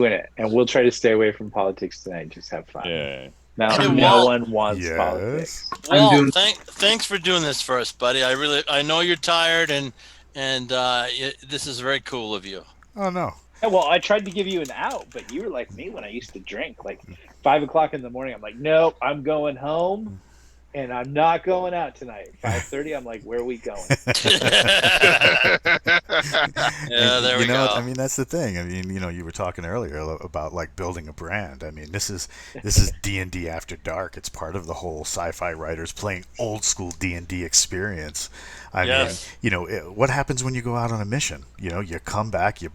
doing it, and we'll try to stay away from politics tonight. Just have fun. Yeah. No, Hey, no Walt. one wants Yes. politics. I'm Walt, doing. thanks for doing this for us, buddy. I know you're tired, and this is very cool of you. Oh no. Yeah, well, I tried to give you an out, but you were like me when I used to drink, like 5 o'clock in the morning. I'm like, nope, I'm going home, and I'm not going out tonight. 5:30, I'm like, where are we going? Yeah, there we I go. mean, that's the thing. I mean, you were talking earlier about like building a brand. I mean, this is D&D After Dark. It's part of the whole sci-fi writers playing old school D&D experience. I mean, Yes. what happens when you go out on a mission? You come back, you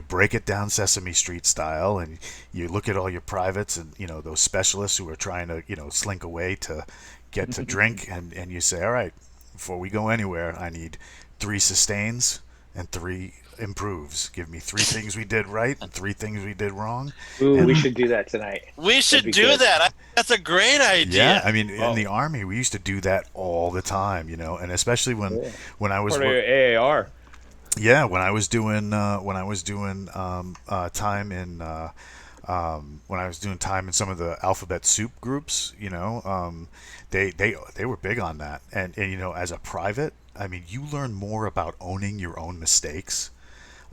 break it down Sesame Street style, and you look at all your privates and those specialists who are trying to slink away to get to drink, and you say, all right, before we go anywhere, I need 3 sustains and 3 improves. Give me 3 things we did right and 3 things we did wrong. Ooh, we And should do that tonight. We That'd should be do good. that. That's a great yeah, idea. I mean, in Oh, the army, we used to do that all the time, and especially when Yeah. when I was part of AAR. yeah, when I was doing time in when I was doing time in some of the alphabet soup groups, they were big on that. And as a private, I mean, you learn more about owning your own mistakes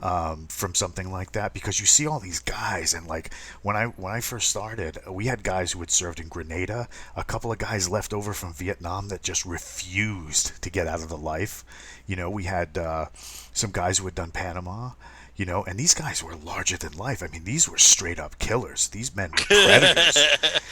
from something like that, because you see all these guys, and like when I first started, we had guys who had served in Grenada, a couple of guys left over from Vietnam that just refused to get out of the life. We had some guys who had done Panama. And these guys were larger than life. I mean, these were straight up killers. These men were predators,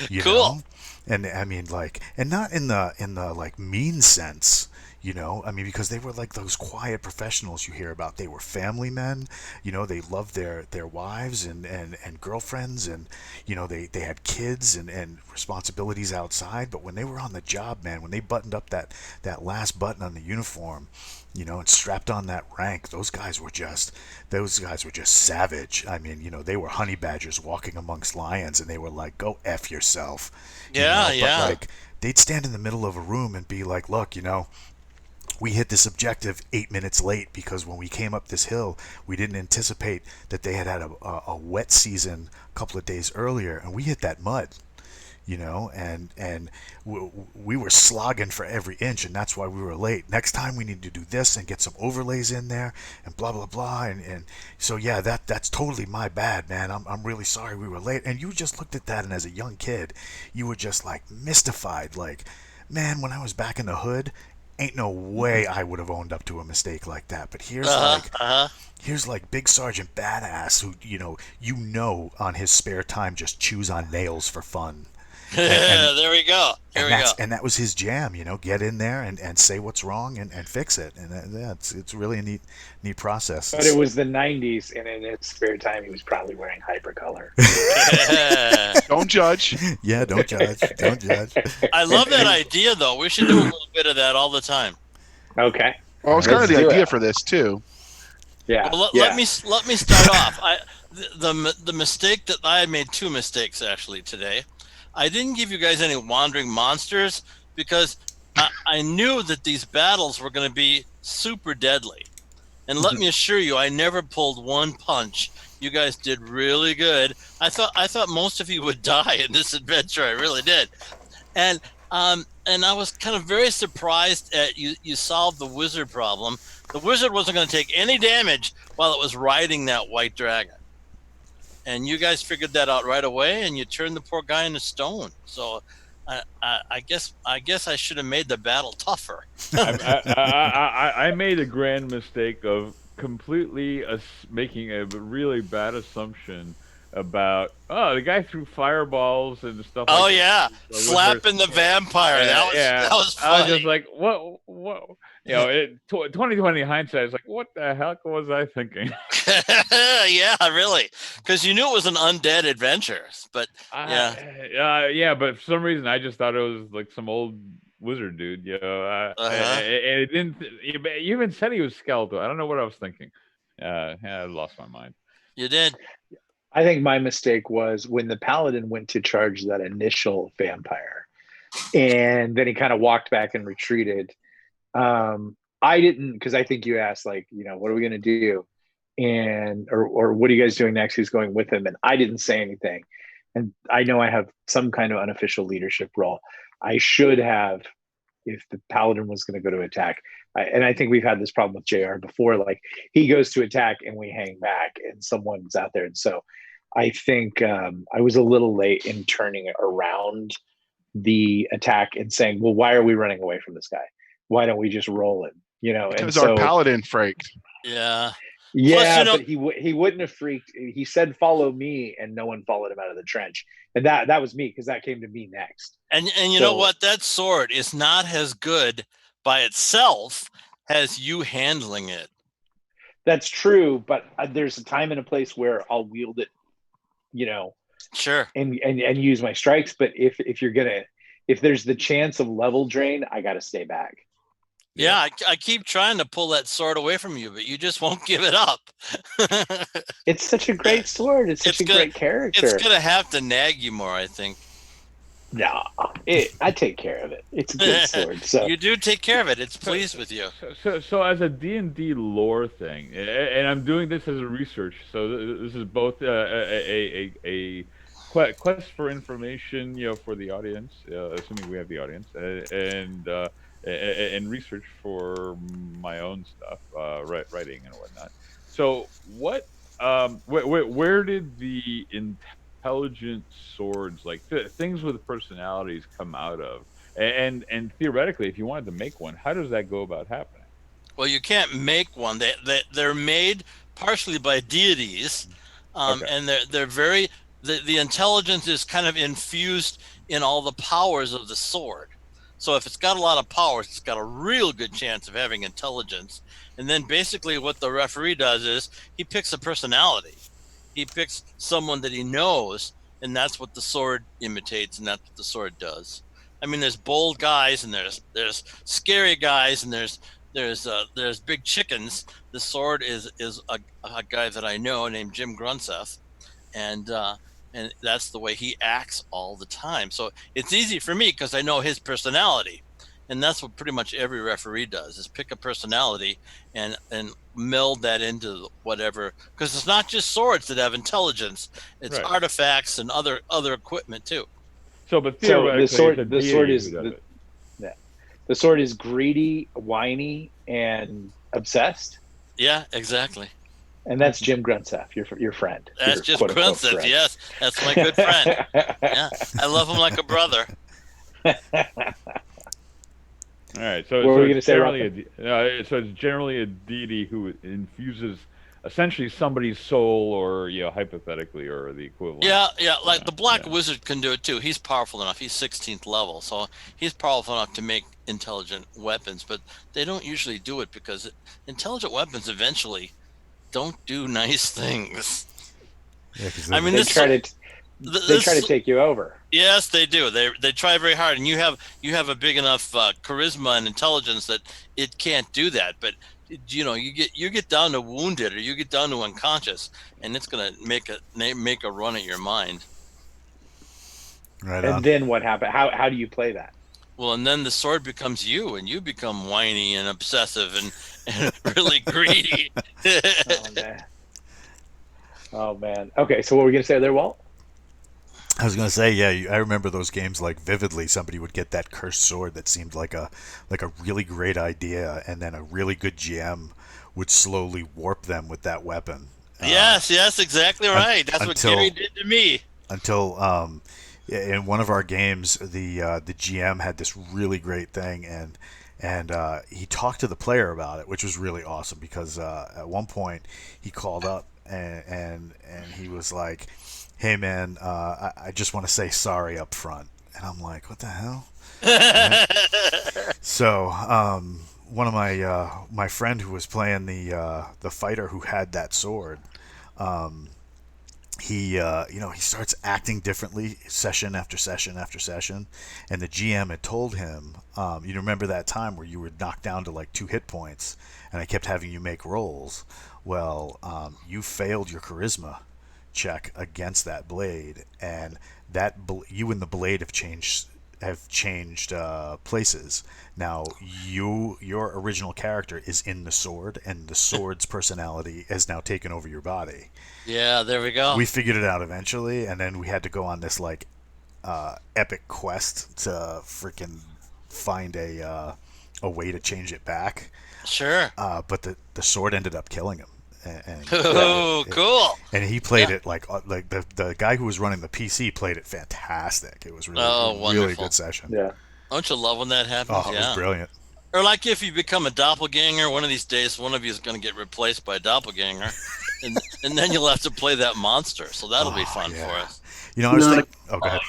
you Cool. know. And I mean, like, and not in the like mean sense, I mean, because they were like those quiet professionals you hear about. They were family men. They loved their wives and girlfriends, and they had kids and responsibilities outside. But when they were on the job, man, when they buttoned up that last button on the uniform, and strapped on that rank, those guys were just savage. I mean, they were honey badgers walking amongst lions, and they were like, "Go f yourself," Yeah, But yeah. like, they'd stand in the middle of a room and be like, "Look, we hit this objective 8 minutes late because when we came up this hill, we didn't anticipate that they had a wet season a couple of days earlier, and we hit that mud." And we were slogging for every inch, and that's why we were late. Next time we need to do this and get some overlays in there and blah blah blah. And so yeah, that's totally my bad, man. I'm really sorry we were late. And you just looked at that, and as a young kid, you were just like mystified, like, man, when I was back in the hood, ain't no way I would have owned up to a mistake like that. But here's Uh huh. like Uh huh. here's like Big Sergeant Badass, who on his spare time just chews on nails for fun. and There we go. Here and we go. that was his jam. Get in there and say what's wrong and fix it. And yeah, it's really a neat process. But it was the 90s, and in his spare time, he was probably wearing hypercolor. Don't judge. Yeah, don't judge, don't judge. I love that idea, though. We should do a little bit of that all the time. Okay. Well, it's kind of Let's the do idea it. for this too. Yeah. Well, let, yeah. let me start off. The mistake that I made 2 mistakes actually today. I didn't give you guys any wandering monsters because I knew that these battles were going to be super deadly. And let me assure you, I never pulled one punch. You guys did really good. I thought most of you would die in this adventure. I really did. And I was kind of very surprised at you solved the wizard problem. The wizard wasn't going to take any damage while it was riding that white dragon. And you guys figured that out right away, and you turned the poor guy into stone. So I guess I should have made the battle tougher. I made a grand mistake of completely making a really bad assumption about the guy threw fireballs and stuff Oh like yeah, that. slapping the vampire. Yeah, That was I was funny. just like, what? 2020 hindsight is like, what the heck was I thinking? Yeah, really, because you knew it was an undead adventure. But yeah, Yeah, but for some reason I just thought it was like some old wizard dude. uh-huh. And it didn't. You even said he was skeletal. I don't know what I was thinking. Yeah, I lost my mind. You did. I think my mistake was when the paladin went to charge that initial vampire, and then he kind of walked back and retreated. I didn't, because I think you asked, like, what are we going to do? and or what are you guys doing next? Who's going with him? And I didn't say anything. And I know I have some kind of unofficial leadership role. I should have, if the paladin was going to go to attack. And I think we've had this problem with JR before. Like, he goes to attack and we hang back and someone's out there. And so I think I was a little late in turning it around the attack and saying, well, why are we running away from this guy? Why don't we just roll him? You know, Because and our so, paladin freaked. Yeah. yeah, Plus, you know, but he wouldn't have freaked. He said, "Follow me," and no one followed him out of the trench. And that was me, because that came to me next. And you know what? That sword is not as good by itself as you handling it. That's true, but there's a time and a place where I'll wield it, you know, Sure. and use my strikes. But if there's the chance of level drain, I got to stay back. Yeah, I keep trying to pull that sword away from you, but you just won't give it up. It's such a great sword. It's such a great character. It's gonna have to nag you more, I think. No, I take care of it. It's a good sword. So you do take care of it. It's pleased with you. So as a D&D lore thing, and I'm doing this as a research, so this is both a quest for information, you know, for the audience, assuming we have the audience, and research for my own stuff, writing and whatnot. So where did the intelligent swords, like things with personalities, come out of? And theoretically, if you wanted to make one, how does that go about happening? Well, you can't make one. They're made partially by deities, and they're very the intelligence is kind of infused in all the powers of the sword. So if it's got a lot of powers, it's got a real good chance of having intelligence. And then basically what the referee does is he picks a personality. He picks someone that he knows, and that's what the sword imitates, and that's what the sword does. I mean, there's bold guys, and there's scary guys, and there's big chickens. The sword is a guy that I know named Jim Grunseth, and that's the way he acts all the time. So it's easy for me because I know his personality, and that's what pretty much every referee does, is pick a personality and meld that into whatever, because it's not just swords that have intelligence, it's artifacts and other equipment too. So but theoretically, the sword is greedy, whiny, and obsessed. Yeah, exactly. And that's Jim Grunseth, your friend. That's just Grunseth. Yes, that's my good friend. Yeah, I love him like a brother. All right. So, what were we going to say? So it's generally a deity who infuses essentially somebody's soul, or, you know, hypothetically, or the equivalent. Yeah. Like the Black Wizard can do it too. He's powerful enough. He's 16th level, so he's powerful enough to make intelligent weapons. But they don't usually do it because intelligent weapons eventually don't do nice things. Yeah, I mean, they try to take you over. Yes, they do. They try very hard, and you have a big enough charisma and intelligence that it can't do that. But you know, you get down to wounded, or you get down to unconscious, and it's gonna make a run at your mind. Right. And then what happened? How do you play that? Well, and then the sword becomes you, and you become whiny and obsessive and really greedy. Oh man. Okay, so what were we gonna say there, Walt? I was gonna say, yeah, I remember those games like vividly. Somebody would get that cursed sword that seemed like a really great idea, and then a really good GM would slowly warp them with that weapon. Yes, exactly right. That's what Gary did to me. Until in one of our games, the GM had this really great thing, and he talked to the player about it, which was really awesome, because at one point he called up and he was like, "Hey man, I just want to say sorry up front." And I'm like, "What the hell?" So one of my friend who was playing the fighter who had that sword, he starts acting differently session after session after session, and the GM had told him, you remember that time where you were knocked down to like 2 hit points and I kept having you make rolls? Well, you failed your charisma check against that blade, and you and the blade have changed have changed places. Now, your original character is in the sword, and the sword's personality has now taken over your body. Yeah, there we go. We figured it out eventually, and then we had to go on this like epic quest to freaking find a way to change it back. Sure. But the sword ended up killing him. And Oh, cool. And he played it like the guy who was running the PC played it fantastic. It was really really wonderful. good session. Yeah. Don't you love when that happens? Oh, it was brilliant. Or like if you become a doppelganger, one of these days, one of you is going to get replaced by a doppelganger, and then you'll have to play that monster. So that'll be fun for us. You know, I was thinking. Oh, go ahead.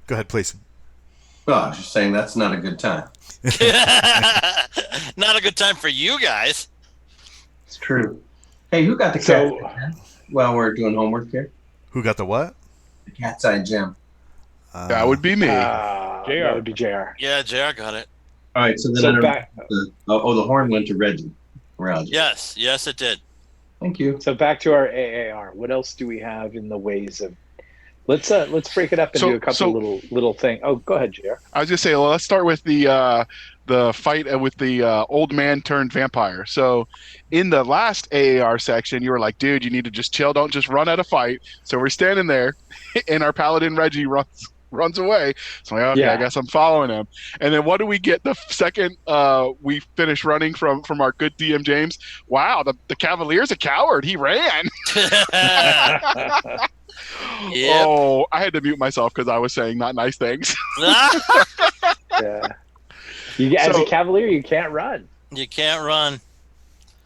Go ahead, please. Oh, I was just saying that's not a good time. Not a good time for you guys. It's true. Hey, who got the So- cat's eye gem while we're doing homework here? Who got the what? The cat's eye gem. That would be me. That would be JR. Yeah, JR got it. All right, so then So I back, the horn went to Reggie. Yes, it did. Thank you. so back to our AAR. What else do we have in the ways of? Let's break it up and So- do a couple so- little thing. Oh, go ahead, JR. I was just saying, well, let's start with the fight with the old man turned vampire. So in the last AAR section, you were like, dude, you need to just chill. Don't just run at a fight. So we're standing there, and our paladin Reggie runs away. So I'm like, okay, Yeah. I guess I'm following him. And then what do we get the second we finish running from our good DM James? Wow, the Cavalier's a coward. He ran. Yep. Oh, I had to mute myself because I was saying not nice things. Yeah. As So- a cavalier, you can't run. You can't run.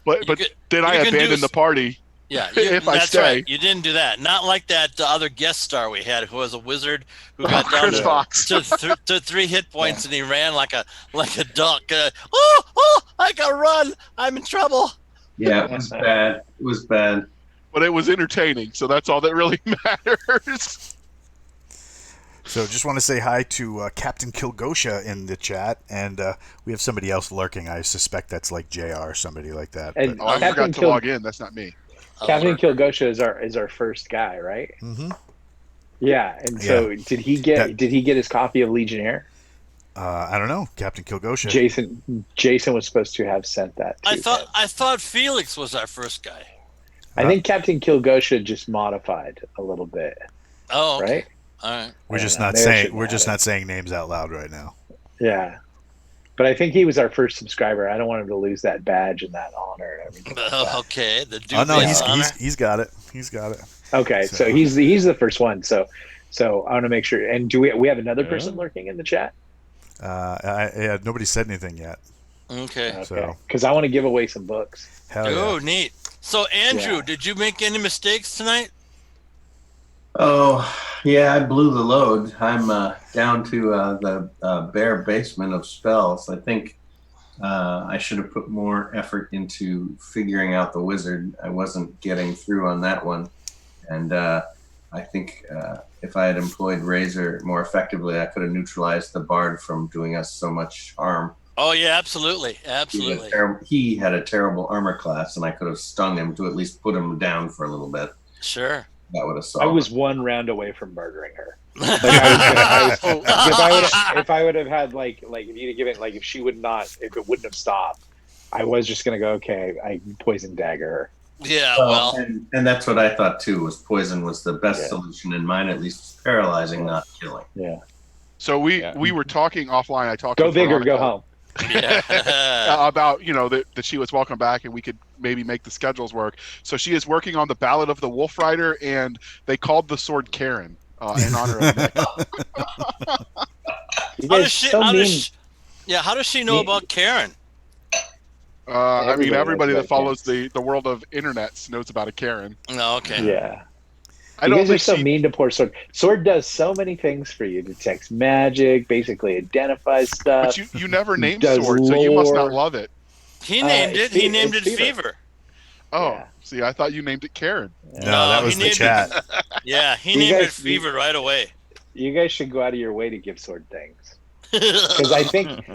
But You could- then I you can do abandoned the party. Yeah, If I that's stay. right. You didn't do that. Not like that other guest star we had, who was a wizard who got down Chris to, Fox. to 3 hit points, and he ran like a duck. Oh, I gotta run! I'm in trouble. Yeah, it was bad. It was bad. But it was entertaining, so that's all that really matters. So just want to say hi to Captain Kilgosha in the chat, and we have somebody else lurking. I suspect that's like JR or somebody like that. And Oh, I Captain forgot to log in. That's not me. Captain Alert. Kilgosha is our first guy, right? Mm-hmm. Yeah. And so did he get his copy of Legionnaire? I don't know, Captain Kilgosha. Jason was supposed to have sent that. To him. I thought Felix was our first guy. I think Captain Kilgosha just modified a little bit, Oh, okay. right? All right. We're just Yeah, not maybe I saying shouldn't we're have just it. not saying names out loud right now. Yeah. But I think he was our first subscriber. I don't want him to lose that badge and that honor and everything. like that. Okay. The dude Oh no, makes honor. he's got it. He's got it. Okay, so he's the first one. So I want to make sure. And do we have another person lurking in the chat? Nobody said anything yet. Okay. Okay, So- because I want to give away some books. Hell yeah. Oh, neat. So, Andrew, Yeah. did you make any mistakes tonight? Oh, yeah, I blew the load. I'm down to the bare basement of spells. I think I should have put more effort into figuring out the wizard. I wasn't getting through on that one. And I think if I had employed Razor more effectively, I could have neutralized the bard from doing us so much harm. Oh, yeah, absolutely. He Absolutely. had a terrible armor class, and I could have stung him to at least put him down for a little bit. Sure. That would have solved I was it. one round away from murdering her. Like if I would have had like if you'd have given if she would not if it wouldn't have stopped, I was just gonna go I poison dagger her. Yeah, well, and that's what I thought too. Was poison was the best Yeah. solution in mine, at least was paralyzing, not killing. Yeah. So we Yeah. were talking offline. I talked Go with big or go Veronica, home. yeah. about that she was welcome back and we could maybe make the schedules work. So she is working on the Ballad of the Wolf Rider, and they called the sword Karen in honor of Nick. You How guys does she? so How mean. how does she know about Karen? I mean, Everybody everybody knows that about follows the world of internets knows about a Karen. No, okay. Yeah. I You don't guys are think so she. mean to poor Sword. Sword does so many things for you. Detects magic, basically identifies stuff. But you never named does sword, so you must not lore. love it. He named it. it's He Fe- named it it's Fever. Fever. Oh, Yeah. see, I thought you named it Karen. No, No, that he was the named it- chat. Yeah, he You named it guys- Fever right away. You guys should go out of your way to give Sword things. Because I think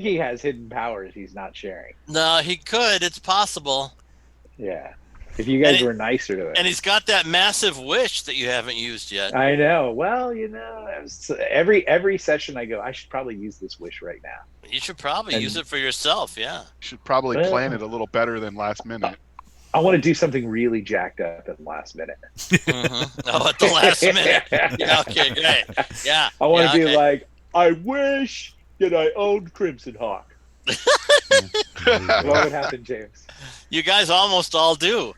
he has hidden powers he's not sharing. No, he could. It's possible. Yeah. If you guys were nicer to it. And he's got that massive wish that you haven't used yet. I know. Well, every session I go, I should probably use this wish right now. You should probably use it for yourself. Yeah. You should probably plan it a little better than last minute. I want to do something really jacked up at the last minute. Oh, at the last minute. Yeah. Okay. Great. Yeah. I want to be like, I wish that I owned Crimson Hawk. What would happen, James? You guys almost all do.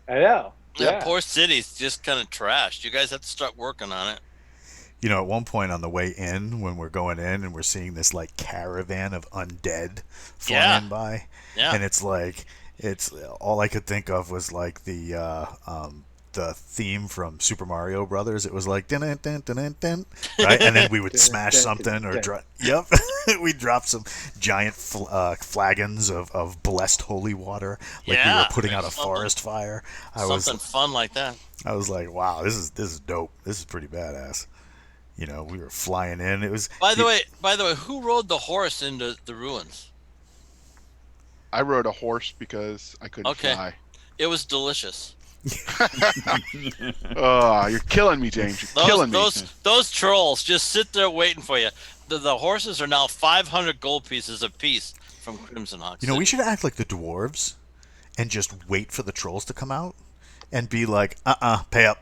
I know. Yeah. Poor city's just kind of trashed. You guys have to start working on it. You know, at one point on the way in, when we're going in and we're seeing this like caravan of undead flying by, and it's like, all I could think of was like the theme from Super Mario Brothers. It was like dun dun dun dun dun, right? And then we would smash something or we'd drop some giant flagons of blessed holy water, like we were putting out a forest fire. Something fun like that. I was like, wow, this is dope. This is pretty badass. You know, we were flying in. It was. By the way, who rode the horse into the ruins? I rode a horse because I couldn't fly. It was delicious. Oh, you're killing me, James. You're killing me. Those trolls just sit there waiting for you. The horses are now 500 gold pieces a piece from Crimson Hawk. You know, we should act like the dwarves and just wait for the trolls to come out and be like, pay up.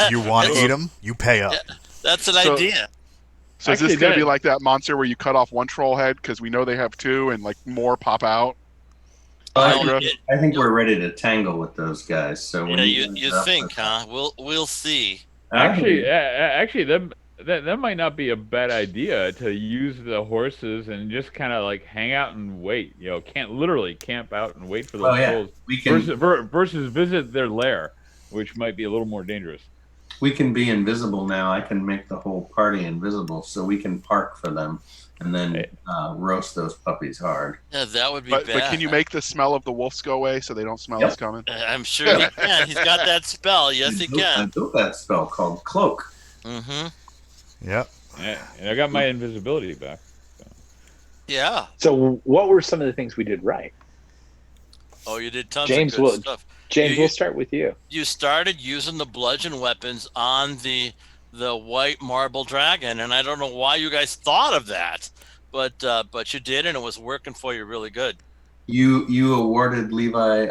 You want to eat them? You pay up. Yeah, that's an idea. So is this going to be like that monster where you cut off one troll head because we know they have two and like more pop out? I think we're ready to tangle with those guys. So you think, huh? We'll see. Actually, that might not be a bad idea to use the horses and just kind of like hang out and wait. You know, can't literally camp out and wait for those trolls versus visit their lair, which might be a little more dangerous. We can be invisible now. I can make the whole party invisible, so we can park for them and then roast those puppies hard. Yeah, that would be bad. But can you make the smell of the wolves go away so they don't smell us coming? I'm sure he can. He's got that spell. Yes, he can. I built that spell called Cloak. Mm-hmm. Yep. Yeah, and I got my invisibility back. So. Yeah. So what were some of the things we did right? Oh, you did tons of good stuff. James, we'll start with you. You started using the bludgeon weapons on the white marble dragon, and I don't know why you guys thought of that, but you did, and it was working for you really good. You awarded Levi.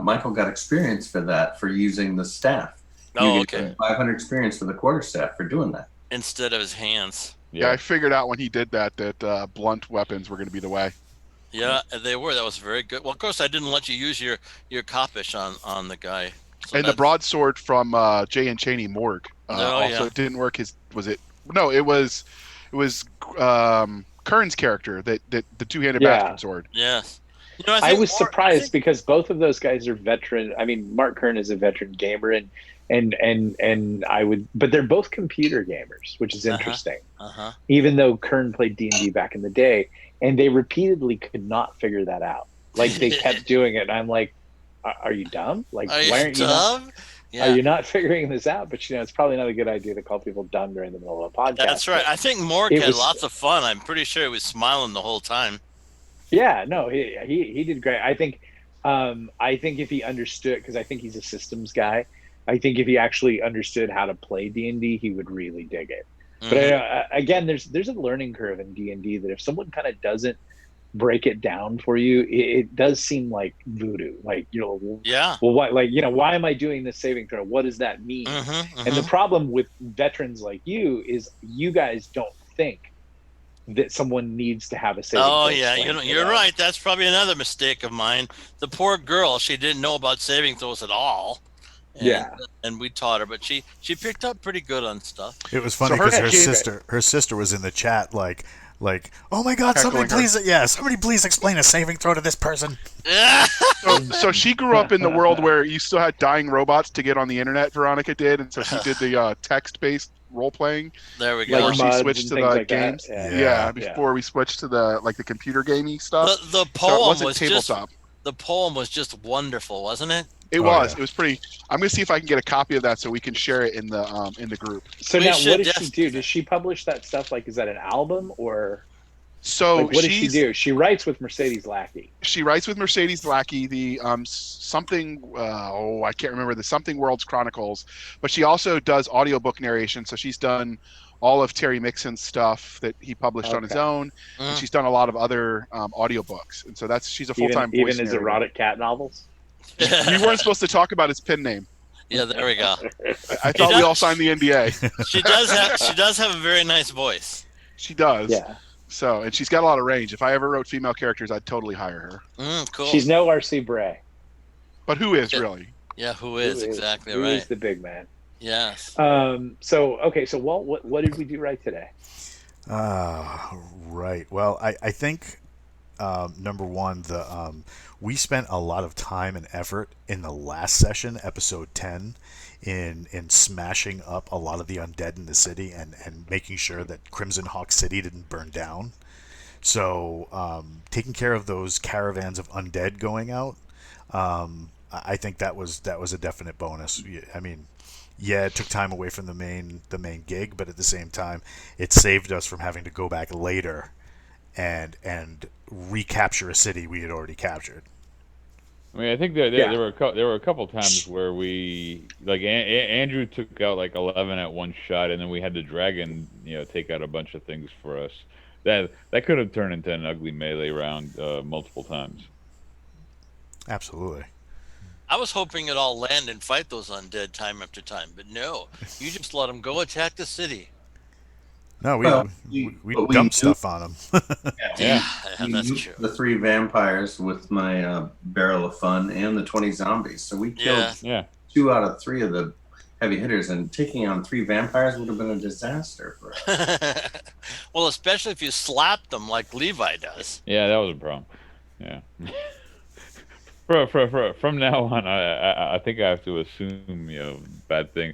Michael got experience for that, for using the staff. Oh, okay. 500 experience for the quarterstaff for doing that instead of his hands. Yeah, I figured out when he did that blunt weapons were going to be the way. Yeah, they were. That was very good. Well, of course, I didn't let you use your Kopish on the guy. So and the broadsword from Jay and Cheney Morgue It didn't work. It was Kern's character that the two-handed bastard sword. Yes. You know, I was surprised because both of those guys are veteran. I mean, Mark Kern is a veteran gamer, and I would, but they're both computer gamers, which is interesting. Even though Kern played D&D back in the day, and they repeatedly could not figure that out. Like they kept doing it, and I'm like, "Are you dumb? Like, why aren't you dumb? Are you not figuring this out?" But it's probably not a good idea to call people dumb during the middle of a podcast. That's right. I think Mork had lots of fun. I'm pretty sure he was smiling the whole time. Yeah, no, he did great. I think if he understood, because I think he's a systems guy. I think if he actually understood how to play D&D, he would really dig it. But again, there's a learning curve in D&D that if someone kind of doesn't break it down for you, it does seem like voodoo. Like, well, what, like, why am I doing this saving throw? What does that mean? And the problem with veterans like you is you guys don't think that someone needs to have a saving throw. Oh, yeah, you're right. That's probably another mistake of mine. The poor girl, she didn't know about saving throws at all. And we taught her, but she picked up pretty good on stuff. It was funny because her sister was in the chat like, oh my God, somebody please explain a saving throw to this person. So she grew up in the world where you still had dying robots to get on the internet. Veronica did, and so she did the text-based role playing. There we go. Where she switched to the games. Before we switched to the computer gaming stuff. The poem was tabletop. The poem was just wonderful, wasn't it? It was. It was pretty. I'm gonna see if I can get a copy of that so we can share it in the group. So now, what does she do? Does she publish that stuff? Like, is that an album or? So Like, what does she do? She writes with Mercedes Lackey. She writes with Mercedes Lackey, the something I can't remember, the Something World's Chronicles, but she also does audiobook narration. So she's done all of Terry Mixon's stuff that he published on his own, and she's done a lot of other audiobooks. And so she's a full-time voice even his narrator. erotic cat novels. We weren't supposed to talk about his pen name. Yeah, there we go. I thought we all signed the NDA. She does have a very nice voice. She does. Yeah. So, and she's got a lot of range. If I ever wrote female characters, I'd totally hire her. Cool. She's no R.C. Bray. But who is really? Yeah, who is exactly who right? Who is the big man? Yes. So Walt, what did we do right today? Right. Well, I think number one, we spent a lot of time and effort in the last session, episode 10, in smashing up a lot of the undead in the city and making sure that Crimson Hawk City didn't burn down. So taking care of those caravans of undead going out, I think that was a definite bonus. I mean, yeah, it took time away from the main gig, but at the same time, it saved us from having to go back later and recapture a city we had already captured. I mean, I think there were a couple times where we, like, Andrew took out like 11 at one shot, and then we had the dragon, take out a bunch of things for us. That could have turned into an ugly melee round multiple times. Absolutely. I was hoping it all land and fight those undead time after time, but no, you just let them go attack the city. No, we dumped stuff on them. Yeah, that's true. The 3 vampires with my barrel of fun and the 20 zombies. So we killed 2 out of 3 of the heavy hitters, and taking on 3 vampires would have been a disaster for us. Well, especially if you slapped them like Levi does. Yeah, that was a problem. Yeah. From now on, I think I have to assume bad thing.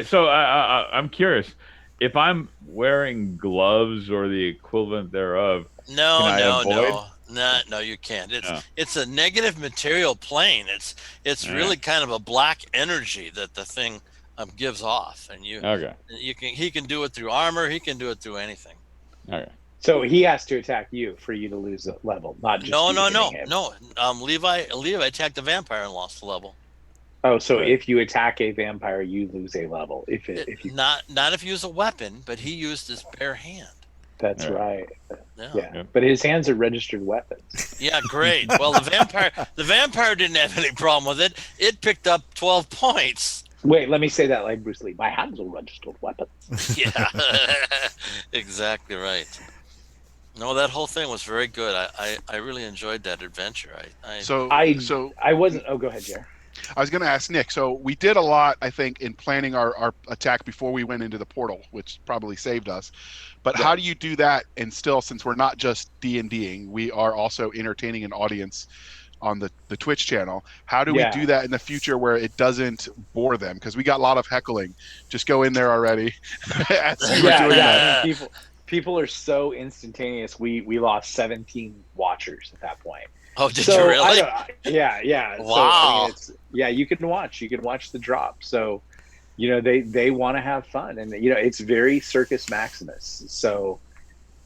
So I'm curious. If I'm wearing gloves or the equivalent thereof, no, you can't. It's a negative material plane. It's really kind of a black energy that the thing gives off, and he can do it through armor. He can do it through anything. Okay. So he has to attack you for you to lose a level, not just no. him. Levi attacked the vampire and lost the level. Oh, so if you attack a vampire, you lose a level. If you not if you use a weapon, but he used his bare hand. That's right. Yeah. But his hands are registered weapons. Yeah, great. Well, the vampire didn't have any problem with it. It picked up 12 points. Wait, let me say that like Bruce Lee. My hands are registered weapons. Yeah, exactly right. No, that whole thing was very good. I really enjoyed that adventure. I wasn't. Oh, go ahead, Jer. I was going to ask Nick. So we did a lot, I think, in planning our attack before we went into the portal, which probably saved us. But how do you do that? And still, since we're not just D&Ding, we are also entertaining an audience on the Twitch channel. How do we do that in the future where it doesn't bore them? Because we got a lot of heckling. Just go in there already. I mean, people are so instantaneous. We lost 17 watchers at that point. Oh, did you really? Yeah. Wow. So, I mean, you can watch the drop. So, they want to have fun, and it's very Circus Maximus. So,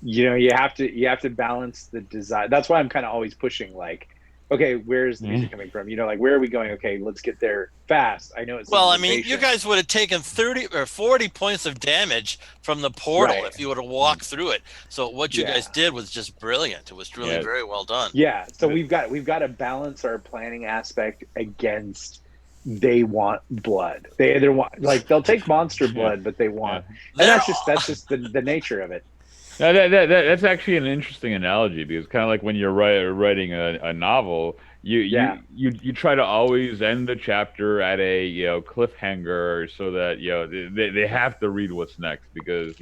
you have to balance the design. That's why I'm kind of always pushing, like, okay, where's the music coming from? Like, where are we going? Okay, let's get there fast. I know it's. Well, I mean, you guys would have taken 30 or 40 points of damage from the portal if you would have walked through it. So what you guys did was just brilliant. It was really very well done. Yeah. So we've got to balance our planning aspect against. They want blood. They either want, like, they'll take monster blood, but they want, and that's just the nature of it. Now, that's actually an interesting analogy, because kind of like when you're writing a novel, you try to always end the chapter at a cliffhanger, so that they have to read what's next, because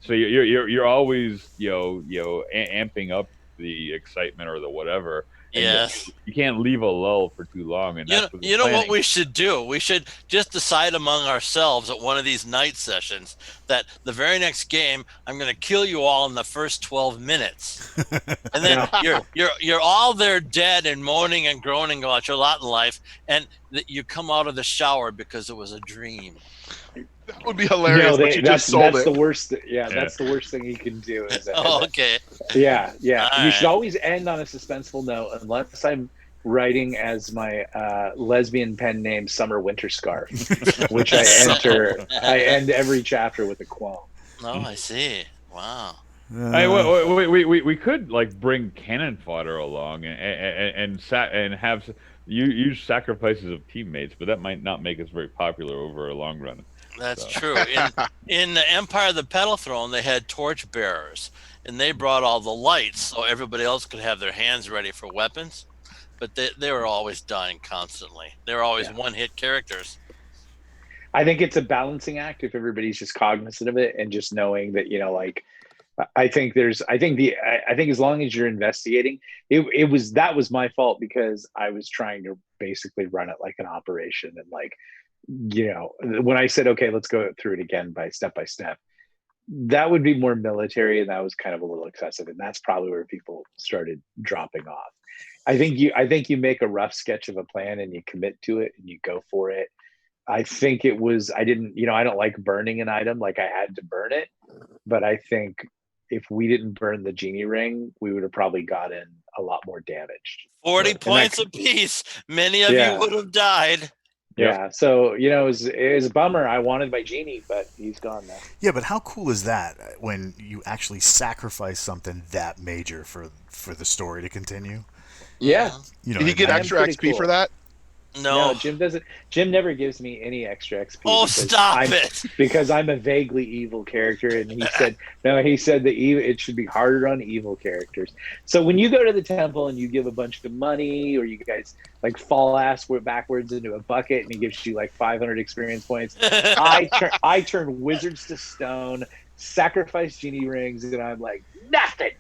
so you're always amping up the excitement or the whatever. Yes. You can't leave a lull for too long. And you know what we should do? We should just decide among ourselves at one of these night sessions that the very next game, I'm going to kill you all in the first 12 minutes. And then you're all there dead and moaning and groaning about your lot in life, and you come out of the shower because it was a dream. That would be hilarious, but you just sold that's it. the worst. Yeah, Yeah. that's the worst thing you can do. Is Okay. Yeah. All You should right. always end on a suspenseful note, unless I'm writing as my lesbian pen name Summer Winter Scarf, which I end every chapter with a qualm. Oh, I see. Wow. Hey, we could like bring cannon fodder along and have you use sacrifices of teammates, but that might not make us very popular over a long run. That's So. true. In the Empire of the Petal Throne, they had torch bearers, and they brought all the lights so everybody else could have their hands ready for weapons. But they were always dying constantly. They were always one-hit characters. I think it's a balancing act if everybody's just cognizant of it and just knowing that, like, I think as long as you're investigating, that was my fault because I was trying to basically run it like an operation. And like, when I said, okay, let's go through it again by step, that would be more military. And that was kind of a little excessive. And that's probably where people started dropping off. I think you make a rough sketch of a plan and you commit to it and you go for it. I think I don't like burning an item. Like I had to burn it, but I think if we didn't burn the genie ring, we would have probably gotten a lot more damaged. 40 points apiece. Many of you would have died. Yeah. So, it was a bummer. I wanted my genie, but he's gone now. Yeah, but how cool is that when you actually sacrifice something that major for the story to continue? Yeah. Did he get extra XP for that? No, Jim doesn't. Jim never gives me any extra XP. Oh, stop it! Because I'm a vaguely evil character, and he said that it should be harder on evil characters. So when you go to the temple and you give a bunch of money, or you guys like fall ass backwards into a bucket, and he gives you like 500 experience points, I turn wizards to stone, sacrifice genie rings, and I'm like nothing.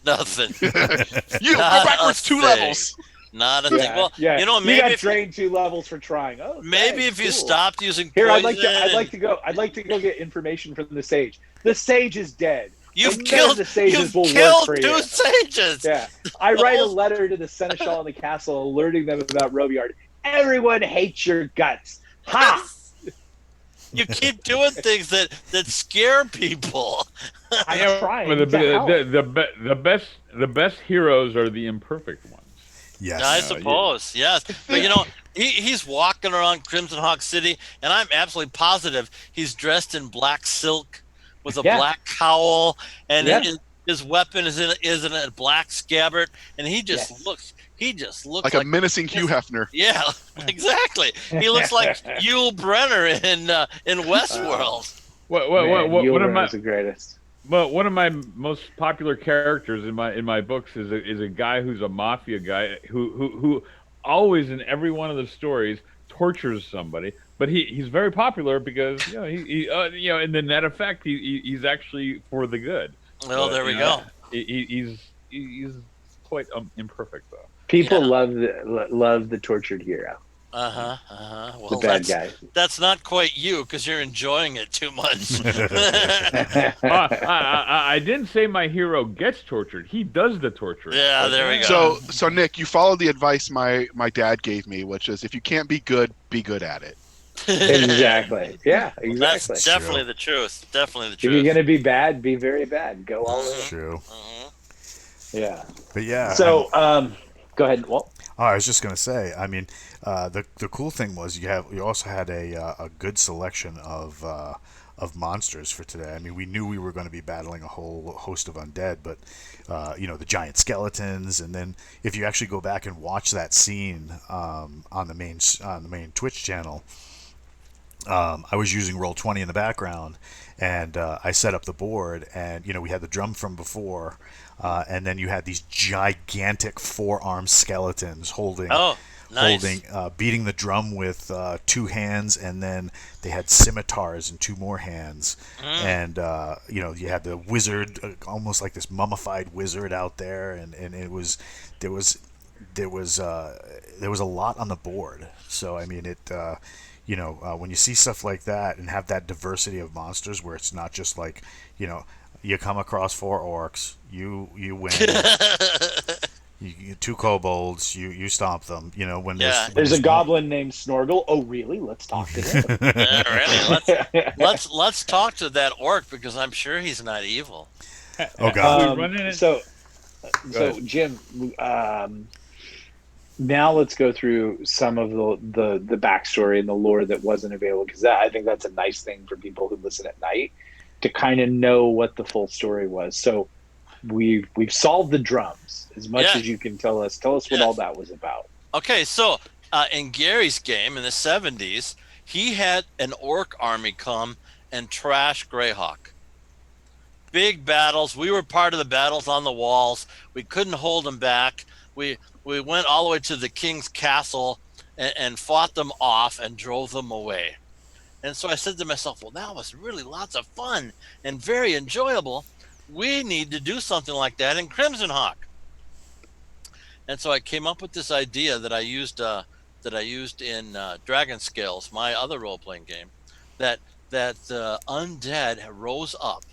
You go backwards 2 levels. Not a thing. Well, maybe you got drained 2 levels for trying. Oh, maybe if you stopped using poison. Here, I'd like to go get information from the sage. The sage is dead. You've killed 2 sages. Yeah, I write a letter to the seneschal in the castle, alerting them about Robillard. Everyone hates your guts. Ha! You keep doing things that scare people. I'm trying. The best heroes are the imperfect ones. Yes. I suppose, yes. But he's walking around Crimson Hawk City, and I'm absolutely positive he's dressed in black silk with a black cowl, and his weapon is in a black scabbard, and he just looks like a menacing Hugh Hefner. Yeah, exactly. He looks like Yul Brenner in Westworld. One of my the greatest. Well, one of my most popular characters in my books is a guy who's a mafia guy who always in every one of the stories tortures somebody, but he's very popular because he in the net effect he's actually for the good. Well, there we go. He's quite imperfect though. People love the tortured hero. Well, the bad guy. That's not quite you because you're enjoying it too much. I didn't say my hero gets tortured. He does the torturing. Yeah, there we go. So Nick, you followed the advice my dad gave me, which is if you can't be good at it. Exactly. Yeah, exactly. That's definitely the truth. Definitely the truth. If you're gonna be bad, be very bad. Go all in. True. Yeah. But yeah. So, go ahead, Walt. Oh, I was just gonna say. I mean, the cool thing was you also had a good selection of monsters for today. I mean, we knew we were going to be battling a whole host of undead, but the giant skeletons, and then if you actually go back and watch that scene on the main Twitch channel, I was using Roll20 in the background, and I set up the board, and we had the drum from before. And then you had these gigantic 4-armed skeletons holding, beating the drum with 2 hands, and then they had scimitars in 2 more hands. And you had the wizard, almost like this mummified wizard out there, and there was a lot on the board. So I mean when you see stuff like that and have that diversity of monsters, where it's not just like you come across 4 orcs, you win. You 2 kobolds. You stomp them. You know when Yeah. There's a goblin named Snorgle. Oh, really? Let's talk to him. Really? Let's talk to that orc because I'm sure he's not evil. Oh, God. We running it. So ahead. Jim, now let's go through some of the backstory and the lore that wasn't available, because I think that's a nice thing for people who listen at night to kind of know what the full story was. So we've solved the drums as much Yeah. as you can tell us. Tell us what Yes. all that was about. Okay, so in Gary's game in the 70s, he had an orc army come and trash Greyhawk. Big battles. We were part of the battles on the walls. We couldn't hold them back. We went all the way to the king's castle and fought them off and drove them away. And so I said to myself, well, that was really lots of fun and very enjoyable. We need to do something like that in Crimson Hawk. And so I came up with this idea that I used in Dragon Scales, my other role-playing game, that the undead rose up,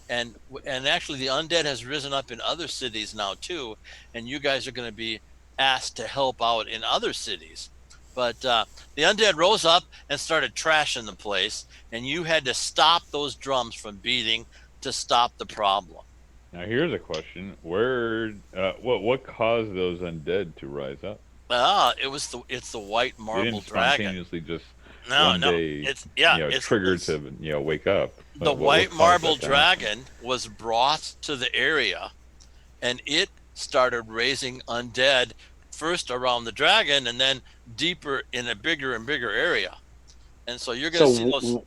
and actually the undead has risen up in other cities now too, and you guys are going to be asked to help out in other cities. But the undead rose up and started trashing the place, and you had to stop those drums from beating to stop the problem. Now here's a question: what caused those undead to rise up? It's the white They marble didn't dragon. spontaneously just No, one no, day, it's trigger it's, to wake up. the What white caused marble that to happen? dragon was brought to the area, and it started raising undead first around the dragon and then deeper in a bigger and bigger area. And so you're going to see those.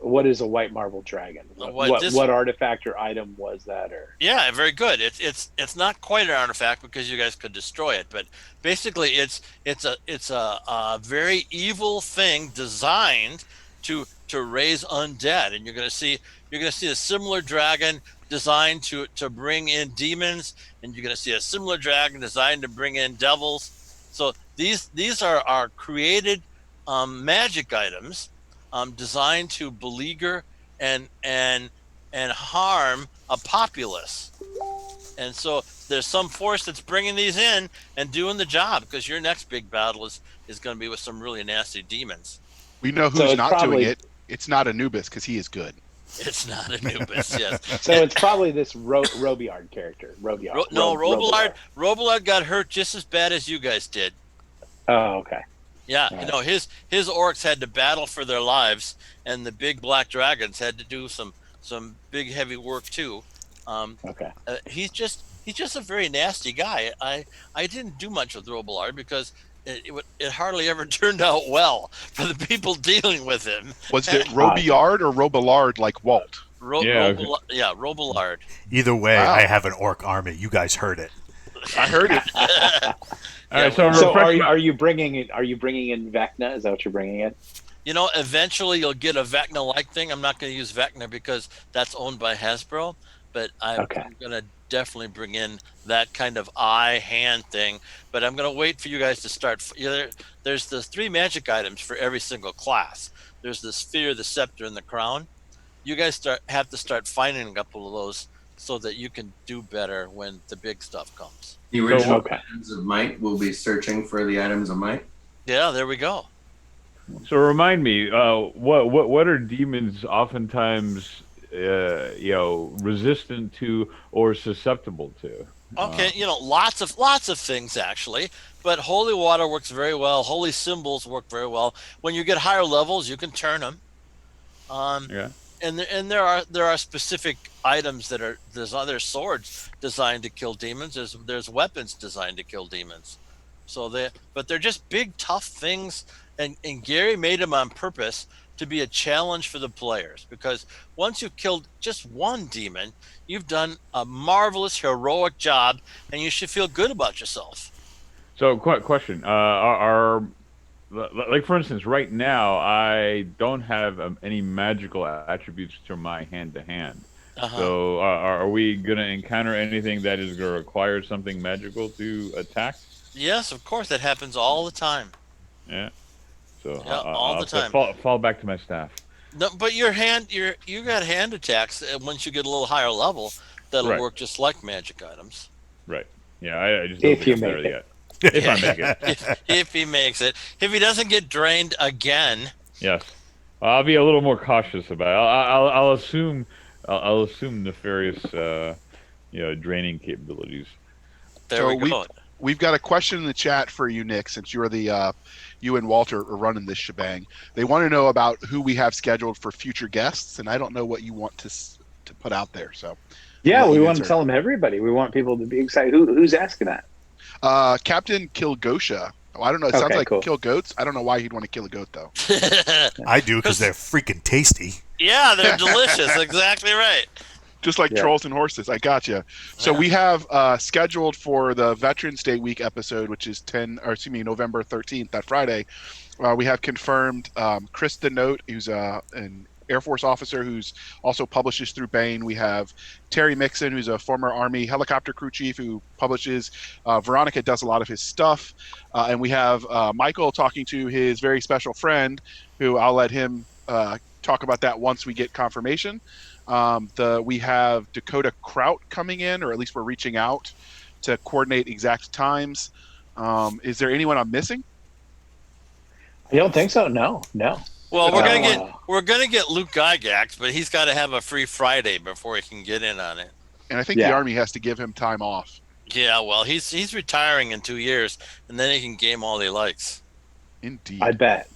What is a white marble dragon? What artifact or item was that? Or Yeah, very good. It's not quite an artifact because you guys could destroy it, but basically it's a very evil thing designed to raise undead, and you're going to see a similar dragon designed to bring in demons, and you're going to see a similar dragon designed to bring in devils. So these are created magic items designed to beleaguer and harm a populace. And so there's some force that's bringing these in and doing the job, because your next big battle is going to be with some really nasty demons. We know So who's it's not probably- doing it. It's not Anubis because he is good. It's not Anubis, yes. so it's probably this Robiard character. Robillard got hurt just as bad as you guys did. Oh, okay. Yeah, All you know, his orcs had to battle for their lives, and the big black dragons had to do some big heavy work too. Okay. He's just a very nasty guy. I didn't do much with Robillard because it hardly ever turned out well for the people dealing with him. Was it Robillard or Robillard like Walt? Robillard. Either way, Wow. I have an orc army. You guys heard it. I heard it. All right, so, So refresh my- are you bringing in Vecna? Is that what you're bringing in? You know, eventually you'll get a Vecna-like thing. I'm not going to use Vecna because that's owned by Hasbro, but I'm going to definitely bring in that kind of eye-hand thing. But I'm going to wait for you guys to start. There's the 3 magic items for every single class. There's the sphere, the scepter, and the crown. You guys have to start finding a couple of those so that you can do better when the big stuff comes. The original okay. items of might will be searching for the items of might. Yeah, there we go. So remind me, what are demons oftentimes, resistant to or susceptible to? Okay, lots of things actually, but holy water works very well. Holy symbols work very well. When you get higher levels, you can turn them. Yeah. And there are specific items there's other swords designed to kill demons. There's weapons designed to kill demons. But they're just big tough things. And Gary made them on purpose to be a challenge for the players, because once you've killed just one demon, you've done a marvelous heroic job, and you should feel good about yourself. So, question: like for instance, right now I don't have any magical attributes to my hand-to-hand. Uh-huh. So, are we gonna encounter anything that is gonna require something magical to attack? Yes, of course, that happens all the time. Yeah. So all the time. Fall back to my staff. No, but you got hand attacks, and once you get a little higher level, that'll Right. work just like magic items. Right. Yeah, I just don't If think you I'm there make it. yet. If I make it, if he makes it. If he doesn't get drained again. yes. I'll be a little more cautious about it. I'll assume I'll assume nefarious draining capabilities. There So we go. we've got a question in the chat for you, Nick, since you're you and Walter are running this shebang. They want to know about who we have scheduled for future guests, and I don't know what you want to put out there. So Yeah, I'll let we you want to answer. tell them everybody. We want people to be excited. Who's asking that? Captain Kilgosha. Oh, I don't know. It sounds Okay, like cool. kill goats. I don't know why he'd want to kill a goat though. I do because they're freaking tasty. Yeah, they're delicious. Exactly right. Just like Yeah. trolls and horses. I gotcha. So we have scheduled for the Veterans Day week episode, which is November 13th, that Friday. We have confirmed Chris the Note, who's an Air Force officer who's also publishes through Bain. We have Terry Mixon, who's a former Army helicopter crew chief who publishes. Veronica does a lot of his stuff. And we have Michael talking to his very special friend, who I'll let him talk about that once we get confirmation. We have Dakota Kraut coming in, or at least we're reaching out to coordinate exact times. Is there anyone I'm missing? I don't think so. No. Well, we're gonna get Luke Gygax, but he's got to have a free Friday before he can get in on it. And I think the Army has to give him time off. Yeah, well, he's retiring in 2 years, and then he can game all he likes. Indeed. I bet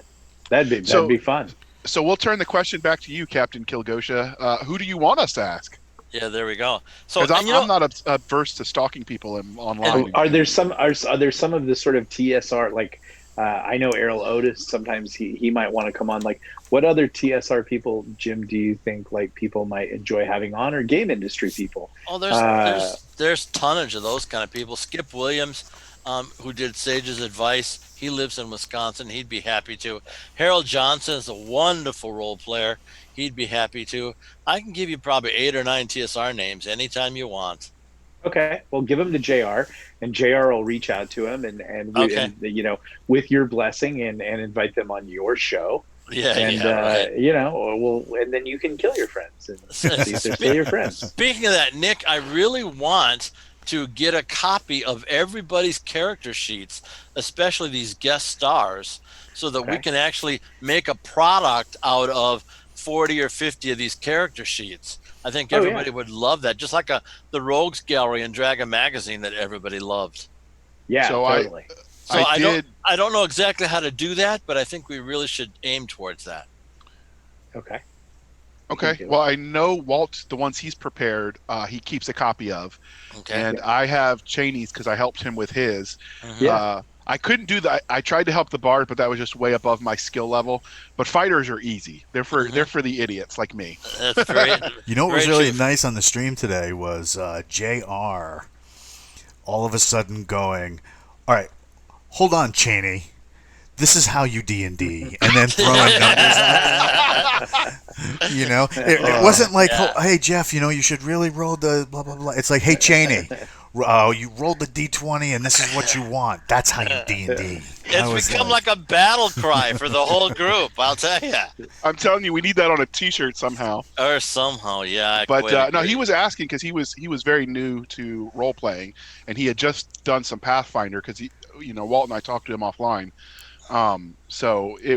that'd be fun. So we'll turn the question back to you, Captain Kilgosha. Who do you want us to ask? Yeah, there we go. So I'm not averse to stalking people online. Are there some of the sort of TSR, like I know Errol Otis, sometimes he might want to come on. Like, what other TSR people, Jim, do you think like people might enjoy having on, or game industry people? Oh, there's tonnage of those kind of people. Skip Williams, who did Sage's Advice. He lives in Wisconsin. He'd be happy to. Harold Johnson is a wonderful role player. He'd be happy to. I can give you probably 8 or 9 TSR names anytime you want. Okay, well, give them to JR, and JR will reach out to him, and with your blessing, and invite them on your show. Yeah, and right. and then you can kill your friends and see if they're still your friends. Speaking of that, Nick, I really want to get a copy of everybody's character sheets, especially these guest stars, so that we can actually make a product out of 40 or 50 of these character sheets. I think everybody would love that, just like the Rogues Gallery in Dragon Magazine that everybody loved. Yeah, so totally. I don't know exactly how to do that, but I think we really should aim towards that. Okay. Well, I know Walt, the ones he's prepared, he keeps a copy of. Okay. And I have Cheney's because I helped him with his. Yeah. I couldn't do that. I tried to help the bard, but that was just way above my skill level. But fighters are easy. They're for the idiots like me. That's great. You know what was really nice on the stream today was JR all of a sudden going, all right, hold on, Cheney. This is how you D&D, and then throwing numbers out there. It wasn't like, hey, Jeff, you should really roll the blah, blah, blah. It's like, hey, Cheney, you rolled the D20, and this is what you want. That's how you D&D. It's become like a battle cry for the whole group, I'll tell you. I'm telling you, we need that on a T-shirt somehow. Or somehow, yeah. But no, he was asking because he was very new to role-playing, and he had just done some Pathfinder because Walt and I talked to him offline. So it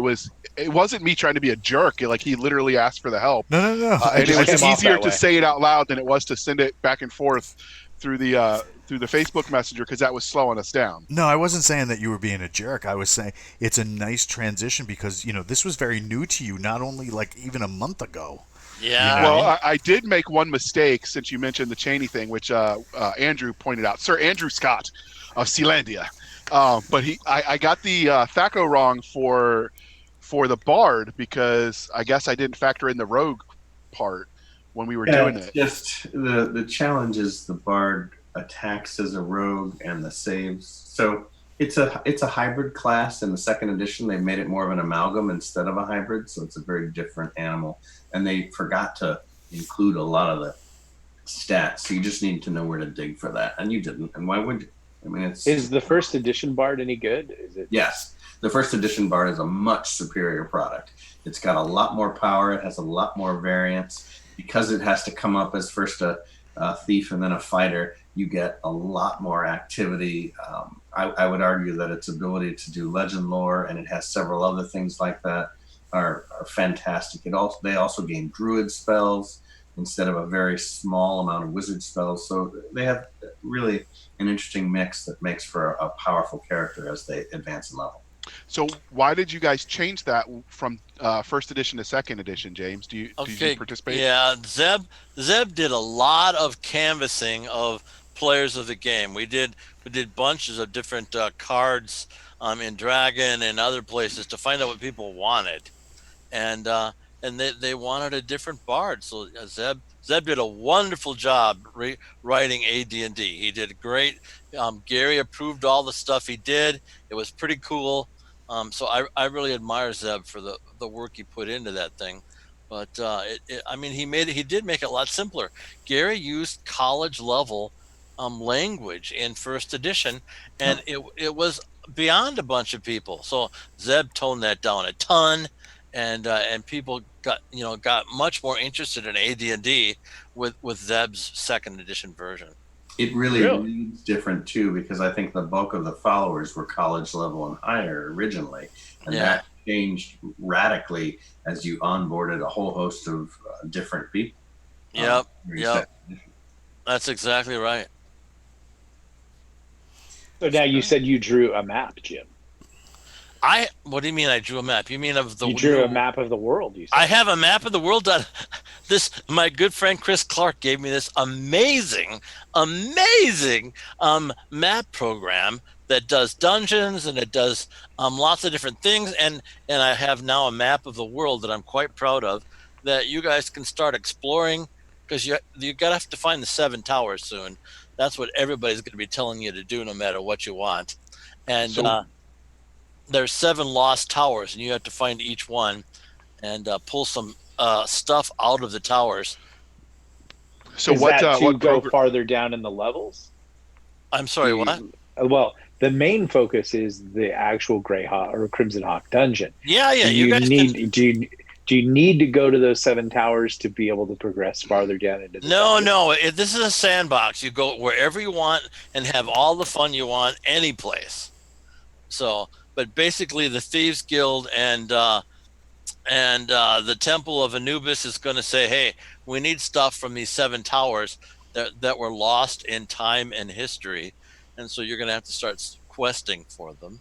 wasn't me trying to be a jerk. Like, he literally asked for the help. No. And it was easier to say it out loud than it was to send it back and forth through the Facebook Messenger, because that was slowing us down. No, I wasn't saying that you were being a jerk. I was saying it's a nice transition because this was very new to you, not only like even a month ago. Yeah. Well, I did make one mistake since you mentioned the Cheney thing, which Andrew pointed out. Sir Andrew Scott of Sealandia. But I got the Thaco wrong for the bard, because I guess I didn't factor in the rogue part when we were doing it. Just the challenge is the bard attacks as a rogue and the saves. So it's a hybrid class. In the second edition, they made it more of an amalgam instead of a hybrid, so it's a very different animal. And they forgot to include a lot of the stats, so you just need to know where to dig for that, and you didn't. And why would you? I mean, is the first edition bard any good? Is it? Yes, the first edition bard is a much superior product. It's got a lot more power. It has a lot more variance because it has to come up as first a thief and then a fighter. you get a lot more activity. I would argue that its ability to do legend lore, and it has several other things like that, are fantastic. They also gain druid spells instead of a very small amount of wizard spells. So they have really an interesting mix that makes for a powerful character as they advance in level. So why did you guys change that from first edition to second edition, James? Did you participate? Yeah, Zeb did a lot of canvassing of players of the game. We did bunches of different cards in Dragon and other places to find out what people wanted, and they wanted a different bard. So Zeb did a wonderful job writing AD&D. He did great. Gary approved all the stuff he did. It was pretty cool. So I really admire Zeb for the work he put into that thing. But I mean, he did make it a lot simpler. Gary used college level language in first edition, and it was beyond a bunch of people. So Zeb toned that down a ton, and people got much more interested in AD&D with Zeb's second edition version. It really reads different too, because I think the bulk of the followers were college level and higher originally, and that changed radically as you onboarded a whole host of different people. Yep. That's exactly right. So now you said you drew a map, Jim. What do you mean I drew a map? You mean of the? You drew a map of the world. You said. I have a map of the world. My good friend Chris Clark gave me this amazing map program that does dungeons, and it does lots of different things. And I have now a map of the world that I'm quite proud of, that you guys can start exploring, because you're gonna have to find the 7 towers soon. That's what everybody's going to be telling you to do, no matter what you want. And there's 7 lost towers, and you have to find each one and pull some stuff out of the towers. So is that to go farther down in the levels? I'm sorry, what? Well, the main focus is the actual Grey Hawk or Crimson Hawk dungeon. Yeah. Do you need to go to those 7 towers to be able to progress farther down into the dungeon? No. This is a sandbox. You go wherever you want and have all the fun you want, any place. So, but basically, the Thieves Guild and the Temple of Anubis is going to say, "Hey, we need stuff from these 7 towers that were lost in time and history," and so you're going to have to start questing for them.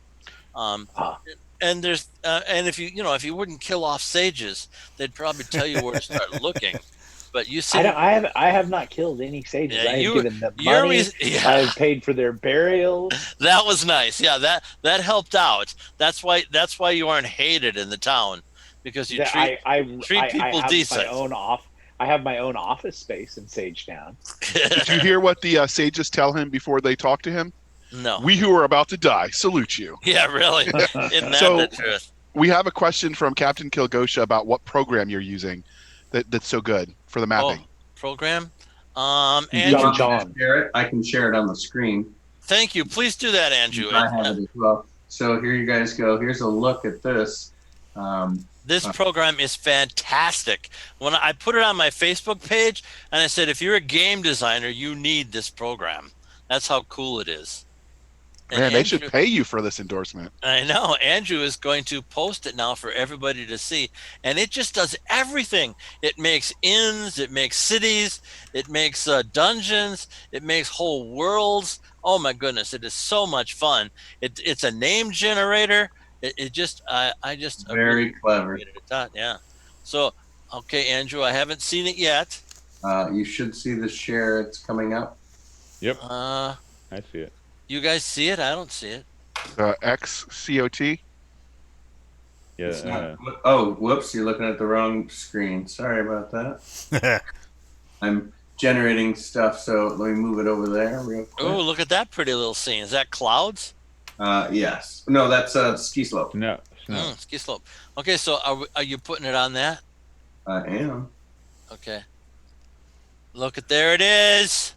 And there's and if you wouldn't kill off sages, they'd probably tell you where to start looking. But you see, I have not killed any sages. Yeah, I have given them money. I have paid for their burials. That was nice. Yeah, that helped out. That's why you aren't hated in the town, because you treat people decent. I have my own office space in Sage Town. Did you hear what the sages tell him before they talk to him? No. We who are about to die salute you. Yeah, really. Isn't that the truth? We have a question from Captain Kilgosha about what program you're using that's so good for the mapping. Program? Andrew, I can share it on the screen. Thank you. Please do that, Andrew. I have it as well. So here you guys go. Here's a look at this. This program is fantastic. When I put it on my Facebook page, and I said, if you're a game designer, you need this program. That's how cool it is. And Man, they should pay you for this endorsement. I know. Andrew is going to post it now for everybody to see. And it just does everything. It makes inns, it makes cities, it makes dungeons, it makes whole worlds. Oh my goodness, it is so much fun. It's a name generator. I just very clever. Yeah. So, okay, Andrew, I haven't seen it yet. You should see the share. It's coming up. Yep. I see it. You guys see it? I don't see it. XCOT. Yeah. Oh, whoops! You're looking at the wrong screen. Sorry about that. I'm generating stuff, so let me move it over there real quick. Oh, look at that pretty little scene. Is that clouds? Yes. No, that's ski slope. No. Ski slope. Okay, so are you putting it on that? I am. Okay. Look there it is.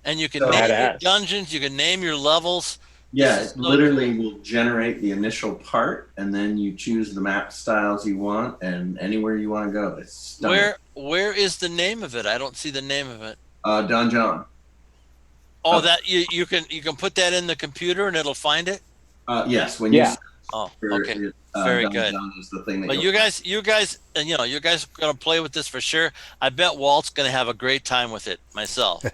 And you can name your dungeons, you can name your levels. Yeah, it literally will generate the initial part, and then you choose the map styles you want, and anywhere you want to go. It's stunning. Where is the name of it? I don't see the name of it. Don John. Oh, that you can put that in the computer and it'll find it. Yes, when Yeah. you. Oh, For, okay. Very Don good. John is the thing that But you'll you guys, you guys are gonna play with this for sure. I bet Walt's gonna have a great time with it myself.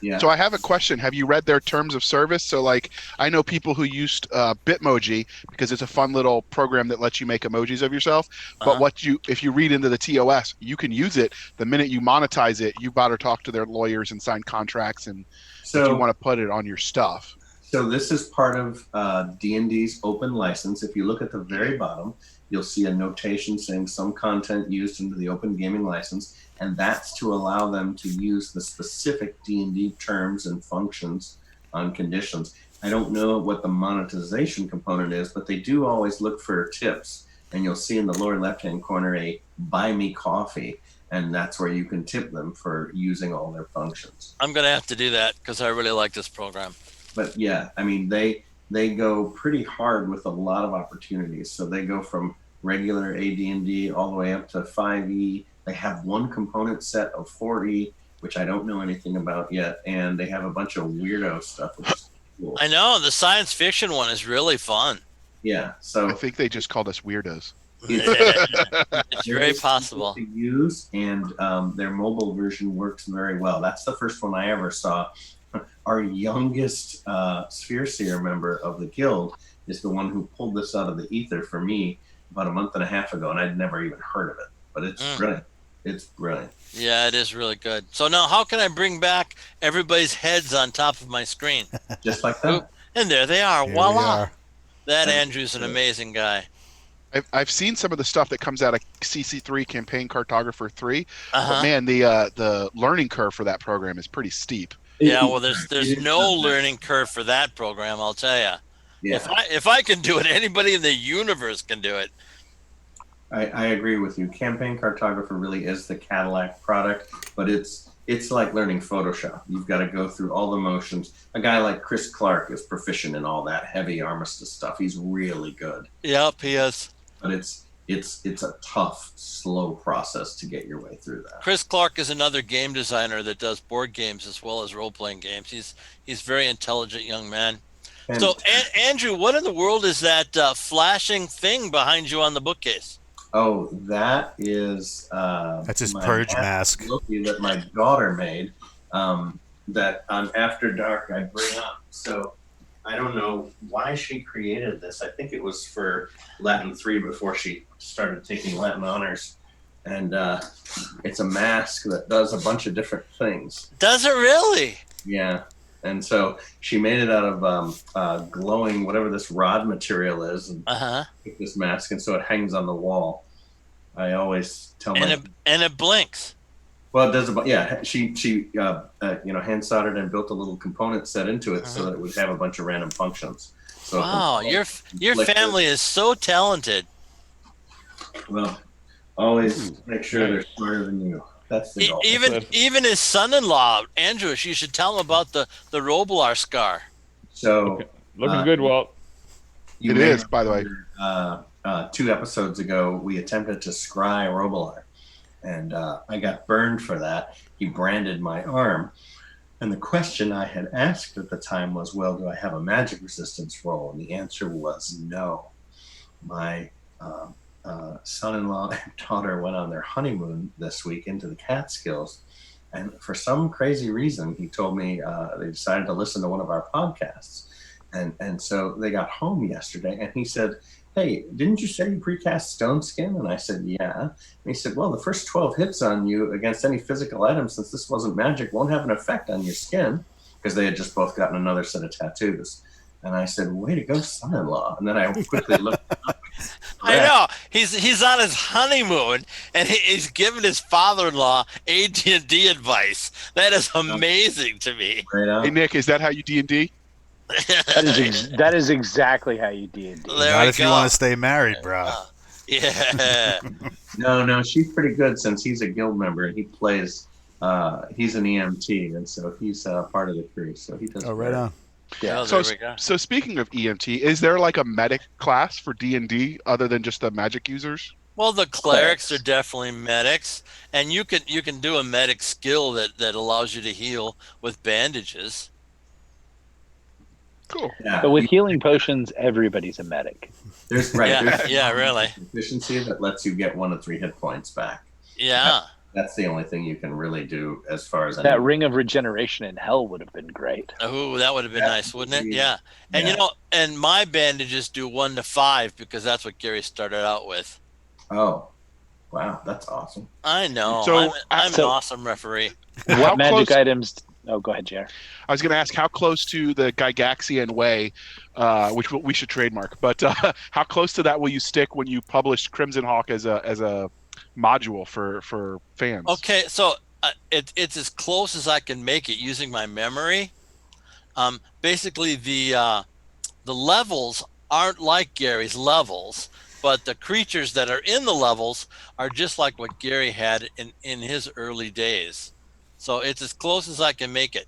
Yeah. So I have a question. Have you read their terms of service? So like, I know people who used Bitmoji because it's a fun little program that lets you make emojis of yourself. But if you read into the TOS, you can use it. The minute you monetize it, you better talk to their lawyers and sign contracts. And if you want to put it on your stuff. So this is part of D&D's open license. If you look at the very bottom, you'll see a notation saying some content used under the open gaming license, and that's to allow them to use the specific D&D terms and functions on conditions. I don't know what the monetization component is, but they do always look for tips, and you'll see in the lower left-hand corner a buy me coffee, and that's where you can tip them for using all their functions. I'm gonna have to do that because I really like this program. But yeah, I mean, they go pretty hard with a lot of opportunities. So they go from regular AD&D all the way up to 5e. They have one component set of 4e, which I don't know anything about yet, and they have a bunch of weirdo stuff, which is cool. I know the science fiction one is really fun. Yeah, so I think they just called us weirdos. It's very possible to use, and their mobile version works very well. That's the first one I ever saw. Our youngest Sphere Seer member of the guild is the one who pulled this out of the ether for me about a month and a half ago, and I'd never even heard of it. But it's brilliant. It's brilliant. Yeah, it is really good. So now, how can I bring back everybody's heads on top of my screen? Just like that. Oop, and there they are. Here Voila! we are. That Andrew's an amazing guy. I've seen some of the stuff that comes out of CC3 Campaign Cartographer 3, Uh-huh. but man, the learning curve for that program is pretty steep. Yeah, well, there's no learning curve for that program, I'll tell you. Yeah. If I can do it, anybody in the universe can do it. I agree with you. Campaign Cartographer really is the Cadillac product, but it's like learning Photoshop. You've got to go through all the motions. A guy like Chris Clark is proficient in all that heavy armistice stuff. He's really good. Yep, he is. But it's a tough, slow process to get your way through that. Chris Clark is another game designer that does board games as well as role-playing games. He's a very intelligent young man. And So, Andrew, what in the world is that flashing thing behind you on the bookcase? oh, that is That's his my purge mask. Loki that my daughter made. That on After Dark I bring up. So I don't know why she created this. I think it was for Latin 3 before she started taking Latin honors. And it's a mask that does a bunch of different things. Does it really? Yeah. And so she made it out of glowing, whatever this rod material is, and took this mask. And so it hangs on the wall. I always tell And it blinks. Well, it does. Yeah, she hand soldered and built a little component set into it so that it would have a bunch of random functions. So Wow, your family is so talented. Well, always make sure they're smarter than you. That's the goal. Even his son-in-law, Andrew, you should tell him about the Roblar scar. So Looking good, Walt. you It may is, by the way. remember, 2 episodes ago, we attempted to scry Roblar, and I got burned for that. He branded my arm. And the question I had asked at the time was, well, do I have a magic resistance roll? And the answer was no. My son-in-law and daughter went on their honeymoon this week into the Catskills. And for some crazy reason, he told me they decided to listen to one of our podcasts. And so they got home yesterday, and he said, hey, didn't you say you precast stone skin? And I said, yeah. And he said, well, the first 12 hits on you against any physical item, since this wasn't magic, won't have an effect on your skin, because they had just both gotten another set of tattoos. And I said, way to go, son-in-law. And then I quickly looked it up. I know. He's on his honeymoon, and he's giving his father-in-law AD&D advice. That is amazing to me. Right on. Hey, Nick, is that how you D&D? That is exactly how you D&D. Not if you want to stay married, bro. Yeah. No, she's pretty good since he's a guild member and he plays. He's an EMT, and so he's part of the crew. So he does. Oh, right on. Yeah. Oh, So, there we go. so speaking of EMT, is there like a medic class for D&D other than just the magic users? Well, the clerics are definitely medics, and you can do a medic skill that allows you to heal with bandages. Cool. Yeah, But with healing potions, everybody's a medic. there's Really. efficiency that lets you get 1 to 3 hit points back. Yeah. That's the only thing you can really do as far as That ring of regeneration in hell would have been great. Oh, that would have been nice, wouldn't it? indeed. Yeah. And Yeah. you know, and my bandages do 1 to 5 because that's what Gary started out with. Oh, wow, that's awesome. I know. So- I'm an awesome referee. How What magic close- items? Oh, go ahead, JR. I was going to ask how close to the Gygaxian Way, which we should trademark, but how close to that will you stick when you publish Crimson Hawk as a module for fans? Okay, so it's as close as I can make it using my memory. Basically, the levels aren't like Gary's levels, but the creatures that are in the levels are just like what Gary had in his early days. So it's as close as I can make it.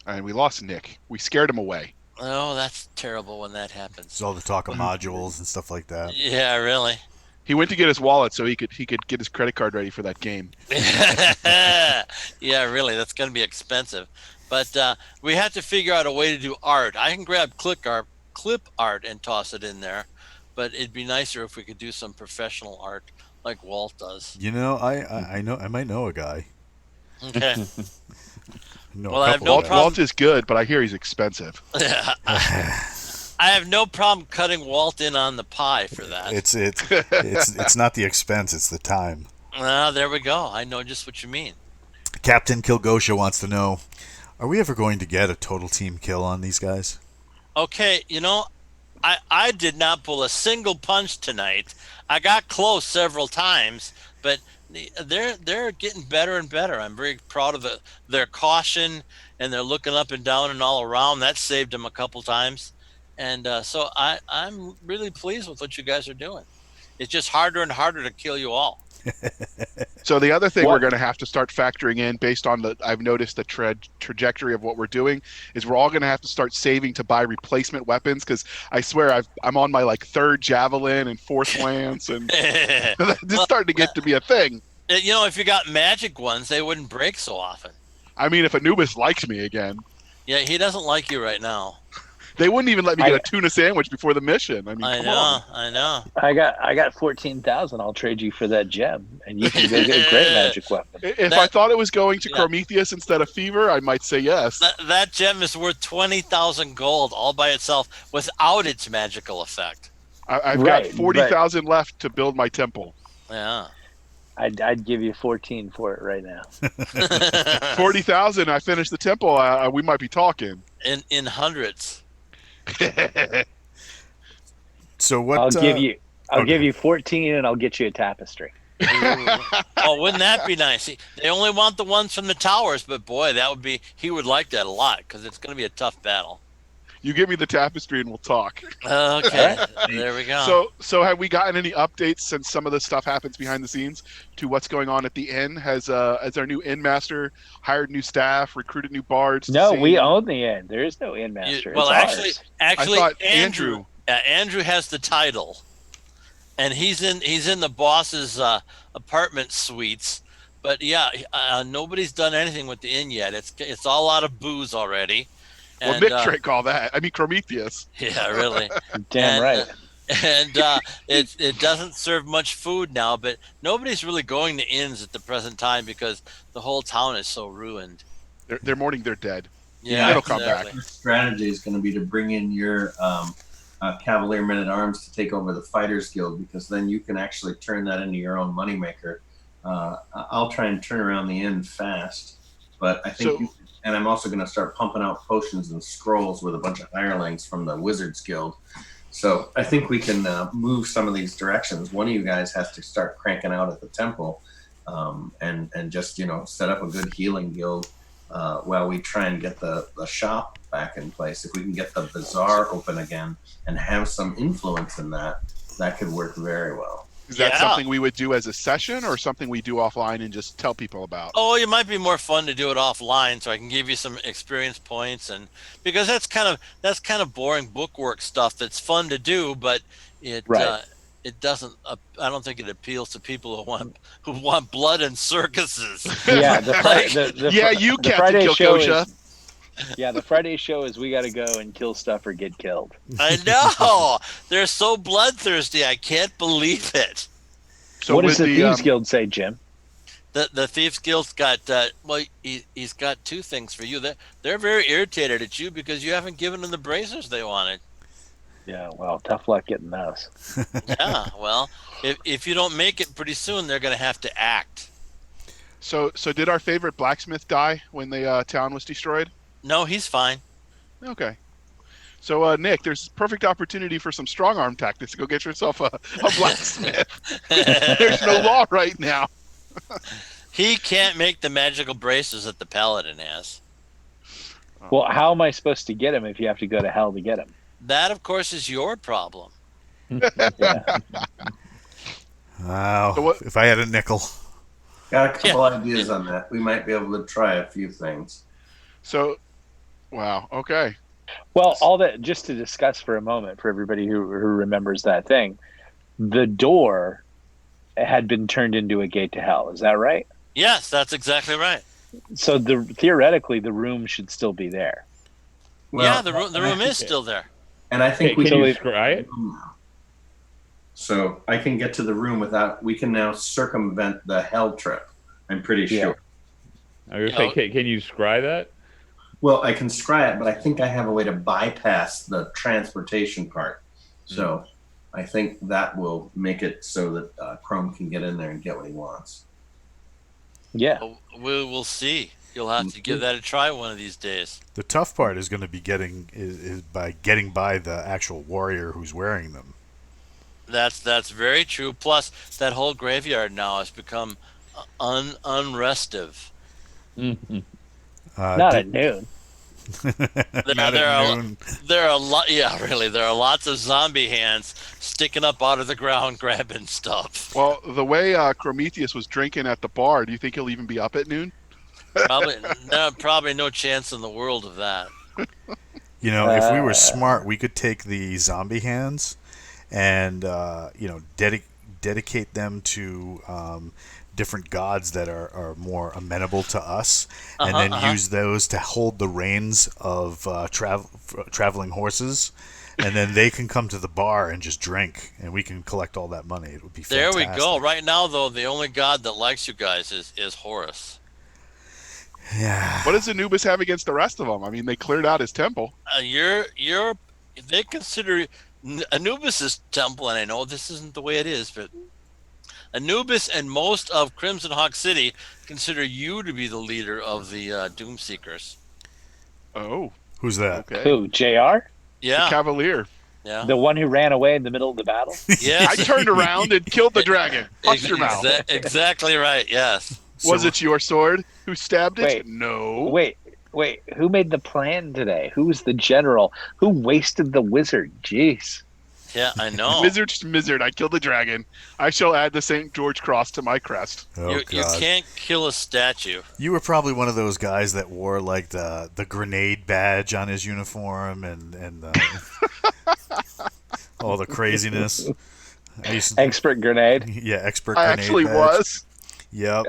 And we lost Nick. We scared him away. Oh, that's terrible when that happens. There's all the talk of modules and stuff like that. Yeah, really. He went to get his wallet so he could get his credit card ready for that game. Yeah, really. That's going to be expensive. But we have to figure out a way to do art. I can grab clip art and toss it in there, but it'd be nicer if we could do some professional art like Walt does. You know, I know I might know a guy. Okay. Know Well, a I have couple no of Walt, guys. problem. Walt is good, but I hear he's expensive. I have no problem cutting Walt in on the pie for that. It's not the expense, it's the time. There we go. I know just what you mean. Captain Kilgosha wants to know, are we ever going to get a total team kill on these guys? Okay, you know, I did not pull a single punch tonight. I got close several times, but they're getting better and better. I'm very proud of their caution, and they're looking up and down and all around. That saved them a couple times, and so I'm really pleased with what you guys are doing. It's just harder and harder to kill you all. So the other thing What- we're going to have to start factoring in, based on I've noticed the trajectory of what we're doing, is we're all going to have to start saving to buy replacement weapons. Because I swear I'm on my like 3rd javelin and 4th lance, and this is starting to get to be a thing. You know, if you got magic ones, they wouldn't break so often. I mean, if Anubis likes me again, Yeah, he doesn't like you right now. they wouldn't even let me get a tuna sandwich before the mission. I mean, I come know, on. I know. I got 14,000. I'll trade you for that gem, and you can go get a great magic weapon. If That- I thought it was going to Yeah. Prometheus instead of Fever, I might say yes. That gem is worth 20,000 gold all by itself without its magical effect. I've Right, got 40,000 left to build my temple. Yeah. I'd give you 14 for it right now. 40,000, I finish the temple, we might be talking. in hundreds. So what? I'll give okay. you 14, and I'll get you a tapestry. Oh, wouldn't that be nice? They only want the ones from the towers, but boy, he would like that a lot because it's going to be a tough battle. You give me the tapestry and we'll talk. Okay, there we go. So have we gotten any updates since some of this stuff happens behind the scenes to what's going on at the inn? Has our new inn master hired new staff, recruited new bards? to No, sing? we own the inn. There is no inn master. Well, It's actually, I thought Andrew has the title, and he's in the boss's apartment suites. But yeah, nobody's done anything with the inn yet. It's all out of booze already. Well, And, Nick drank all that. I mean, Prometheus. Yeah, really. ours. Damn And, right. And it doesn't serve much food now, but nobody's really going to inns at the present time because the whole town is so ruined. They're mourning their dead. Yeah, It'll come back. Your strategy is going to be to bring in your Cavalier Men at Arms to take over the Fighters Guild, because then you can actually turn that into your own moneymaker. I'll try and turn around the inn fast, but I think, and I'm also going to start pumping out potions and scrolls with a bunch of hirelings from the Wizards Guild. So I think we can move some of these directions. One of you guys has to start cranking out at the temple, and just set up a good healing guild while we try and get the shop back in place. If we can get the bazaar open again and have some influence in that could work very well. Is that Yeah. something we would do as a session, or something we do offline and just tell people about? Oh, it might be more fun to do it offline, so I can give you some experience points, and because that's kind of boring bookwork stuff. That's fun to do, but it Right. it doesn't. I don't think it appeals to people who want blood and circuses. Yeah, Like, Yeah, you, the Captain Friday show Kilkosha. is the Friday show is we got to go and kill stuff or get killed. I know they're so bloodthirsty. I can't believe it. So what does with the Thieves Guild say, Jim? The Thieves Guild's got he's got two things for you. They're very irritated at you because you haven't given them the bracers they wanted. Yeah, well, tough luck getting those. Yeah, well, if you don't make it pretty soon, they're going to have to act. So did our favorite blacksmith die when the town was destroyed? No, he's fine. Okay. So Nick, there's perfect opportunity for some strong arm tactics. Go get yourself a blacksmith. There's no law right now. He can't make the magical braces that the paladin has. Well, how am I supposed to get him if you have to go to hell to get him? That, of course, is your problem. Yeah. Wow. So what- If I had a nickel. Got a couple ideas on that. We might be able to try a few things. So, wow. Okay. Well, all that just to discuss for a moment for everybody who remembers that thing, the door had been turned into a gate to hell. Is that right? Yes, that's exactly right. So theoretically, the room should still be there. Yeah, the room is still there. And I think we Can you can. scry it? So I can get to the room without. We can now circumvent the hell trip. I'm pretty sure. I was gonna say, can you scry that? Well, I can scry it, but I think I have a way to bypass the transportation part. So I think that will make it so that Chrome can get in there and get what he wants. Yeah. We'll see. You'll have to give that a try one of these days. The tough part is going to be getting by the actual warrior who's wearing them. That's very true. Plus, that whole graveyard now has become unrestive. Not at noon. Not at noon. There are a lot. Yeah, really. There are lots of zombie hands sticking up out of the ground, grabbing stuff. Well, the way Prometheus was drinking at the bar, do you think he'll even be up at noon? Probably no chance in the world of that. You know, if we were smart, we could take the zombie hands and dedicate them to different gods that are more amenable to us, and then use those to hold the reins of traveling horses, and then they can come to the bar and just drink, and we can collect all that money. It would be fantastic. There we go. Right now, though, the only god that likes you guys is Horus. Yeah. What does Anubis have against the rest of them? I mean, they cleared out his temple. They consider Anubis's temple, and I know this isn't the way it is, but Anubis and most of Crimson Hawk City consider you to be the leader of the Doomseekers. Oh, Who's that? okay. Who, JR? Yeah, The Cavalier. yeah, The one who ran away in the middle of the battle? yes. I turned around and killed the dragon. Hush your mouth. Exactly right. Yes. Was it your sword who stabbed it? Wait. No. Wait. Who made the plan today? Who was the general? Who wasted the wizard? Jeez. Yeah, I know. Mizzard, I killed the dragon. I shall add the St. George cross to my crest. Oh, You God. can't kill a statue. You were probably one of those guys that wore like the grenade badge on his uniform and all the craziness. Expert grenade. Yeah, expert I grenade actually badge. was. Yep.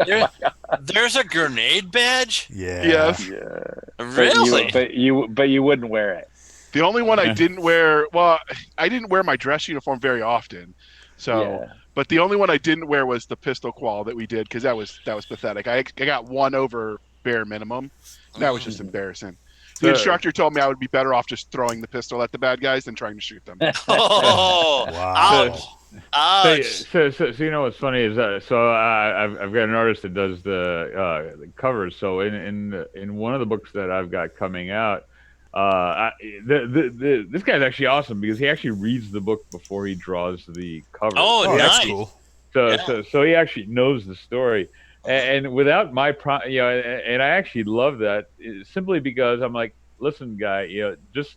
There's a grenade badge? Yeah. Yes. Yeah. Really? But you wouldn't wear it. The only one I didn't wear, well, I didn't wear my dress uniform very often. So, Yeah. but the only one I didn't wear was the pistol qual that we did because that was pathetic. I got one over bare minimum. That was just embarrassing. The instructor told me I would be better off just throwing the pistol at the bad guys than trying to shoot them. Oh, Wow. ouch. Ouch. So you know what's funny is that I've got an artist that does the covers. So in one of the books that I've got coming out, this guy's actually awesome because he actually reads the book before he draws the cover. Oh, Oh, nice. that's cool. So he actually knows the story, and without my and I actually love that simply because I'm like, listen, guy, just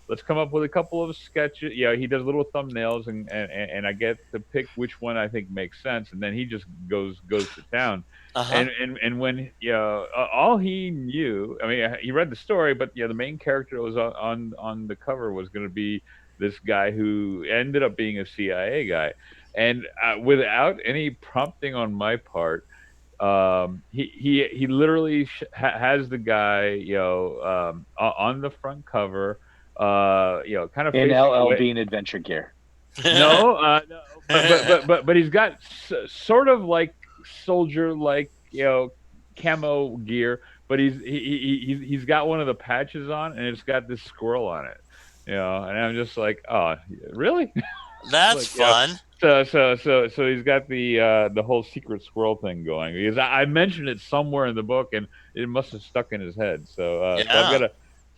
let's come up with a couple of sketches. He does little thumbnails, and I get to pick which one I think makes sense, and then he just goes to town. And when all he knew, I mean, he read the story, but the main character that was on the cover was going to be this guy who ended up being a CIA guy, and without any prompting on my part, he literally has the guy, on the front cover, kind of In facing LL away. Bean Adventure Gear. No, but he's got sort of like soldier like camo gear, but he's got one of the patches on, and it's got this squirrel on it, and I'm just like, oh, really? That's Like, fun. So he's got the whole secret squirrel thing going, because I mentioned it somewhere in the book, and it must have stuck in his head. So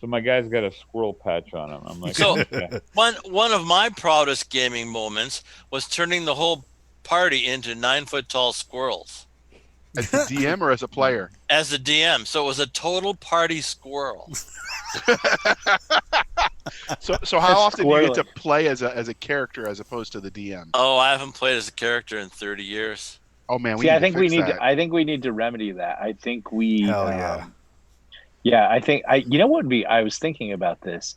my guy's got a squirrel patch on him. I'm like, So yeah. one of my proudest gaming moments was turning the whole party into 9-foot tall squirrels As the DM or as a player? as the DM. So it was a total party squirrel. So how often do you get to Squirrely. play as a character as opposed to the DM? Oh, I haven't played as a character in 30 years. Oh man, See, I think we fix need that. to. I think we need to remedy that. I think we. Hell yeah. Yeah, I think You know what would be? I was thinking about this.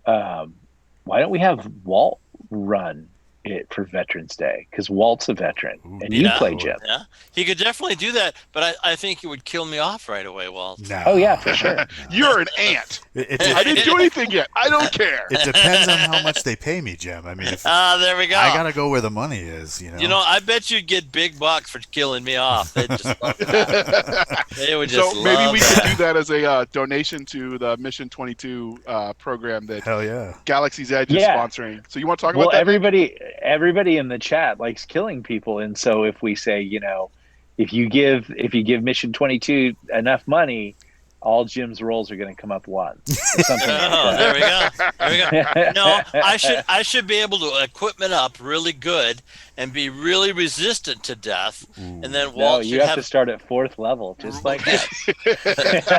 Why don't we have Walt run it for Veterans Day? Because Walt's a veteran, Ooh, and you yeah. play Jim. Yeah, he could definitely do that, but I think he would kill me off right away, Walt. No. Oh yeah, for sure. You're an ant. It, I didn't do anything yet. I don't care. it depends on how much they pay me, Jim. I mean, if There we go. I gotta go where the money is, I bet you'd get big bucks for killing me off. They'd just love that. They would just So maybe love we that. could do that as a donation to the Mission 22 program that Hell yeah. Galaxy's Edge is Yeah. sponsoring. So you want to talk Well, about that? everybody in the chat likes killing people, and so if we say, if you give Mission 22 enough money, all Jim's rolls are going to come up one. Or something Oh, like there we go. There we go. that. No, I should be able to equipment up really good and be really resistant to death, and then No, Walt you should have to start at 4th level, just like us.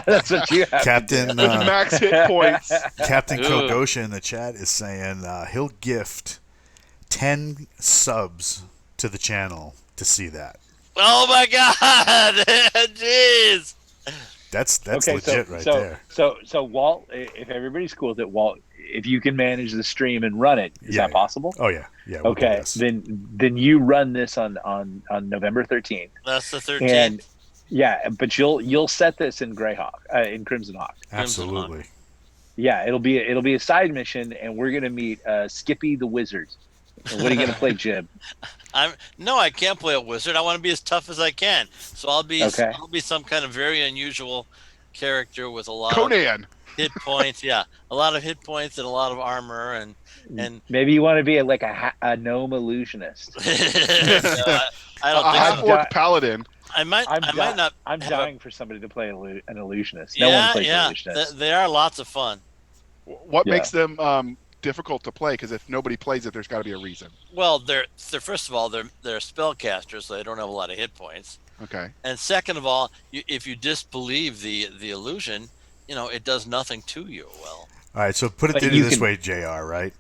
That's what you have. Captain Max hit points. Captain Ooh. Kogosha in the chat is saying he'll gift 10 subs to the channel to see that. Oh my God! Jeez. That's Okay, legit right there. So Walt, if everybody's cool with it, Walt, if you can manage the stream and run it, is that possible? Oh yeah, yeah. We'll do Okay, this. then you run this on November 13th, That's the 13th. and yeah, but you'll set this in in Crimson Hawk. Absolutely. Yeah, it'll be a side mission, and we're gonna meet Skippy the Wizard. And what are you gonna play, Jim? I can't play a wizard. I want to be as tough as I can. So I'll be some kind of very unusual character with a lot Conan. of hit points. Yeah, a lot of hit points and a lot of armor and Maybe you want to be like a gnome illusionist. I don't A think so. half-orc paladin. I might not. I'm have dying for somebody to play an illusionist. A, No one yeah, plays yeah. illusionist. They are lots of fun. What Yeah. makes them difficult to play? Because if nobody plays it, there's got to be a reason. Well, they're first of all they're spellcasters, so they don't have a lot of hit points. Okay. And second of all, if you disbelieve the illusion, it does nothing to you. Well, All right, so put it But this can- way, JR, right?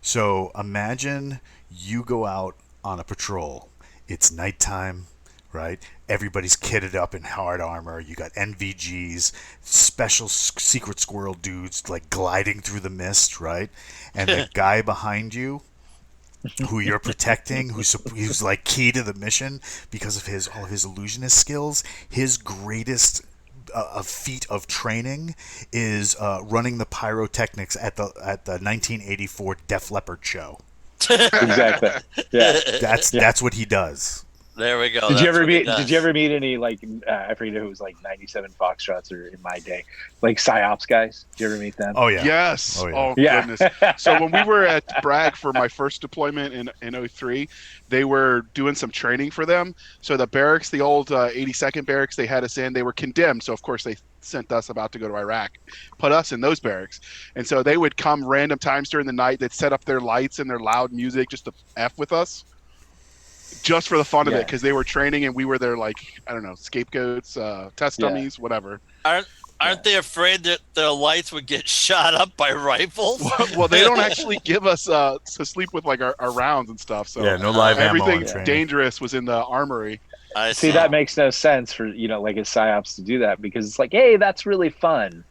So imagine you go out on a patrol. It's nighttime, right? Everybody's kitted up in hard armor. You got NVGs, special secret squirrel dudes like gliding through the mist, right? And the guy behind you, who you're protecting, who's like key to the mission because of all of his illusionist skills, his greatest a feat of training is running the pyrotechnics at the 1984 Def Leppard show. Exactly. Yeah. That's what he does. there we go. Did you ever That's what he Did you does. ever meet any I forget who was like 97 Foxtrots or in my day, like psyops guys? Did you ever meet them? Oh yeah. Yes. Oh, yeah. Oh, Yeah. goodness. So when we were at Bragg for my first deployment in 03, they were doing some training for them. So the barracks, the old 82nd barracks they had us in, they were condemned. So of course they sent us about to go to Iraq, put us in those barracks. And so they would come random times during the night. They'd set up their lights and their loud music just to F with us. Just for the fun of it, because they were training and we were their, like, I don't know, scapegoats, test dummies, whatever. Aren't they afraid that their lights would get shot up by rifles? Well, they don't actually give us to sleep with like our rounds and stuff. So Yeah, no live ammo everything on training. dangerous was in the armory. I See, that makes no sense for like a psyops to do that, because it's like, hey, that's really fun,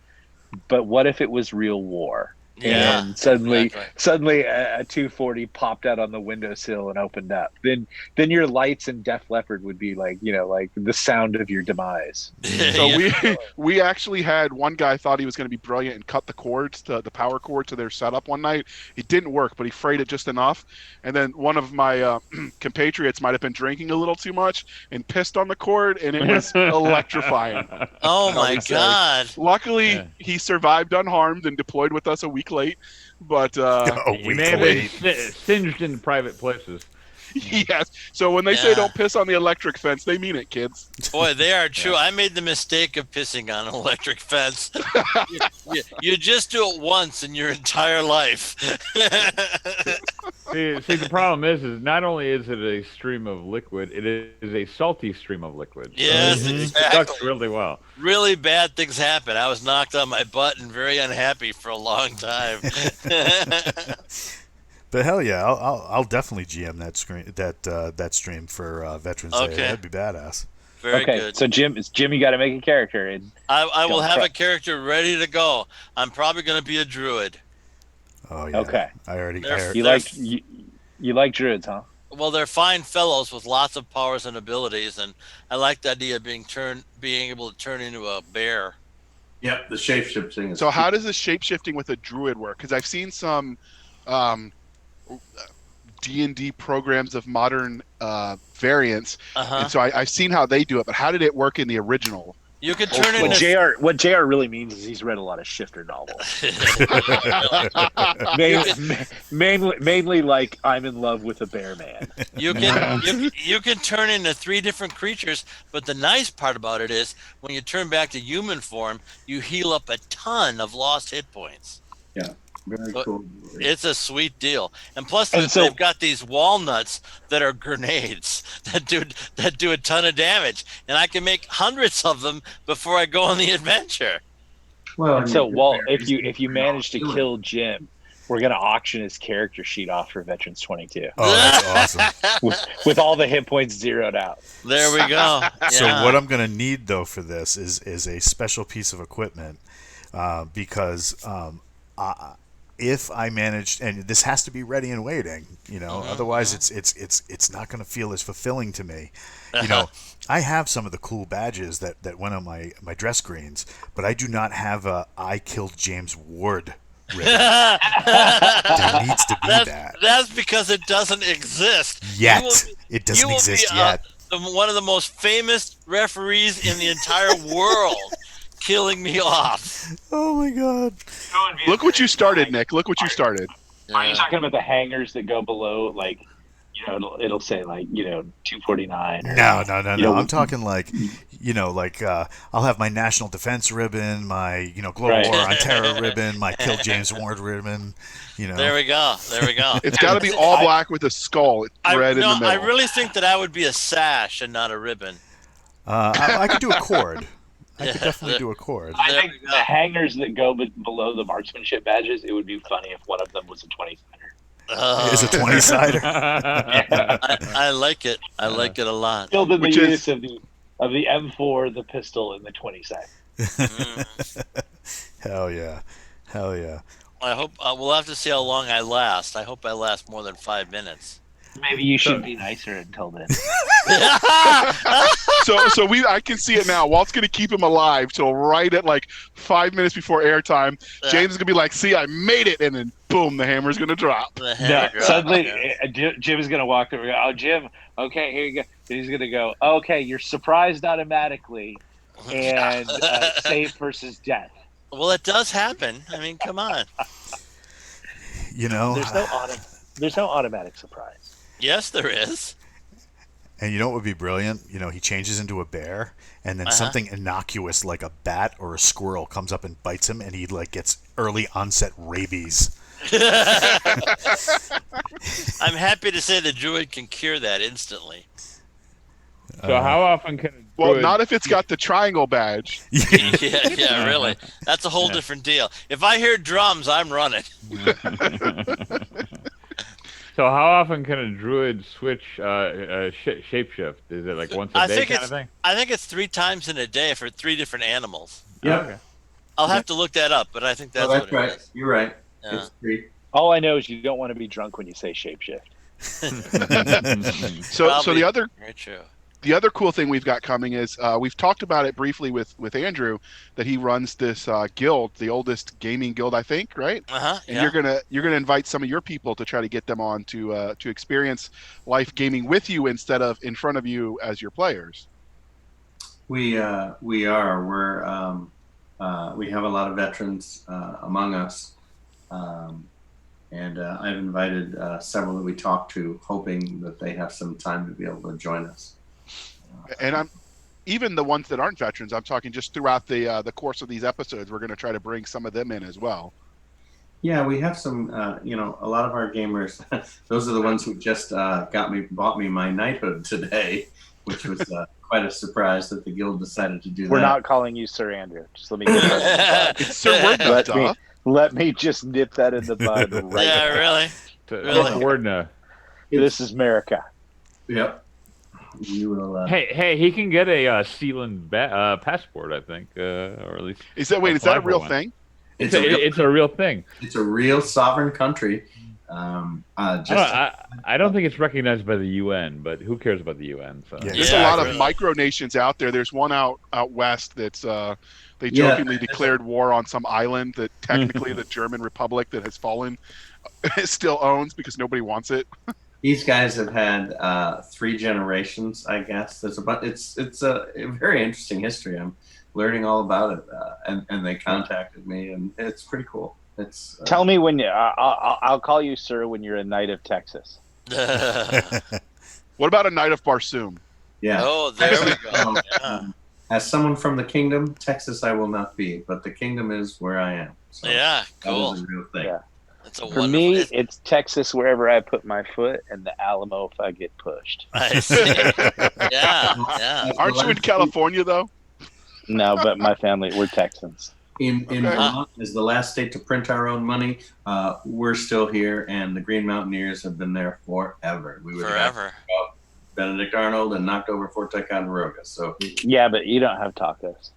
but what if it was real war? Yeah, and suddenly exactly. a 240 popped out on the windowsill and opened up. Then your lights and Def Leppard would be like, like the sound of your demise. So Yeah. we actually had one guy thought he was going to be brilliant and cut the cords to the power cord to their setup one night. It didn't work, but he frayed it just enough. And then one of my compatriots might have been drinking a little too much and pissed on the cord, and it was electrifying. Oh I my would say. God. Luckily, Yeah. he survived unharmed and deployed with us a week late. But A You week may have been late. singed in private places. yes, so when they say Yeah. don't piss on the electric fence, they mean it, kids. Boy, they are true. I made the mistake of pissing on an electric fence. You just do it once in your entire life. See, the problem is not only is it a stream of liquid, it is a salty stream of liquid. So Yes, it exactly. conducts really well. Really bad things happen. I was knocked on my butt and very unhappy for a long time. But hell yeah, I'll definitely GM that stream for Veterans Day. Okay. That'd be badass. Very Okay, good. so Jim, you got to make a character. And I will Don't have cry. a character ready to go. I'm probably going to be a druid. Oh yeah. Okay. I already. you like druids, huh? Well, they're fine fellows with lots of powers and abilities, and I like the idea of being able to turn into a bear. Yep, the shapeshifting is So how does the shape-shifting with a druid work? Because I've seen some D&D programs of modern variants, Uh-huh. and so I've seen how they do it, but how did it work in the original? You could turn What JR really means is he's read a lot of shifter novels. mainly like I'm in love with a bear man. You can turn into 3 different creatures, but the nice part about it is when you turn back to human form, you heal up a ton of lost hit points. very But cool. It's a sweet deal, and plus And so- they've got these walnuts that are grenades that do a ton of damage, and I can make hundreds of them before I go on the adventure. Well, And so, Walt, if you manage to kill Jim, we're gonna auction his character sheet off for Veterans 22 Oh, that's awesome. with all the hit points zeroed out. There we go. So Yeah. what I'm gonna need though for this is a special piece of equipment because if I manage, and this has to be ready and waiting, otherwise it's not going to feel as fulfilling to me. I have some of the cool badges that went on my dress greens, but I do not have a I killed James Ward ribbon. There needs to be that. That's because it doesn't exist Yet. You will be- It doesn't you will exist be, yet. One of the most famous referees in the entire world, killing me off. Oh my god. Look what you started, Nick. Look what you started. Are you talking about the hangers that go below, like, it'll say like 249? No. I'm talking like, I'll have my National Defense ribbon, my Global Right. War on Terror ribbon, my Kill James Ward ribbon. There we go. It's got to be all black with a skull red in the middle. I really think that I would be a sash and not a ribbon. I could do a cord. I could definitely do a cord. I There think we go. the hangers that go below the marksmanship badges, it would be funny if one of them was a 20-sider. Is a 20-sider? I like it. I like it a lot. Still the Which use of the M4, the pistol, and the 20-sider. Hell yeah. I hope we'll have to see how long I last. I hope I last more than 5 minutes. Maybe you should be nicer until then. So I can see it now. Walt's gonna keep him alive till right at like 5 minutes before airtime. James is gonna be like, "See, I made it," and then boom, the hammer's gonna drop. Suddenly, Jim is going to walk over and go, "Oh, Jim, okay, here you go." And he's going to go, "Okay, you're surprised automatically, and save versus death." Well, it does happen. I mean, come on. There's no automatic surprise. Yes, there is. And you know what would be brilliant? He changes into a bear, and then something innocuous like a bat or a squirrel comes up and bites him, and he gets early onset rabies. I'm happy to say the druid can cure that instantly. So how often can a Well, druid- not if it's got the triangle badge. yeah, really. That's a whole different deal. If I hear drums, I'm running. So how often can a druid switch shapeshift? Is it like once a day kind of thing? I think it's 3 times in a day for 3 different animals. Yeah, Okay. I'll have to look that up, but I think that's, that's what it right. is. You're right. Yeah. It's pretty. All I know is you don't want to be drunk when you say shapeshift. So Probably the very true. other cool thing we've got coming is we've talked about it briefly with Andrew, that he runs this guild, the oldest gaming guild, I think, right? And Yeah. you're gonna invite some of your people to try to get them on to experience life gaming with you instead of in front of you as your players. We are. We have a lot of veterans among us, and I've invited several that we talked to, hoping that they have some time to be able to join us. And I'm even the ones that aren't veterans. I'm talking just throughout the course of these episodes. We're going to try to bring some of them in as well. Yeah, we have some. A lot of our gamers. Those are the ones who just bought me my knighthood today, which was quite a surprise that the guild decided to do We're that. not calling you Sir Andrew. Just let me get that in the bud. It's Sir Word, Let me just nip that in the bud right Yeah, now. really. Really? Word now. This is America. Yep. You will. Hey, he can get a Sealand passport, I think, or at least. Is that a real thing? It's a real thing. It's a real sovereign country. I don't think it's recognized by the UN, but who cares about the UN? So. Yeah. There's a lot of micronations out there. There's one out west that's they jokingly declared war on some island that technically the German Republic that has fallen still owns because nobody wants it. These guys have had 3 generations, I guess. It's a very interesting history. I'm learning all about it, and they contacted me, and it's pretty cool. It's Tell me when I'll call you sir when you're a knight of Texas. What about a Knight of Barsoom? Yeah. Oh, there we go. Yeah. As someone from the kingdom, Texas I will not be, but the kingdom is where I am. So Yeah, cool. That is a real thing. Yeah. That's a For me, it's Texas wherever I put my foot, and the Alamo if I get pushed. I see. Yeah. Aren't you in California though? No, but my family, we're Texans. In Vermont, as the last state to print our own money, we're still here, and the Green Mountaineers have been there forever. We would have Forever. Benedict Arnold and knocked over Fort Ticonderoga. So Yeah, but you don't have tacos.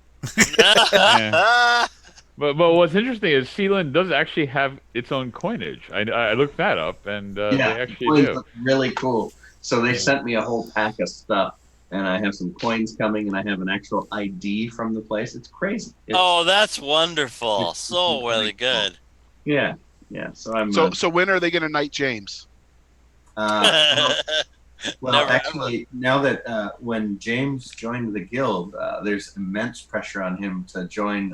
But what's interesting is Sealand does actually have its own coinage. I looked that up, and they actually coins do. look really cool. So they sent me a whole pack of stuff, and I have some coins coming, and I have an actual ID from the place. It's crazy. Oh, that's wonderful. So really good. Yeah. So I'm. So when are they going to knight James? Well, Never actually, now that when James joined the guild, there's immense pressure on him to join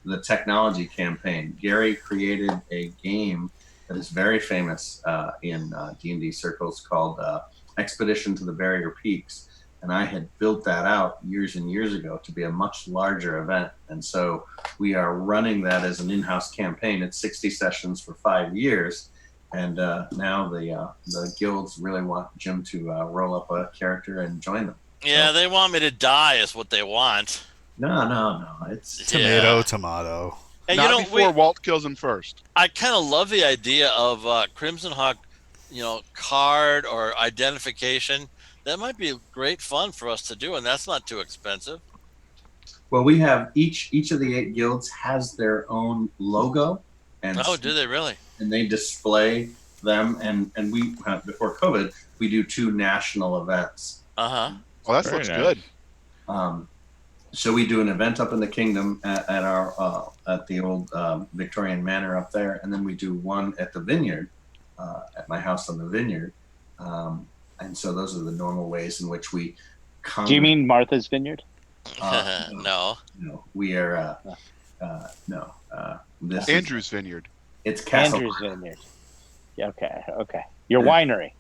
the technology campaign. Gary created a game that is very famous in D&D circles called Expedition to the Barrier Peaks. And I had built that out years and years ago to be a much larger event. And so we are running that as an in-house campaign. It's 60 sessions for 5 years. And now the guilds really want Jim to roll up a character and join them. Yeah, they want me to die is what they want. No. It's Tomato. And Not before Walt kills him first. I kind of love the idea of Crimson Hawk, card or identification. That might be great fun for us to do, and that's not too expensive. Well, we have each of the 8 guilds has their own logo. And do they really? And they display them, and we before COVID we do 2 national events. Well, that looks nice. good. So we do an event up in the kingdom at our at the old Victorian manor up there, and then we do one at the vineyard, at my house on the vineyard. And so those are the normal ways in which we come. Do you mean Martha's Vineyard? No. No, we are no. This Andrew's Vineyard. It's Castle. Andrew's Vineyard. Yeah, okay. Your winery.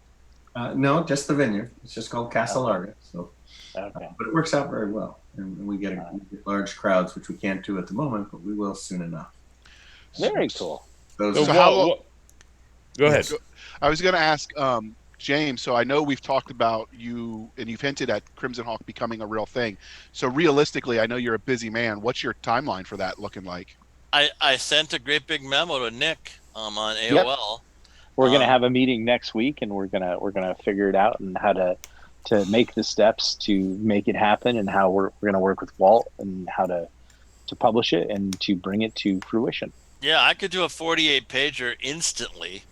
No, just the vineyard. It's just called Castle Larga. So, Okay. but it works out very well, and we get large crowds, which we can't do at the moment, but we will soon enough. Very cool. Those So are go ahead. I was going to ask James. So I know we've talked about you, and you've hinted at Crimson Hawk becoming a real thing. So realistically, I know you're a busy man. What's your timeline for that looking like? I sent a great big memo to Nick on AOL. We're gonna have a meeting next week, and we're gonna figure it out and how to make the steps to make it happen, and how we're gonna work with Walt and how to publish it and to bring it to fruition. Yeah, I could do a 48 pager instantly.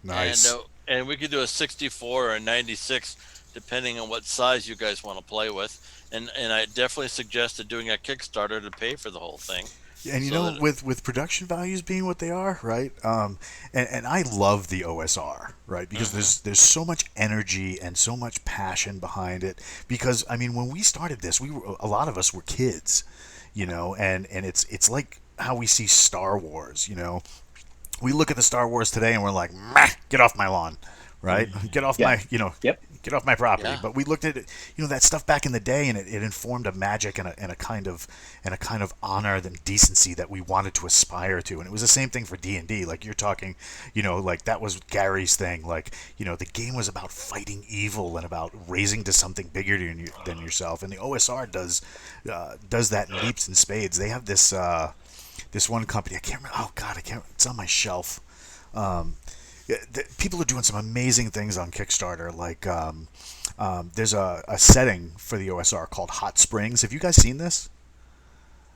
Nice. And we could do a 64 or a 96 depending on what size you guys want to play with. And I definitely suggested doing a Kickstarter to pay for the whole thing. And you So know, that with production values being what they are, right? And I love the OSR, right? Because there's so much energy and so much passion behind it. Because I mean, when we started this, a lot of us were kids, you know, and it's like how we see Star Wars, you know. We look at the Star Wars today and we're like, "Meh, get off my lawn," right? Get off Yeah. my, you know, Yep. get off my property. Yeah. But we looked at it, you know, that stuff back in the day, and it informed a magic and a kind of honor and decency that we wanted to aspire to. And it was the same thing for D&D. Like you're talking, you know, like that was Gary's thing. Like, you know, the game was about fighting evil and about raising to something bigger than yourself. And the OSR does that in leaps and spades. They have this one company. I can't remember. Oh God, I can't. It's on my shelf. People are doing some amazing things on Kickstarter. Like there's a setting for the OSR called Hot Springs. Have you guys seen this?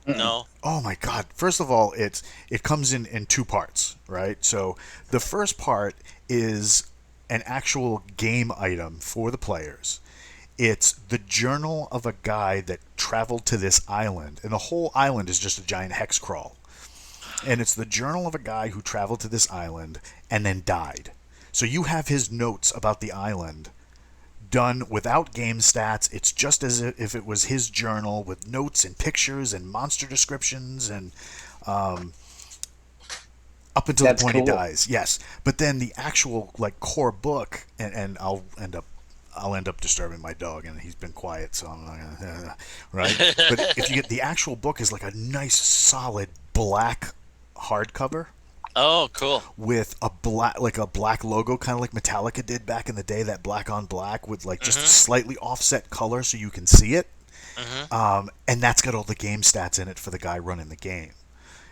no. Oh my God! First of all, it comes in two parts, right? So the first part is an actual game item for the players. It's the journal of a guy that traveled to this island, and the whole island is just a giant hex crawl. And it's the journal of a guy who traveled to this island and then died. So you have his notes about the island done without game stats. It's just as if it was his journal with notes and pictures and monster descriptions and up until That's the point cool. he dies. Yes, but then the actual like core book, and I'll end up disturbing my dog, and he's been quiet, so I'm not gonna, right? But if you get the actual book, is like a nice solid black hardcover Oh, cool. with a black logo, kind of like Metallica did back in the day. That black on black with like just a slightly offset color, so you can see it. And that's got all the game stats in it for the guy running the game.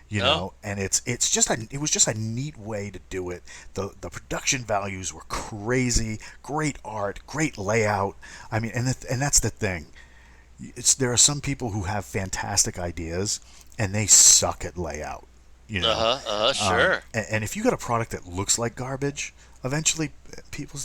You know, and it was just a neat way to do it. The production values were crazy, great art, great layout. I mean, and that's the thing. There are some people who have fantastic ideas and they suck at layout. You know, Sure. and if you got a product that looks like garbage, eventually people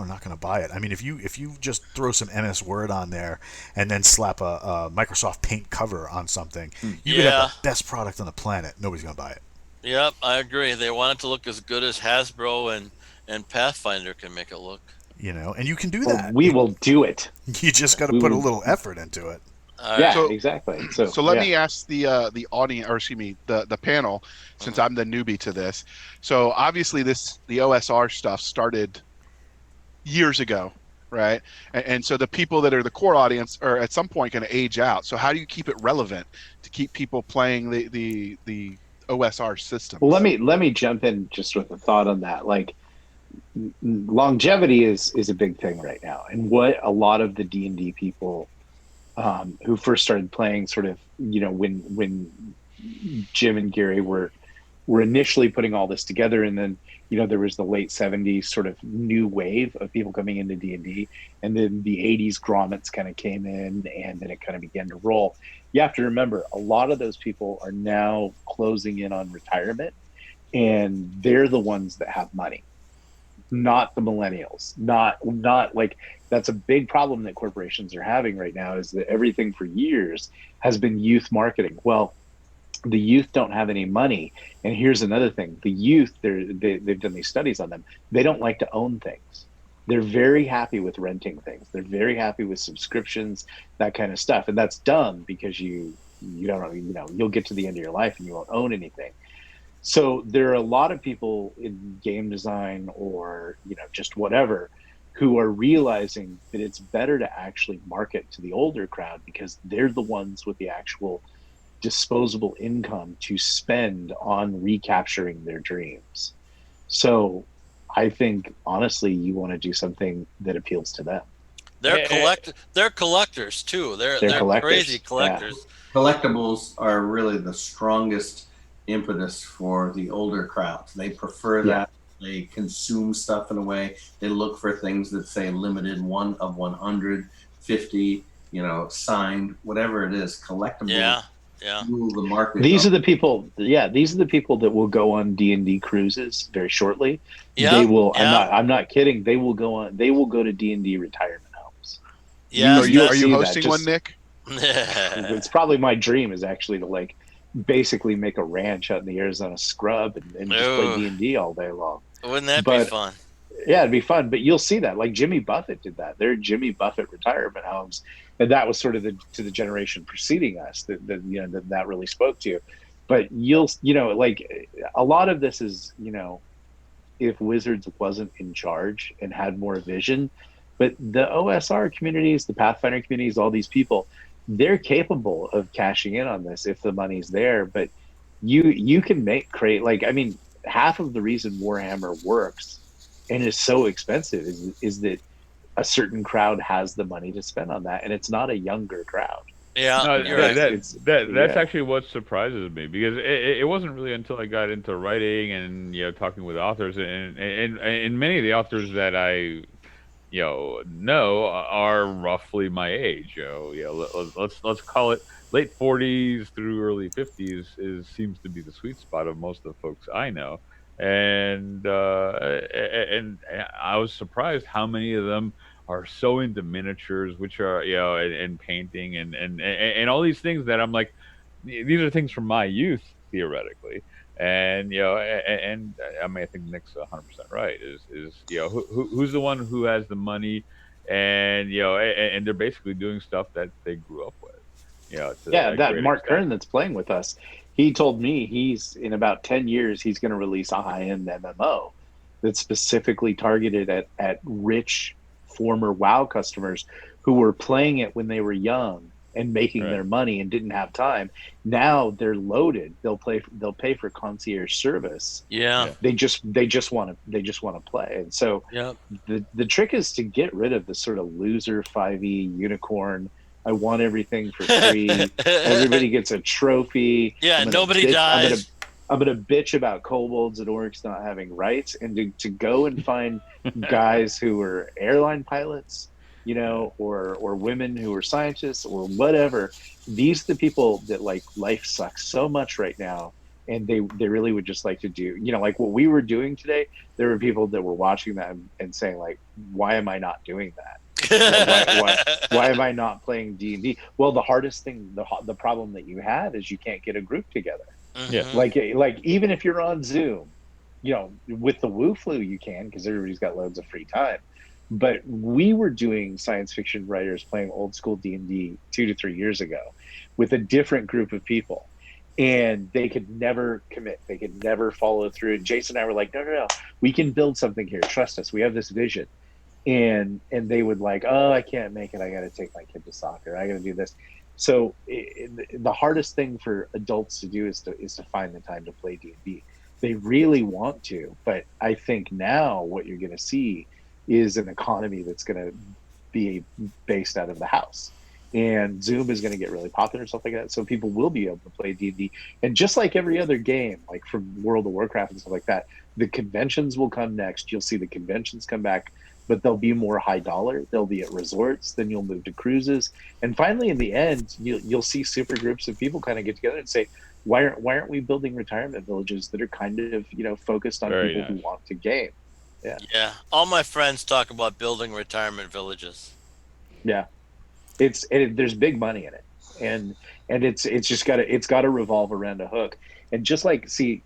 are not going to buy it. I mean, if you just throw some MS Word on there and then slap a Microsoft Paint cover on something, you could have the best product on the planet. Nobody's going to buy it. Yep, I agree. They want it to look as good as Hasbro and Pathfinder can make it look. You know, and you can do Well, that. we will do it. You just got to we put a will- little effort into it. Yeah, So- exactly. So let me ask the audience, or excuse me, the panel, since I'm the newbie to this. So obviously the OSR stuff started years ago, right? And so the people that are the core audience are at some point going to age out. So how do you keep it relevant to keep people playing the OSR system? Well, let me jump in just with a thought on that. Like longevity is a big thing right now, and what a lot of the D&D people who first started playing, sort of, you know, when Jim and Gary were initially putting all this together, and then, you know, there was the late 70s sort of new wave of people coming into D&D, and then the 80s grommets kind of came in, and then it kind of began to roll. You have to remember, a lot of those people are now closing in on retirement, and they're the ones that have money, not the millennials. Not like, that's a big problem that corporations are having right now, is that everything for years has been youth marketing. Well, the youth don't have any money. And here's another thing. The youth, they've done these studies on them. They don't like to own things. They're very happy with renting things. They're very happy with subscriptions, that kind of stuff. And that's dumb, because you don't, you know, you'll get to the end of your life and you won't own anything. So there are a lot of people in game design, or, you know, just whatever, who are realizing that it's better to actually market to the older crowd, because they're the ones with the actual disposable income to spend on recapturing their dreams. So I think, honestly, you want to do something that appeals to them. They're collectors too. They're collectors, crazy collectors. Collectibles are really the strongest impetus for the older crowds. They prefer that. They consume stuff in a way. They look for things that say limited 1 of 100, 50, you know, signed, whatever it is. Collectibles Yeah. rule the market. These are the people. Yeah, these are the people that will go on D&D cruises very shortly. Yeah. They will. Yeah. I'm not kidding. They will go on. They will go to D&D retirement homes. Yes, Are you You'll see that. hosting one, Just- Nick? It's probably my dream is actually to like basically make a ranch out in the Arizona scrub and just play Ooh. D&D all day long. Wouldn't that be But- fun? Yeah, it'd be fun. But you'll see that. Like Jimmy Buffett did that. They're Jimmy Buffett retirement homes, and that was sort of the generation preceding us that really spoke to. But like a lot of this is if Wizards wasn't in charge and had more vision, but the OSR communities, the Pathfinder communities, all these people, they're capable of cashing in on this if the money's there. But you can create like, I mean, half of the reason Warhammer works and is so expensive is that a certain crowd has the money to spend on that, and it's not a younger crowd. Yeah, No, you're right. that's yeah. actually what surprises me, because it wasn't really until I got into writing and talking with authors, and many of the authors that I know are roughly my age. Let's call it late 40s through early 50s seems to be the sweet spot of most of the folks I know, and I was surprised how many of them are so into miniatures, which are and painting and all these things that I'm like, these are things from my youth theoretically. And I mean, I think Nick's 100% right. Is who's the one who has the money, and and they're basically doing stuff that they grew up with. To a That great Mark extent. Kern that's playing with us, he told me he's in about 10 years he's going to release a high-end MMO that's specifically targeted at rich former WoW customers who were playing it when they were young and making Right. their money and didn't have time. Now they're loaded. They'll pay for concierge service. Yeah. They just want to play. And so Yeah. the trick is to get rid of the sort of loser 5e unicorn. I want everything for free. Everybody gets a trophy. Yeah, nobody bitch, dies. I'm gonna bitch about kobolds and orcs not having rights, and to go and find guys who are airline pilots, or women who are scientists or whatever. These are the people that like life sucks so much right now, and they really would just like to do, like what we were doing today. There were people that were watching that and saying like, why am I not doing that? Why am I not playing D&D? Well, the hardest thing, the problem that you have is you can't get a group together. Yeah. Mhm. Like even if you're on Zoom, with the Woo Flu you can, because everybody's got loads of free time. But we were doing science fiction writers playing old school D&D 2 to 3 years ago with a different group of people, and they could never commit. They could never follow through. And Jason and I were like, no, we can build something here. Trust us. We have this vision. And they would like, oh, I can't make it. I got to take my kid to soccer. I got to do this. So the hardest thing for adults to do is to find the time to play D&D. They really want to, but I think now what you're going to see is an economy that's going to be based out of the house, and Zoom is going to get really popular and stuff like that. So people will be able to play D&D, and just like every other game, like from World of Warcraft and stuff like that, the conventions will come next. You'll see the conventions come back, but they'll be more high dollar. They'll be at resorts. Then you'll move to cruises, and finally, in the end, you'll see super groups of people kind of get together and say, why aren't we building retirement villages that are kind of focused on Very people who nice. want to game? Yeah. All my friends talk about building retirement villages. Yeah, there's big money in it, and it's just got to revolve around a hook. And just like, see,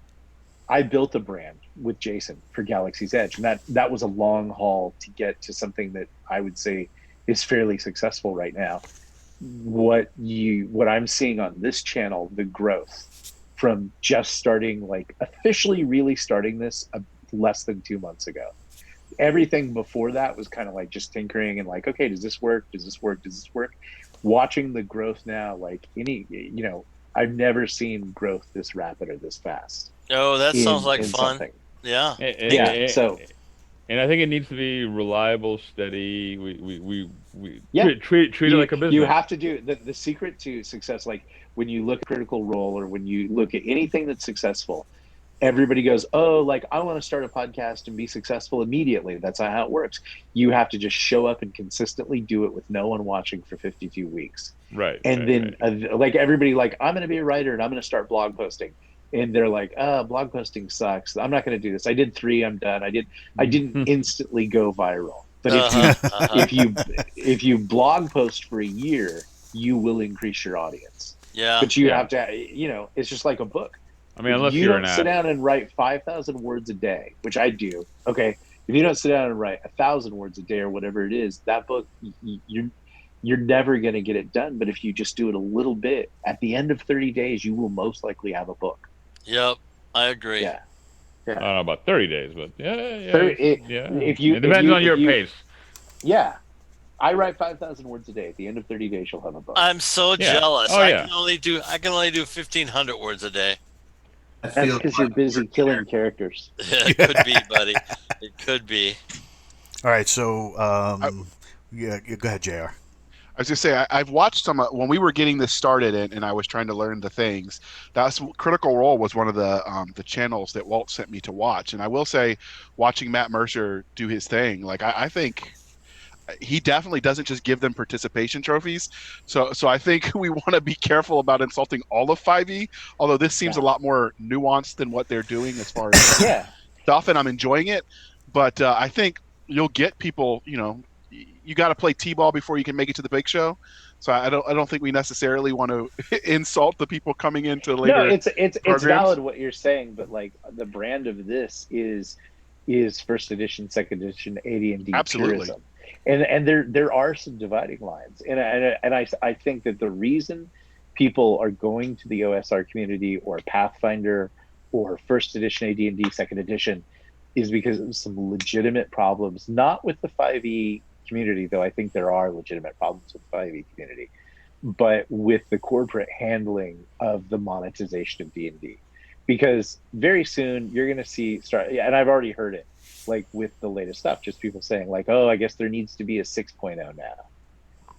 I built a brand with Jason for Galaxy's Edge, and that was a long haul to get to something that I would say is fairly successful right now. What I'm seeing on this channel, the growth from just starting, like officially really starting this less than 2 months ago. Everything before that was kind of like just tinkering and like, okay, does this work? Does this work? Does this work? Watching the growth now, like I've never seen growth this rapid or this fast. Oh, that sounds like in fun. something. Yeah. Yeah. So And I think it needs to be reliable, steady. We Yeah. treat it like a business. You have to do the secret to success. Like when you look at Critical Role or when you look at anything that's successful, everybody goes, oh, like I want to start a podcast and be successful immediately. That's not how it works. You have to just show up and consistently do it with no one watching for 52 weeks. Right. And then like everybody, like, I'm going to be a writer and I'm going to start blog posting. And they're like, blog posting sucks. I'm not going to do this. I did 3, I'm done. I didn't instantly go viral. But if you blog post for a year, you will increase your audience. Yeah. But you have to, it's just like a book. I mean, unless you you're don't sit down and write 5,000 words a day, which I do. Okay, if you don't sit down and write 1,000 words a day or whatever it is, that book, you're never going to get it done. But if you just do it a little bit, at the end of 30 days, you will most likely have a book. Yep, I agree. Yeah. I don't know about 30 days, but yeah. If you, it depends on your pace. Yeah. I write 5,000 words a day. At the end of 30 days, you'll have a book. I'm so jealous. Oh, I can only do 1,500 words a day. That's because you're busy killing characters. It could be, buddy. It could be. All right, so go ahead, JR. I was gonna say I've watched some when we were getting this started and I was trying to learn the things. That's Critical Role was one of the channels that Walt sent me to watch, and I will say, watching Matt Mercer do his thing, like I think he definitely doesn't just give them participation trophies. So I think we want to be careful about insulting all of 5e. Although this seems a lot more nuanced than what they're doing as far as stuff, and I'm enjoying it. But I think you'll get people. You got to play t-ball before you can make it to the big show. So I don't think we necessarily want to insult the people coming into later. No, it's valid what you're saying, but like the brand of this is first edition, second edition, AD&D purism. And there are some dividing lines, and I think that the reason people are going to the OSR community or Pathfinder or first edition AD&D, second edition, is because of some legitimate problems, not with the 5e community, though I think there are legitimate problems with the 5e community, but with the corporate handling of the monetization of D&D. Because very soon you're going to and I've already heard it, like with the latest stuff, just people saying like, oh, I guess there needs to be a 6.0 now.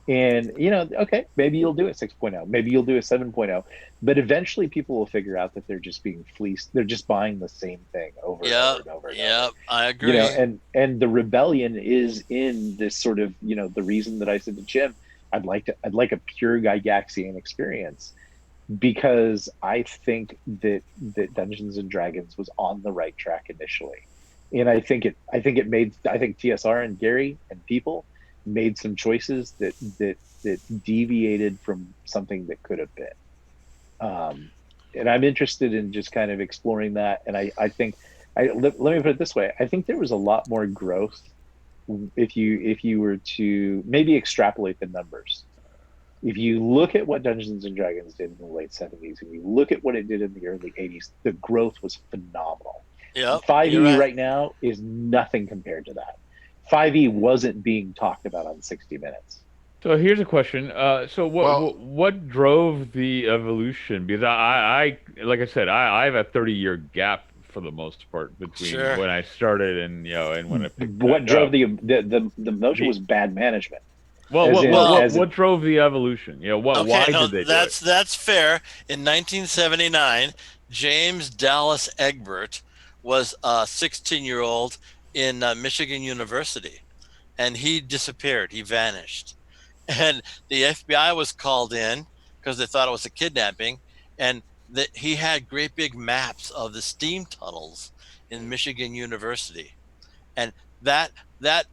And, okay, maybe you'll do a 6.0, maybe you'll do a 7.0, but eventually people will figure out that they're just being fleeced. They're just buying the same thing over and over and over. Yep, I agree. And the rebellion is in this sort of, the reason that I said to Jim, I'd like a pure Gygaxian experience, because I think that Dungeons and Dragons was on the right track initially. And I think TSR and Gary and people made some choices that deviated from something that could have been. And I'm interested in just kind of exploring that. And I think, let me put it this way. I think there was a lot more growth if you were to maybe extrapolate the numbers. If you look at what Dungeons and Dragons did in the late 70s, and you look at what it did in the early 80s, the growth was phenomenal. Yep, 5e right now is nothing compared to that. 5e wasn't being talked about on 60 Minutes. So here's a question. So what drove the evolution? Because I like I said, I have a 30-year gap for the most part between when I started and when I picked what drove up. the motion was bad management. What drove the evolution? Why did they do it? That's fair. In 1979, James Dallas Egbert was a 16-year-old in Michigan University, and he disappeared. He vanished, and the FBI was called in because they thought it was a kidnapping, and that he had great big maps of the steam tunnels in Michigan University, and that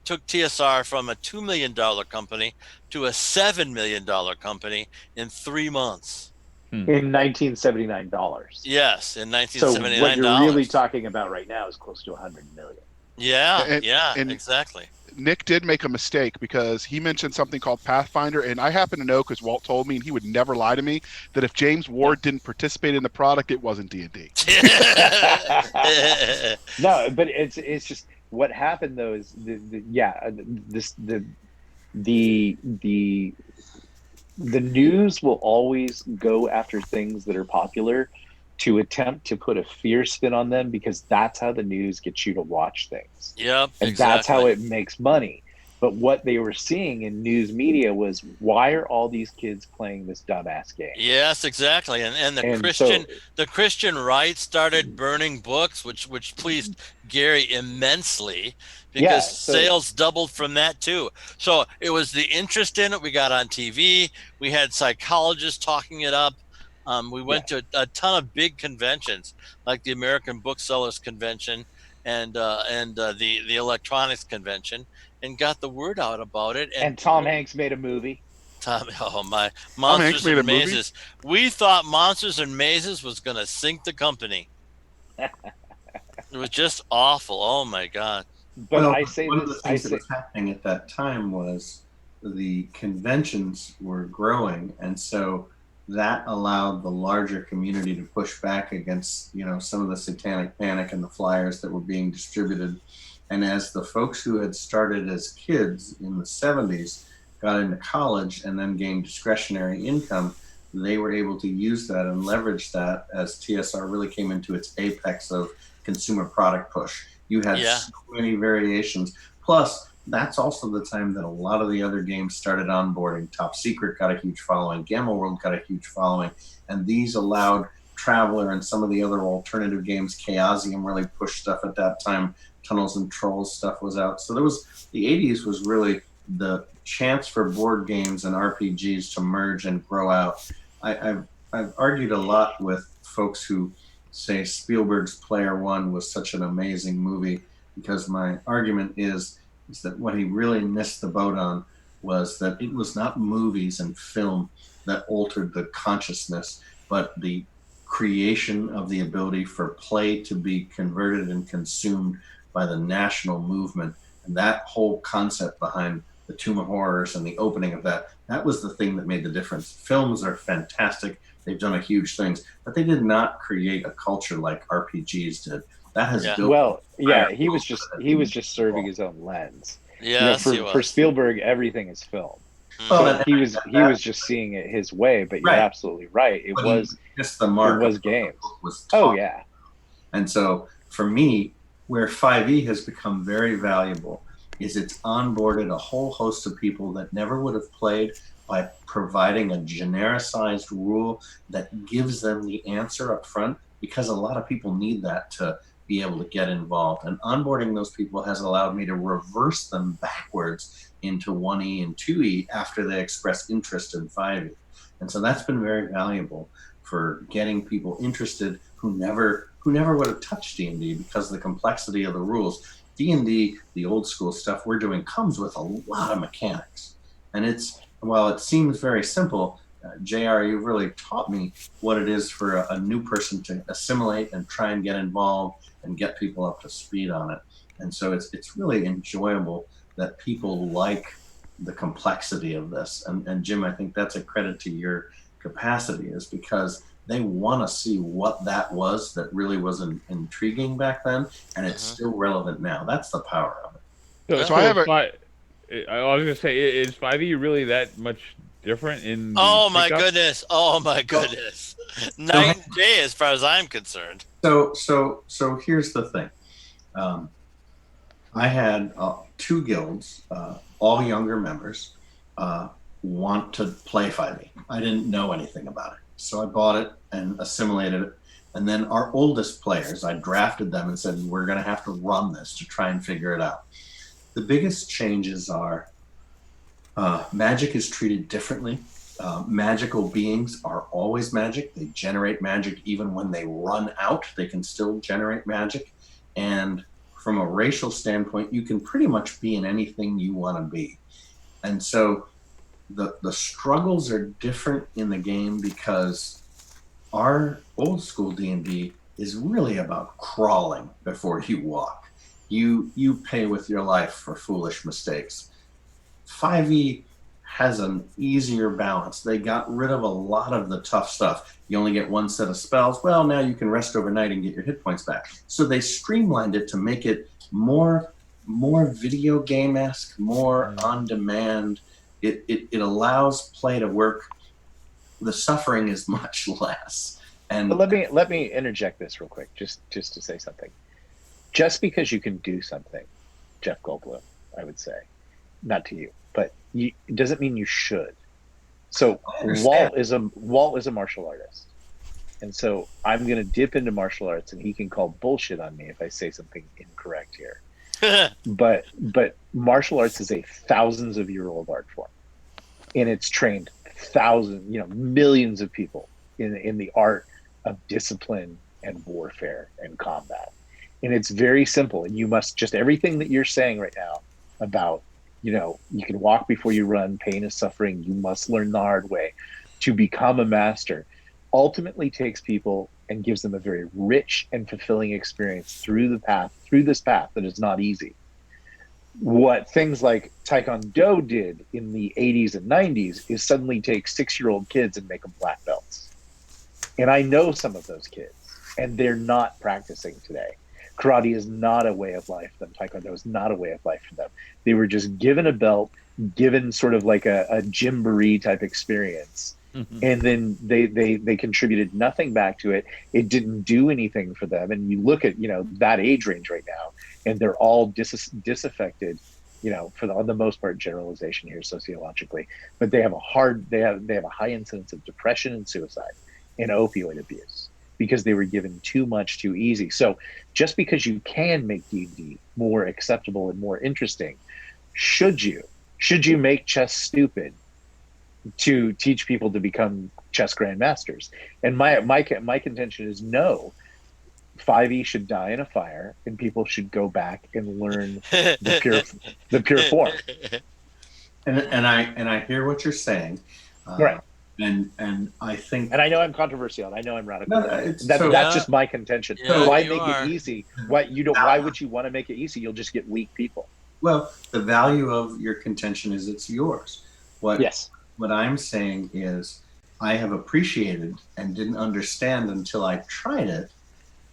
took TSR from a $2 million company to a $7 million company in 3 months. In 1979 dollars. Yes, in 1979 So what you're really talking about right now is close to 100 million. Yeah, and exactly. Nick did make a mistake because he mentioned something called Pathfinder, and I happen to know because Walt told me, and he would never lie to me, that if James Ward didn't participate in the product, it wasn't D&D. No, but it's just what happened though is the news will always go after things that are popular to attempt to put a fear spin on them, because that's how the news gets you to watch things. Yep, and exactly. That's how it makes money. But what they were seeing in news media was, why are all these kids playing this dumbass game? Yes, exactly. And And so, the Christian right started burning books, which pleased Gary immensely, because yeah, so sales doubled from that too. So it was the interest in it. We got on TV. We had psychologists talking it up. We went to a ton of big conventions, like the American Booksellers Convention and the Electronics Convention, and got the word out about it. and Tom Hanks made a movie. Oh my, Tom Hanks Monsters made a and movie? Mazes. We thought Monsters and Mazes was going to sink the company. It was just awful. Oh my God. But Well, I say one of this, the things that was happening at that time was the conventions were growing, and so that allowed the larger community to push back against, some of the satanic panic and the flyers that were being distributed. And as the folks who had started as kids in the 70s got into college and then gained discretionary income, they were able to use that and leverage that as TSR really came into its apex of consumer product push. You had so many variations. Plus, that's also the time that a lot of the other games started onboarding. Top Secret got a huge following. Gamma World got a huge following. And these allowed Traveler and some of the other alternative games. Chaosium really pushed stuff at that time. Tunnels and Trolls stuff was out. So the 80s was really the chance for board games and RPGs to merge and grow out. I've argued a lot with folks who say Spielberg's Player One was such an amazing movie, because my argument is that what he really missed the boat on was that it was not movies and film that altered the consciousness, but the creation of the ability for play to be converted and consumed by the national movement. And that whole concept behind the Tomb of Horrors and the opening of that was the thing that made the difference. Films are fantastic. They've done a huge things, but they did not create a culture like RPGs did. That has built. He was just serving his own lens. Yes, for Spielberg, everything is film. Well, he was just seeing it his way. But you're absolutely right. It was just the mark. It was games. And so for me, where 5e has become very valuable is it's onboarded a whole host of people that never would have played by providing a genericized rule that gives them the answer up front, because a lot of people need that to be able to get involved. And onboarding those people has allowed me to reverse them backwards into 1e and 2e after they express interest in 5e. And so that's been very valuable for getting people interested who never would have touched D&D because of the complexity of the rules. D&D, the old school stuff we're doing, comes with a lot of mechanics. And while it seems very simple, JR, you've really taught me what it is for a new person to assimilate and try and get involved and get people up to speed on it. And so it's really enjoyable that people like the complexity of this. And Jim, I think that's a credit to your capacity, is because they want to see what that was that really was intriguing back then, and it's still relevant now. That's the power of it. So I was going to say, is 5e really that much different in Oh my goodness. Night and day as far as I'm concerned. So here's the thing. I had 2 guilds, all younger members, want to play 5e. I didn't know anything about it. So I bought it and assimilated it. And then our oldest players, I drafted them and said, we're going to have to run this to try and figure it out. The biggest changes are magic is treated differently. Magical beings are always magic. They generate magic even when they run out. They can still generate magic. And from a racial standpoint, you can pretty much be in anything you want to be. And so the struggles are different in the game, because our old school D&D is really about crawling before you walk. You pay with your life for foolish mistakes. 5e has an easier balance. They got rid of a lot of the tough stuff. You only get 1 set of spells. Well, now you can rest overnight and get your hit points back. So they streamlined it to make it more video game-esque, more on demand. It allows play to work. The suffering is much less. And but let me interject this real quick, just to say something. Just because you can do something, Jeff Goldblum, I would say, not to you, but it doesn't mean you should. So I understand. Walt is a martial artist. And so I'm going to dip into martial arts, and he can call bullshit on me if I say something incorrect here. But martial arts is a thousands of year old art form, and it's trained millions of people in the art of discipline and warfare and combat. And it's very simple. And you must just everything that you're saying right now about, you can walk before you run, pain is suffering, you must learn the hard way to become a master, ultimately takes people and gives them a very rich and fulfilling experience through this path that is not easy. What things like Taekwondo did in the 80s and 90s is suddenly take 6-year-old kids and make them black belts. And I know some of those kids, and they're not practicing today. Karate is not a way of life for them. Taekwondo is not a way of life for them. They were just given a belt, given sort of like a gymboree type experience. Mm-hmm. And then they contributed nothing back to it. It didn't do anything for them. And you look at, that age range right now, and they're all disaffected, on the most part, generalization here sociologically, but they have a high incidence of depression and suicide and opioid abuse because they were given too much too easy. So just because you can make D&D more acceptable and more interesting, should you make chess stupid to teach people to become chess grandmasters? And my contention is no. 5e should die in a fire, and people should go back and learn the pure form. And I hear what you're saying, right? And I think, and I know I'm controversial, and I know I'm radical. No, that's just my contention. Yeah, why make it easy? Why would you want to make it easy? You'll just get weak people. Well, the value of your contention is it's yours. Yes. What I'm saying is I have appreciated and didn't understand until I tried it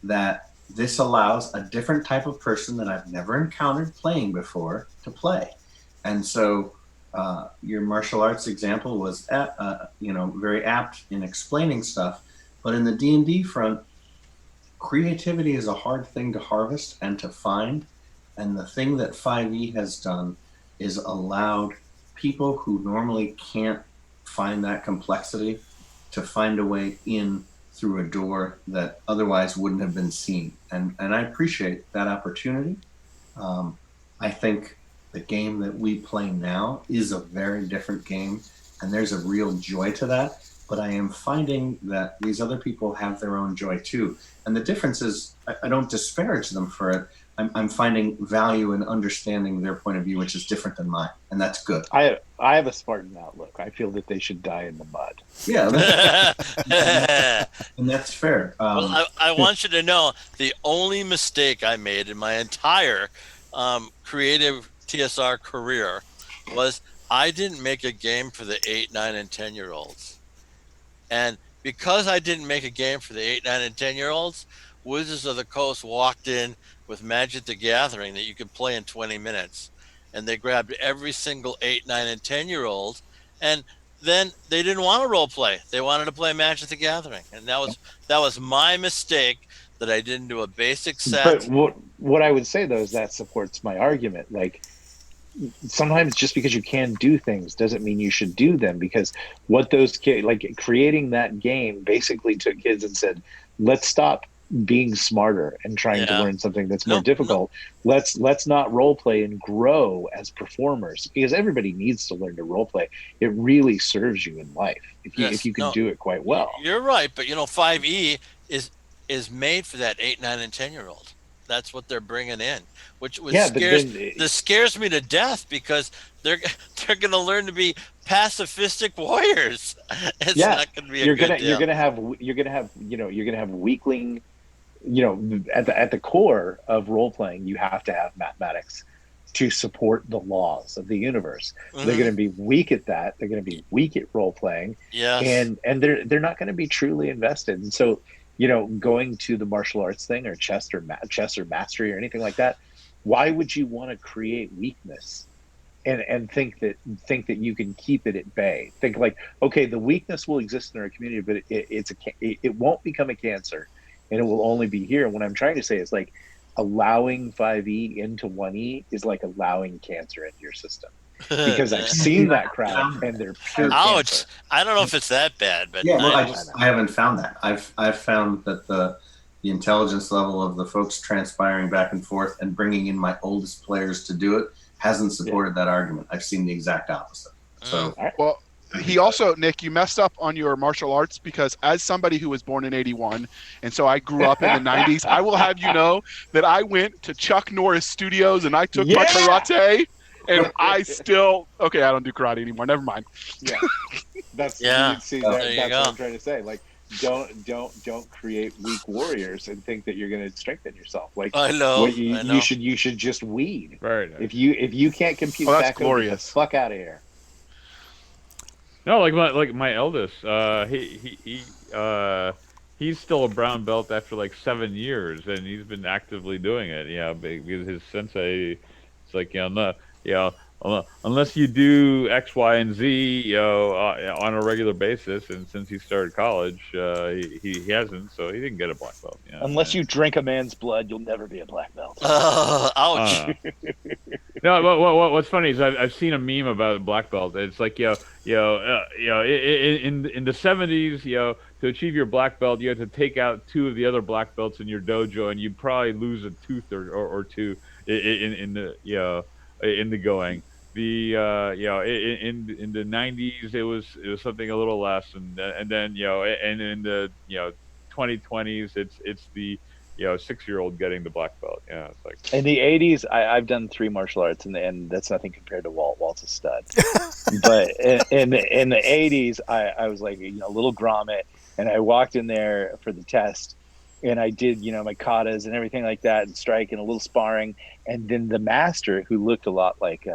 that this allows a different type of person that I've never encountered playing before to play. And so your martial arts example was very apt in explaining stuff. But in the D&D front, creativity is a hard thing to harvest and to find. And the thing that 5e has done is allowed people who normally can't find that complexity to find a way in through a door that otherwise wouldn't have been seen. And I appreciate that opportunity. I think the game that we play now is a very different game, and there's a real joy to that. But I am finding that these other people have their own joy too. And the difference is I don't disparage them for it. I'm finding value in understanding their point of view, which is different than mine, and that's good. I have a Spartan outlook. I feel that they should die in the mud. Yeah, and that's fair. Well, I want you to know the only mistake I made in my entire creative TSR career was I didn't make a game for the 8, 9, and 10-year-olds. And because I didn't make a game for the 8, 9, and 10-year-olds, Wizards of the Coast walked in with Magic the Gathering that you could play in 20 minutes. And they grabbed every single 8, 9, and 10-year-old, and then they didn't want to role play. They wanted to play Magic the Gathering. And that was my mistake, that I didn't do a basic set. But what I would say, though, is that supports my argument. Like, sometimes just because you can do things doesn't mean you should do them, because what those kids, like creating that game, basically took kids and said, let's stop being smarter and trying to learn something that's more difficult. Let's not role play and grow as performers, because everybody needs to learn to role play. It really serves you in life if you can do it quite well. You're right, but 5e is made for that 8, 9, and 10-year-old. That's what they're bringing in, which scares me to death, because they're going to learn to be pacifistic warriors. It's not going to be you're going to have weakling. At the core of role playing, you have to have mathematics to support the laws of the universe. Mm-hmm. They're going to be weak at that. They're going to be weak at role playing. Yes. And they're not going to be truly invested. And so, going to the martial arts thing, or chess or mastery or anything like that, why would you want to create weakness and think that you can keep it at bay? Think like, okay, the weakness will exist in our community, but it won't become a cancer, and it will only be here. And what I'm trying to say is, like, allowing 5e into 1e is like allowing cancer into your system. because I've seen that crowd and they're pure Ouch! cancer. I don't know if it's that bad, but Yeah, well, I, I haven't found that. I've found that the intelligence level of the folks transpiring back and forth and bringing in my oldest players to do it hasn't supported that argument. I've seen the exact opposite. So Well, he also, Nick, you messed up on your martial arts because as somebody who was born in 81, and so I grew up in the 90s, I will have you know that I went to Chuck Norris Studios and I took my karate, and I still, okay, I don't do karate anymore. Never mind. Yeah, that's Yeah, see, there you that's go. what I'm trying to say. Like, don't create weak warriors and think that you're going to strengthen yourself. Like, I know. what I know. you should just weed. Very nice. If you can't compete, Oh, that's back, get the glorious. fuck out of here. No, like my eldest, he's still a brown belt after like 7 years, and he's been actively doing it. Yeah, because his sensei, it's like no, unless you do X, Y, and Z, on a regular basis. And since he started college, he hasn't, so he didn't get a black belt. Unless you drink a man's blood, you'll never be a black belt. Ouch! No, what's funny is I've seen a meme about black belt. It's like in the 70s, to achieve your black belt, you had to take out 2 of the other black belts in your dojo, and you'd probably lose a tooth or 2 in the going. In the 90s it was something a little less, and then and in the 2020s it's the 6-year-old getting the black belt. Yeah, it's like In the 80s, I've done 3 martial arts, and that's nothing compared to Walt. Walt's a stud. But in the 80s, I was like a little grommet, and I walked in there for the test, and I did my katas and everything like that, and strike and a little sparring, and then the master, who looked a lot like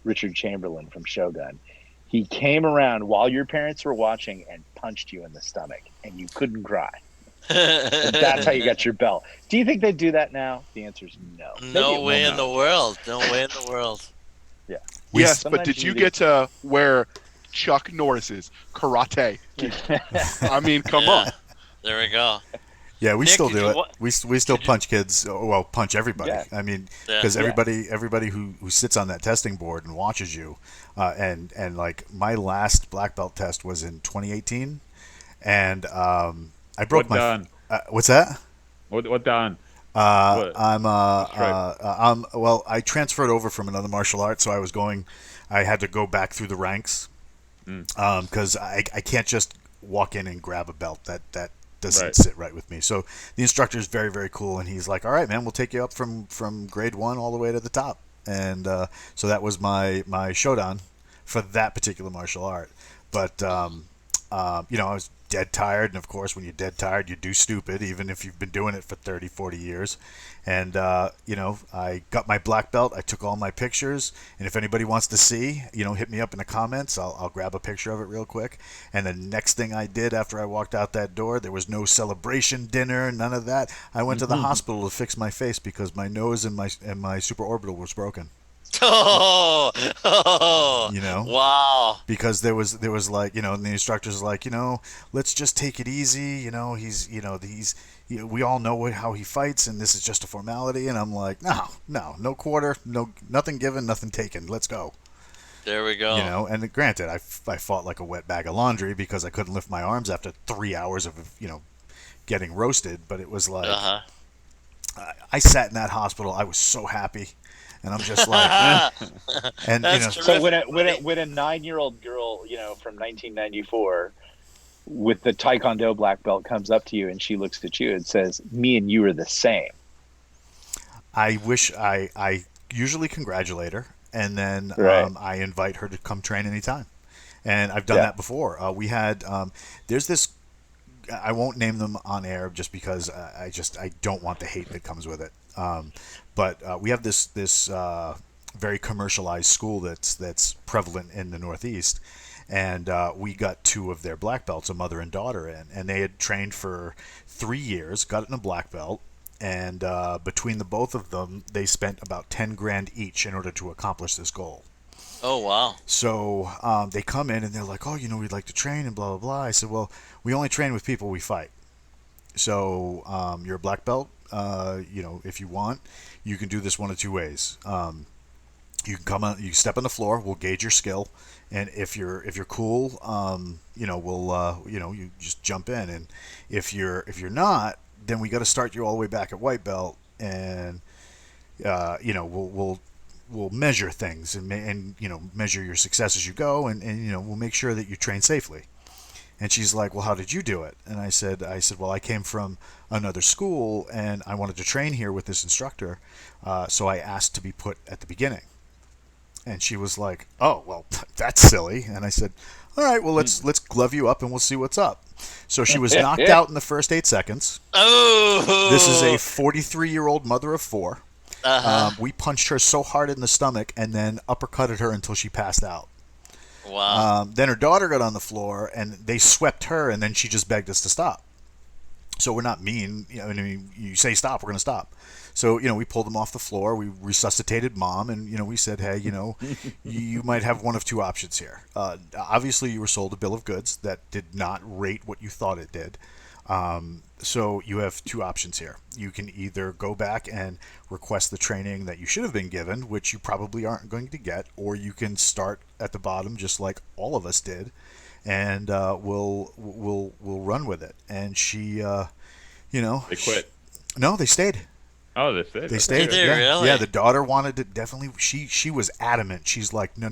Richard Chamberlain from Shogun, he came around while your parents were watching and punched you in the stomach, and you couldn't cry. And that's how you got your belt. Do you think they do that now? The answer is no. No way in the world. No way in the world. Yeah. Yes, Sometimes but did you you need get to wear Chuck Norris's karate? I mean, come on. There we go. Yeah, we Nick, still did do you it. wa- We still punch kids. Well, punch everybody. Yeah. I mean, Yeah. because everybody who sits on that testing board and watches you, and like my last black belt test was in 2018, and I broke what Dan? what's that? What Dan? I transferred over from another martial art, so I had to go back through the ranks, because I can't just walk in and grab a belt. That doesn't sit right with me. So the instructor is very, very cool, and he's like, all right, man, we'll take you up from grade 1 all the way to the top. And so that was my shodan for that particular martial art. But I was dead tired, and of course when you're dead tired you do stupid, even if you've been doing it for 30-40 years. And I got my black belt, I took all my pictures, and if anybody wants to see, hit me up in the comments. I'll grab a picture of it real quick. And the next thing I did after I walked out that door, there was no celebration dinner, none of that. I went to the hospital to fix my face because my nose and my supraorbital was broken. Oh, wow. Because there was like, and the instructor's like, let's just take it easy. We all know how he fights, and this is just a formality. And I'm like, no quarter, no, nothing given, nothing taken. Let's go. There we go. And granted, I fought like a wet bag of laundry because I couldn't lift my arms after 3 hours of, getting roasted. But it was like, I sat in that hospital. I was so happy. And I'm just like, and So when a 9-year-old girl, from 1994, with the Taekwondo black belt comes up to you and she looks at you and says, "Me and you are the same." I wish I usually congratulate her, and then I invite her to come train anytime. And I've done that before. We had there's this. I won't name them on air just because I don't want the hate that comes with it. But we have this very commercialized school that's prevalent in the Northeast, and we got 2 of their black belts, a mother and daughter, and they had trained for 3 years, got it in a black belt, and between the both of them, they spent about $10,000 each in order to accomplish this goal. Oh, wow. So they come in and they're like, oh, we'd like to train and blah, blah, blah. I said, well, we only train with people we fight. So you're a black belt. If you want, you can do this one of 2 ways. You can come on, you step on the floor. We'll gauge your skill, and if you're cool, we'll you just jump in. And if you're not, then we got to start you all the way back at white belt, and we'll measure things and measure your success as you go, and we'll make sure that you train safely. And she's like, well, how did you do it? And I said, well, I came from another school and I wanted to train here with this instructor, so I asked to be put at the beginning. And she was like, oh, well, that's silly. And I said, all right, well, let's glove you up and we'll see what's up. So she was knocked out in the first 8 seconds. Oh, This is a 43-year-old mother of 4. We punched her so hard in the stomach and then uppercutted her until she passed out. Wow. Then her daughter got on the floor and they swept her, and then she just begged us to stop. So we're not mean. You say stop, we're going to stop. So, we pulled them off the floor. We resuscitated mom, and, we said, hey, you might have one of 2 options here. Obviously, you were sold a bill of goods that did not rate what you thought it did. So you have 2 options here. You can either go back and request the training that you should have been given, which you probably aren't going to get, or you can start at the bottom just like all of us did, and we'll run with it. And she, They quit. No, they stayed. Oh, they stayed. They stayed. Did they Yeah. really? Yeah, the daughter wanted to definitely. She was adamant. She's like, no.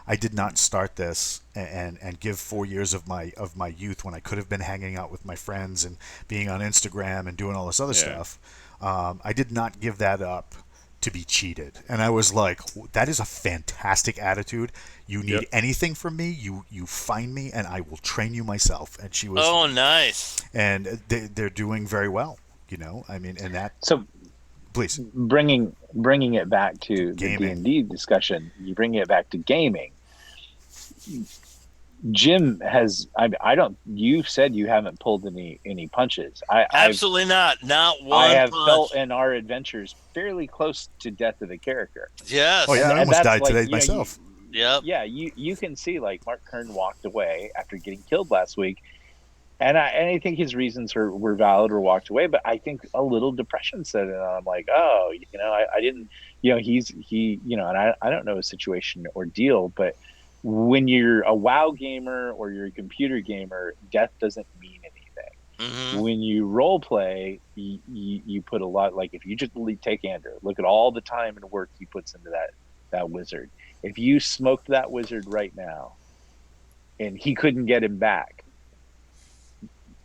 I did not start this and give 4 years of my youth when I could have been hanging out with my friends and being on Instagram and doing all this other stuff. I did not give that up to be cheated. And I was like, that is a fantastic attitude. You need anything from me, you find me, and I will train you myself. And she was. Oh, nice. And they're doing very well. And that. So, please. bringing it back to the D&D discussion, you bring it back to gaming. Jim has. You said you haven't pulled any punches. Absolutely not one. I have punch. felt in our adventures fairly close to death of a character. Yes. Oh yeah, I almost died today you myself. Yep. Yeah, you can see like Mark Kern walked away after getting killed last week. And I think his reasons were valid or walked away, but I think a little depression set in. I'm like, oh, I didn't, and I don't know his situation or deal, but when you're a WoW gamer or you're a computer gamer, death doesn't mean anything. Mm-hmm. When you role play, you put a lot, like if you just take Andrew, look at all the time and work he puts into that wizard. If you smoked that wizard right now and he couldn't get him back,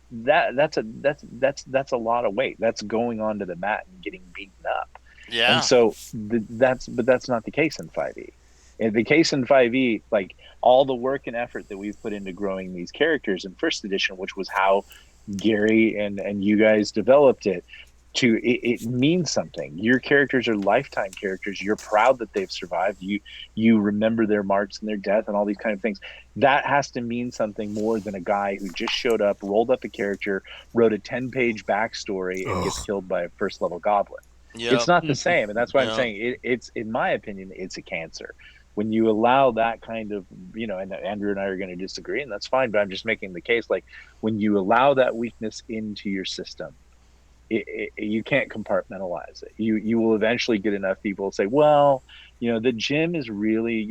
that's a lot of weight. That's going onto the mat and getting beaten up. Yeah. And so that's not the case in 5e. In the case in 5e, like all the work and effort that we've put into growing these characters in first edition, which was how Gary and you guys developed it, it means something. Your characters are lifetime characters. You're proud that they've survived. You remember their marks and their death and all these kind of things. That has to mean something more than a guy who just showed up, rolled up a character, wrote a 10-page backstory, and gets killed by a first level goblin. Yep. It's not the same, and that's why I'm saying it's, in my opinion, it's a cancer. When you allow that kind of, and Andrew and I are going to disagree, and that's fine, but I'm just making the case, like when you allow that weakness into your system, you can't compartmentalize it. You will eventually get enough people say, well, the Jim is really,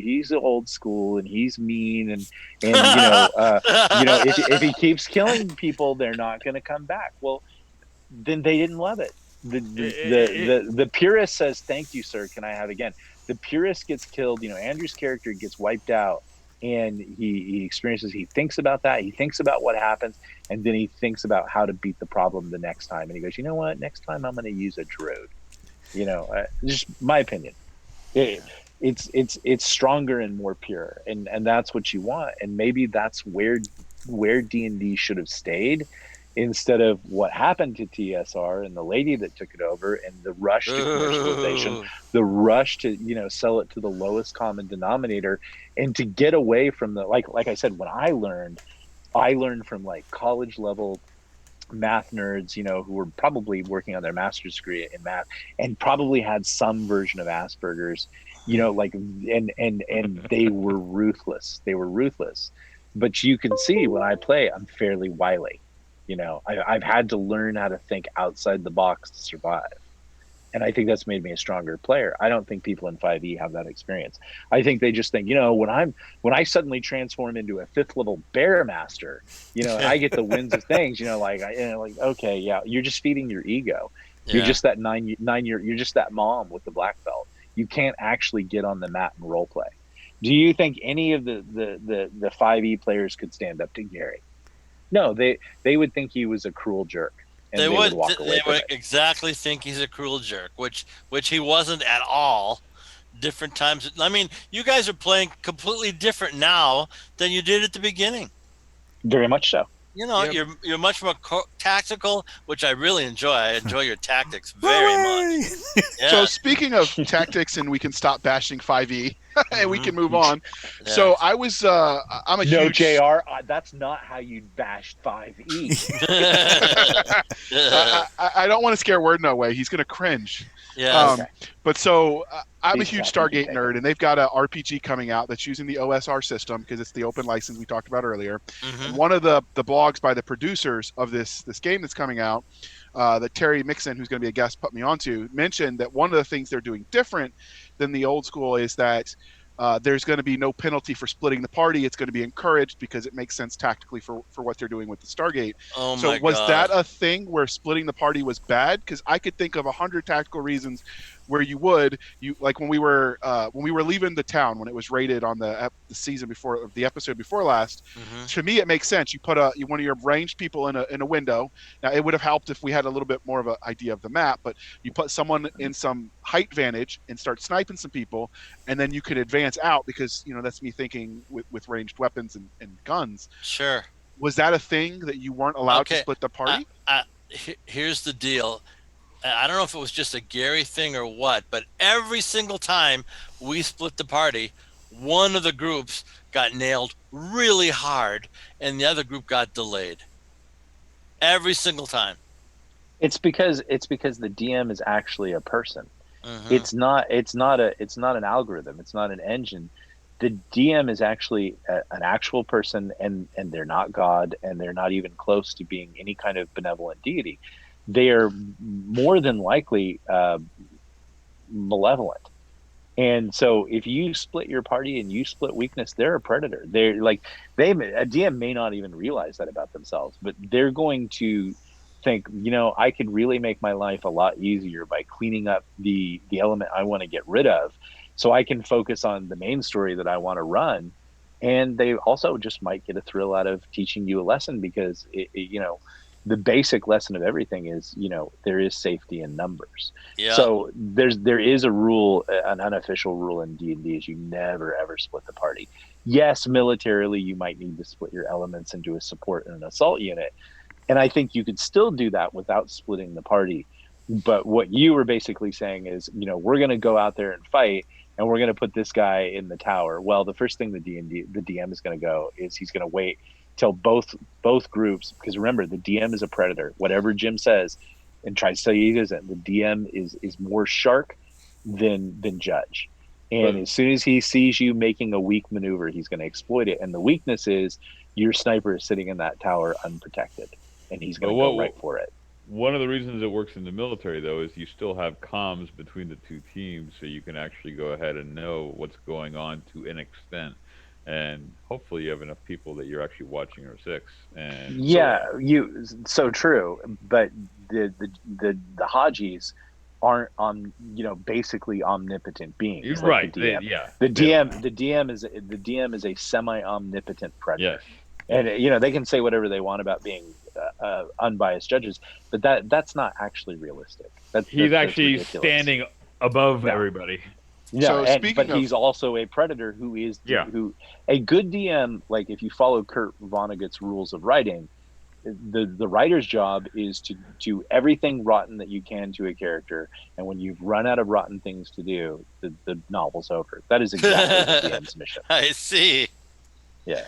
he's old school and he's mean and if he keeps killing people, they're not going to come back. Well, then they didn't love it. The purist says, thank you, sir. Can I have again? The purist gets killed. Andrew's character gets wiped out. And he experiences, he thinks about that. He thinks about what happens. And then he thinks about how to beat the problem the next time. And he goes, you know what? Next time I'm going to use a druid. Just my opinion. It's stronger and more pure. And that's what you want. And maybe that's where D&D should have stayed, instead of what happened to TSR and the lady that took it over and the rush to commercialization, the rush to, sell it to the lowest common denominator, and to get away from the, like I said, when I learned from like college level math nerds, who were probably working on their master's degree in math and probably had some version of Asperger's, and they were ruthless. But you can see when I play, I'm fairly wily. I've had to learn how to think outside the box to survive. And I think that's made me a stronger player. I don't think people in 5e have that experience. I think they just think, when I suddenly transform into a 5th level bear master, and I get the winds of things, okay, yeah, you're just feeding your ego. Yeah. You're just that you're just that mom with the black belt. You can't actually get on the mat and role play. Do you think any of the 5e players could stand up to Gary? No, they would think he was a cruel jerk. And they would walk away from it. exactly think he's a cruel jerk, which he wasn't at all. Different times. I mean, you guys are playing completely different now than you did at the beginning. Very much so. You're much more tactical, which I really enjoy. I enjoy your tactics very much. Yeah. So speaking of tactics, and we can stop bashing 5e and we can move on. Yeah. So I was, I'm a no, huge... JR, that's not how you bash 5e. I don't want to scare Word no way. He's going to cringe. Yeah. Okay. But so I'm a huge Stargate nerd, and they've got an RPG coming out that's using the OSR system because it's the open license we talked about earlier. Mm-hmm. And one of the blogs by the producers of this game that's coming out, that Terry Mixon, who's going to be a guest, put me onto, mentioned that one of the things they're doing different than the old school is that there's going to be no penalty for splitting the party. It's going to be encouraged because it makes sense tactically for what they're doing with the Stargate. Oh so my was God. that a thing where splitting the party was bad? Because I could think of 100 tactical reasons where you like when we were leaving the town when it was raided on the season before, the episode before last. Mm-hmm. To me, it makes sense. You put one of your ranged people in a window. Now it would have helped if we had a little bit more of an idea of the map, but you put someone in some height vantage and start sniping some people, and then you could advance out because that's me thinking with ranged weapons and guns. Sure. Was that a thing that you weren't allowed to split the party? Here's the deal. I don't know if it was just a Gary thing or what, but every single time we split the party, one of the groups got nailed really hard and the other group got delayed. Every single time. It's because the DM is actually a person. Mm-hmm. It's not an algorithm. It's not an engine. The DM is actually an actual person, and they're not God, and they're not even close to being any kind of benevolent deity. They are more than likely malevolent. And so if you split your party and you split weakness, they're a predator. A DM may not even realize that about themselves, but they're going to think, I could really make my life a lot easier by cleaning up the element I want to get rid of, so I can focus on the main story that I want to run. And they also just might get a thrill out of teaching you a lesson because the basic lesson of everything is, there is safety in numbers. Yeah. So there is a rule, an unofficial rule in D&D is you never ever split the party. Yes, militarily you might need to split your elements into a support and an assault unit. And I think you could still do that without splitting the party. But what you were basically saying is, we're going to go out there and fight, and we're going to put this guy in the tower. Well, the first thing the DM is going to go is he's going to wait till both groups, because remember, the DM is a predator. Whatever Jim says and tries to tell you he isn't, the DM is more shark than judge. And as soon as he sees you making a weak maneuver, he's going to exploit it. And the weakness is your sniper is sitting in that tower unprotected, and he's going to go right for it. One of the reasons it works in the military, though, is you still have comms between the two teams, so you can actually go ahead and know what's going on to an extent. And hopefully you have enough people that you're actually watching your six. And so true. But the Hajis aren't basically omnipotent beings. You're like right. The DM. The DM is a semi-omnipotent predator. Yes. And they can say whatever they want about being unbiased judges, but that's not actually realistic. He's actually standing above everybody. Yeah, but he's also a predator who a good DM, like if you follow Kurt Vonnegut's rules of writing, the writer's job is to do everything rotten that you can to a character, and when you've run out of rotten things to do, the novel's over. That is exactly the DM's mission. I see. Yeah.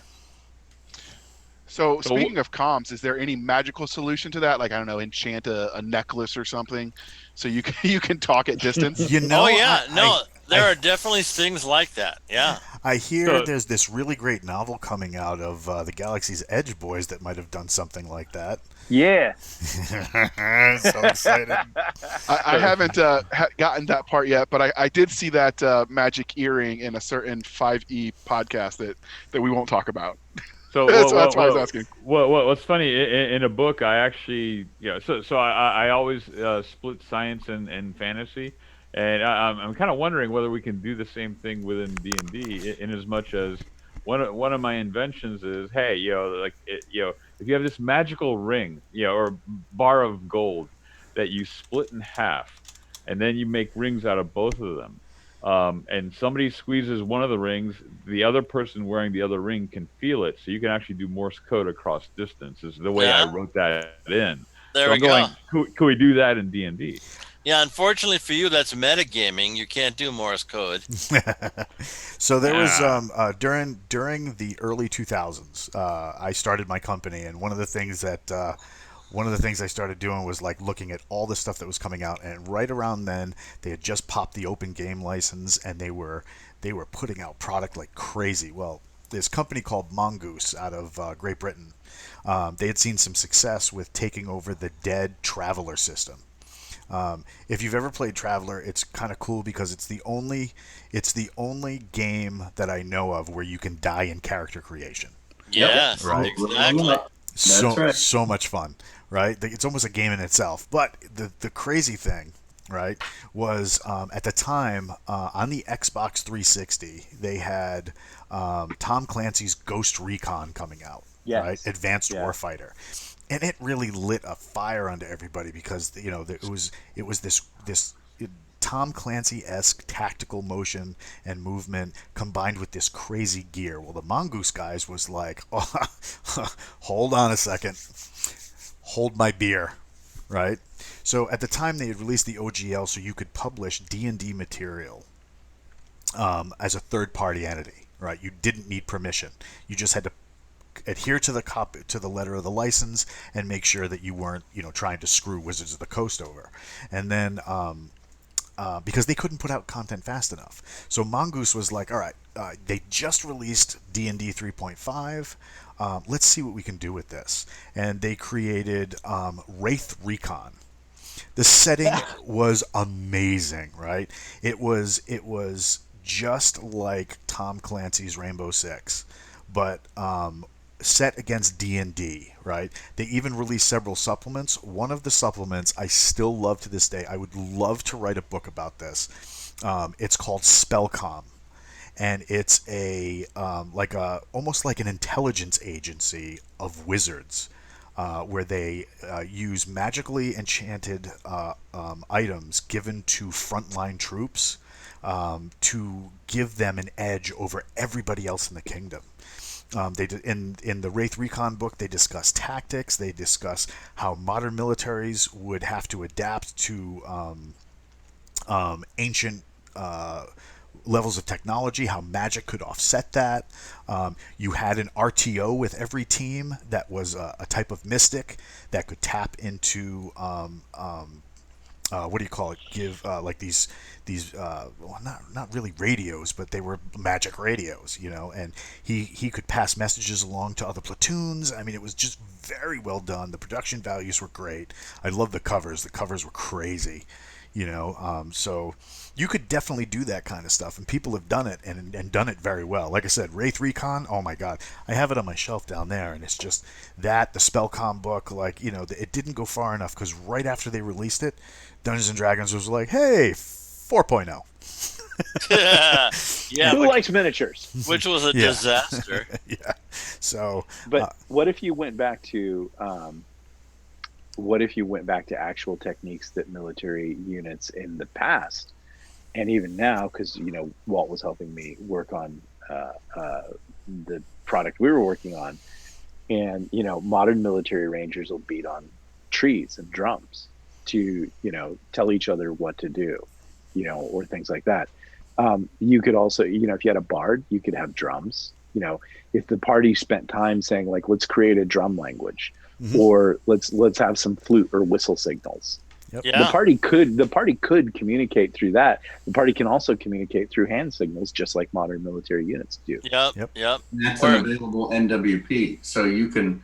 So speaking of comms, is there any magical solution to that? Like, I don't know, enchant a necklace or something so you can talk at distance? Oh yeah, There are definitely things like that. Yeah. I hear So- there's this really great novel coming out of the Galaxy's Edge boys that might have done something like that. Yeah. So excited. I haven't gotten that part yet, but I did see that magic earring in a certain 5e podcast that we won't talk about. So That's why I was asking. What's funny in a book, I actually so I always split science and fantasy, and I'm kind of wondering whether we can do the same thing within D&D in as much as one of my inventions is, hey, if you have this magical ring, or bar of gold that you split in half, and then you make rings out of both of them. And somebody squeezes one of the rings, the other person wearing the other ring can feel it, so you can actually do Morse code across distance. Is the way I wrote that in. There So we I'm going, go. could we do that in D&D? Yeah, unfortunately for you, that's metagaming. You can't do Morse code. So there was during the early 2000s, I started my company, and one of the things I started doing was like looking at all the stuff that was coming out, and right around then they had just popped the open game license, and they were putting out product like crazy. Well, this company called Mongoose out of Great Britain, they had seen some success with taking over the Dead Traveler system. If you've ever played Traveler, it's kind of cool because it's the only game that I know of where you can die in character creation. Yes, Right. exactly. So much fun, right? It's almost a game in itself. But the crazy thing, right, was at the time on the Xbox 360 they had Tom Clancy's Ghost Recon coming out, Yes. right? Advanced Yeah. Warfighter. And it really lit a fire under everybody because it was this Tom Clancy-esque tactical motion and movement combined with this crazy gear. Well, the Mongoose guys was like, oh, hold on a second, hold my beer, right? So at the time they had released the OGL, so you could publish D&D material as a third-party entity, right? You didn't need permission. You just had to adhere to the letter of the license and make sure that you weren't trying to screw Wizards of the Coast over. And then because they couldn't put out content fast enough, so Mongoose was like, all right, they just released D&D 3.5, let's see what we can do with this. And they created Wraith Recon. The setting was amazing, right? It was just like Tom Clancy's Rainbow Six, but set against D&D, right? They even released several supplements. One of the supplements I still love to this day. I would love to write a book about this. It's called Spellcom, and it's almost like an intelligence agency of wizards, where they use magically enchanted items given to frontline troops to give them an edge over everybody else in the kingdom. In the Wraith Recon book, they discuss tactics. They discuss how modern militaries would have to adapt to ancient levels of technology, how magic could offset that. You had an RTO with every team that was a type of mystic that could tap into what do you call it? Give like these well, not really radios, but they were magic radios, and he could pass messages along to other platoons. I mean, it was just very well done. The production values were great. I love the covers. The covers were crazy, so you could definitely do that kind of stuff, and people have done it and done it very well. Like I said, Wraith Recon, oh my god, I have it on my shelf down there, and it's just that, the Spellcom book, it didn't go far enough because right after they released it, Dungeons and Dragons was like, hey, 4.0. Yeah, Who likes miniatures? which was a disaster. Yeah. So, But what if you went back to actual techniques that military units in the past and even now, because Walt was helping me work on the product we were working on, and modern military rangers will beat on trees and drums to tell each other what to do, or things like that. You could also, if you had a bard, you could have drums. If the party spent time saying like, let's create a drum language, Mhm. or let's have some flute or whistle signals. Yeah. The party could communicate through that. The party can also communicate through hand signals, just like modern military units do. Yep. That's an available NWP, so you can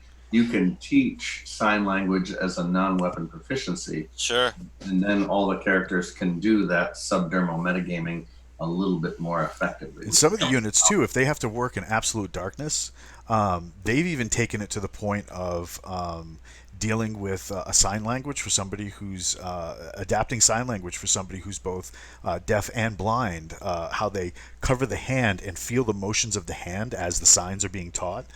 teach sign language as a non-weapon proficiency. Sure. And then all the characters can do that subdermal metagaming a little bit more effectively. And some of the units too, if they have to work in absolute darkness, they've even taken it to the point of dealing with a sign language for somebody who's adapting sign language for somebody who's both deaf and blind, how they cover the hand and feel the motions of the hand as the signs are being taught.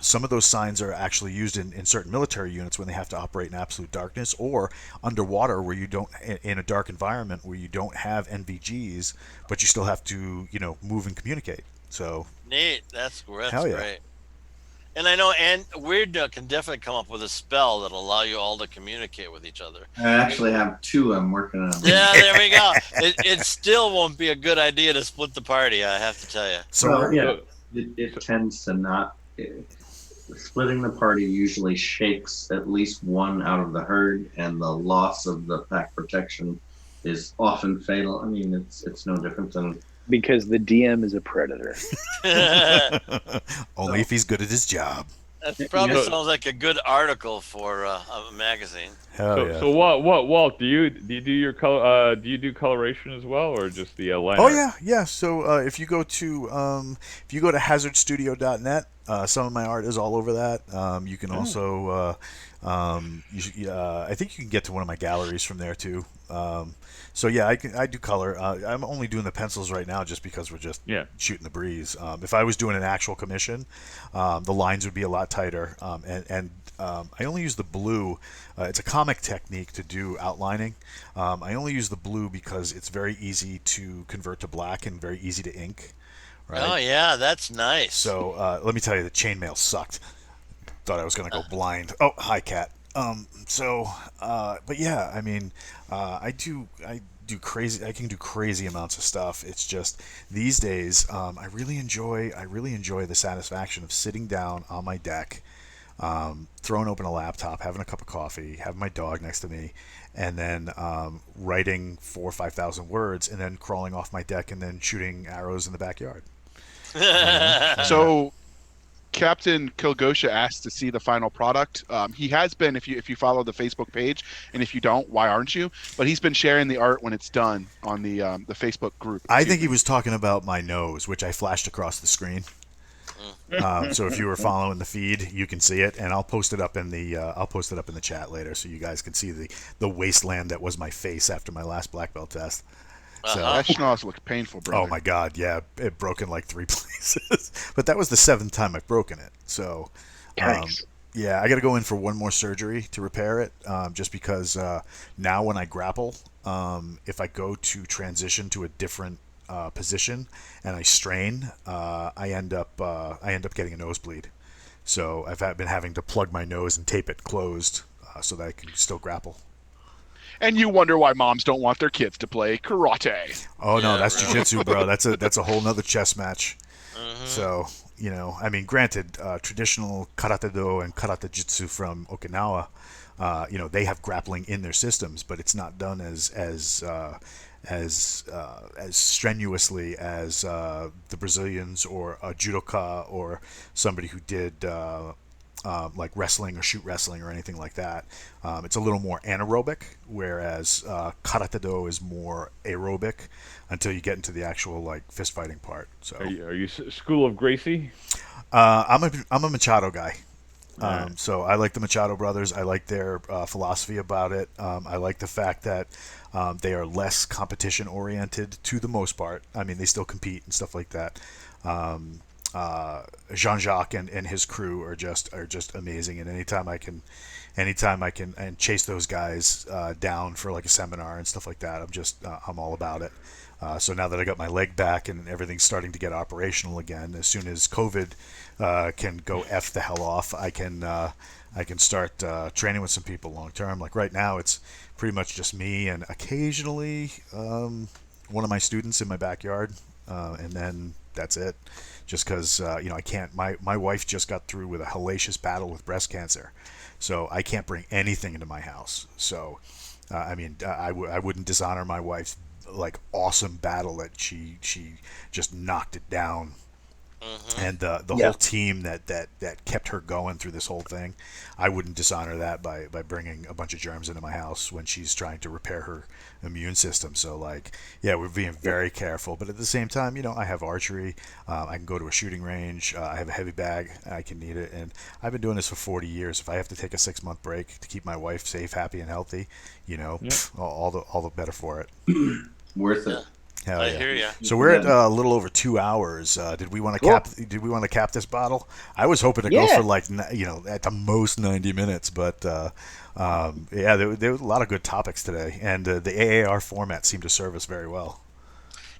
Some of those signs are actually used in certain military units when they have to operate in absolute darkness, or underwater where you don't, in a dark environment where you don't have NVGs, but you still have to, move and communicate. So Neat. That's Hell yeah. great. And I know, and Weird can definitely come up with a spell that'll allow you all to communicate with each other. I actually have two I'm working on. Yeah, there we go. It still won't be a good idea to split the party, I have to tell you. So It tends to not. Splitting the party usually shakes at least one out of the herd, and the loss of the pack protection is often fatal. I mean, it's no different than. Because the DM is a predator. only if he's good at his job. That probably sounds like a good article for a magazine. Hell yeah. So Walt, do you do your color? Do you do coloration as well, or just the line Oh art? yeah. So if you go to hazardstudio.net, some of my art is all over that. You can also, I think you can get to one of my galleries from there too. So yeah, I do color. I'm only doing the pencils right now just because we're just shooting the breeze. If I was doing an actual commission, the lines would be a lot tighter. And I only use the blue. It's a comic technique to do outlining. I only use the blue because it's very easy to convert to black and very easy to ink. Right? Oh yeah, that's nice. So let me tell you, the chainmail sucked. Thought I was gonna go blind. Oh, hi, cat. But yeah, I mean, I do crazy. I can do crazy amounts of stuff. It's just these days, I really enjoy the satisfaction of sitting down on my deck, throwing open a laptop, having a cup of coffee, having my dog next to me, and then writing 4,000 or 5,000 words, and then crawling off my deck and then shooting arrows in the backyard. So Captain Kilgosha asked to see the final product. He has been, if you follow the Facebook page, and if you don't, why aren't you? But he's been sharing the art when it's done on the Facebook group. I think he was talking about my nose, which I flashed across the screen. So if you were following the feed, you can see it, and I'll post it up in the chat later, so you guys can see the wasteland that was my face after my last black belt test. So that schnoz looked painful, brother. Oh my god, yeah, it broke in like 3 places, but that was the 7th time I've broken it. So, yeah, I got to go in for one more surgery to repair it, just because now when I grapple, if I go to transition to a different position and I strain, I end up getting a nosebleed. So I've been having to plug my nose and tape it closed so that I can still grapple. And you wonder why moms don't want their kids to play karate. Oh no, that's jiu-jitsu, bro. That's a whole nother chess match. So, I mean, granted, traditional karate do and karate jitsu from Okinawa, they have grappling in their systems, but it's not done as strenuously as the Brazilians or a judoka or somebody who did like wrestling or shoot wrestling or anything like that. It's a little more anaerobic, whereas karate do is more aerobic until you get into the actual like fist fighting part. So Are you School of Gracie? I'm a Machado guy. So I like the Machado brothers. I like their philosophy about it. I like the fact that they are less competition oriented to the most part. I mean, they still compete and stuff like that. Jean-Jacques and his crew are just amazing, and anytime I can and chase those guys down for like a seminar and stuff like that, I'm all about it. So now that I got my leg back and everything's starting to get operational again, as soon as COVID can go F the hell off, I can start training with some people long term. Like right now, it's pretty much just me and occasionally one of my students in my backyard, and then that's it. Just because I can't. My wife just got through with a hellacious battle with breast cancer, so I can't bring anything into my house. So I wouldn't dishonor my wife's like awesome battle that she just knocked it down, and the Yeah. whole team that kept her going through this whole thing. I wouldn't dishonor that by bringing a bunch of germs into my house when she's trying to repair her immune system. So like, yeah, we're being very careful, but at the same time, I have archery. I can go to a shooting range. I have a heavy bag. I can need it, and I've been doing this for 40 years. If I have to take a 6-month break to keep my wife safe, happy, and healthy, all the better for it. Worth it. Hell I yeah. hear you. So we're at a little over 2 hours. Did we want to cap? Did we want to cap this bottle? I was hoping to go Yeah. for like at the most 90 minutes, but yeah, there was a lot of good topics today, and the AAR format seemed to serve us very well.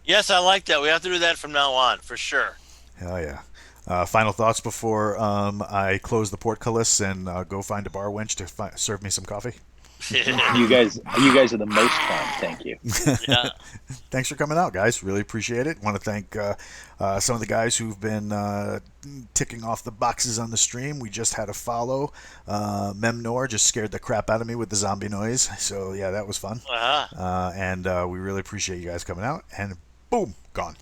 Yes, I like that. We have to do that from now on for sure. Hell yeah. Final thoughts before I close the portcullis and go find a bar wench to serve me some coffee. You guys are the most fun. Thank you. Yeah. Thanks for coming out, guys. Really appreciate it. Want to thank some of the guys who've been ticking off the boxes on the stream. We just had a follow. Memnor just scared the crap out of me with the zombie noise. So, yeah, that was fun. Uh-huh. And we really appreciate you guys coming out. And boom, gone.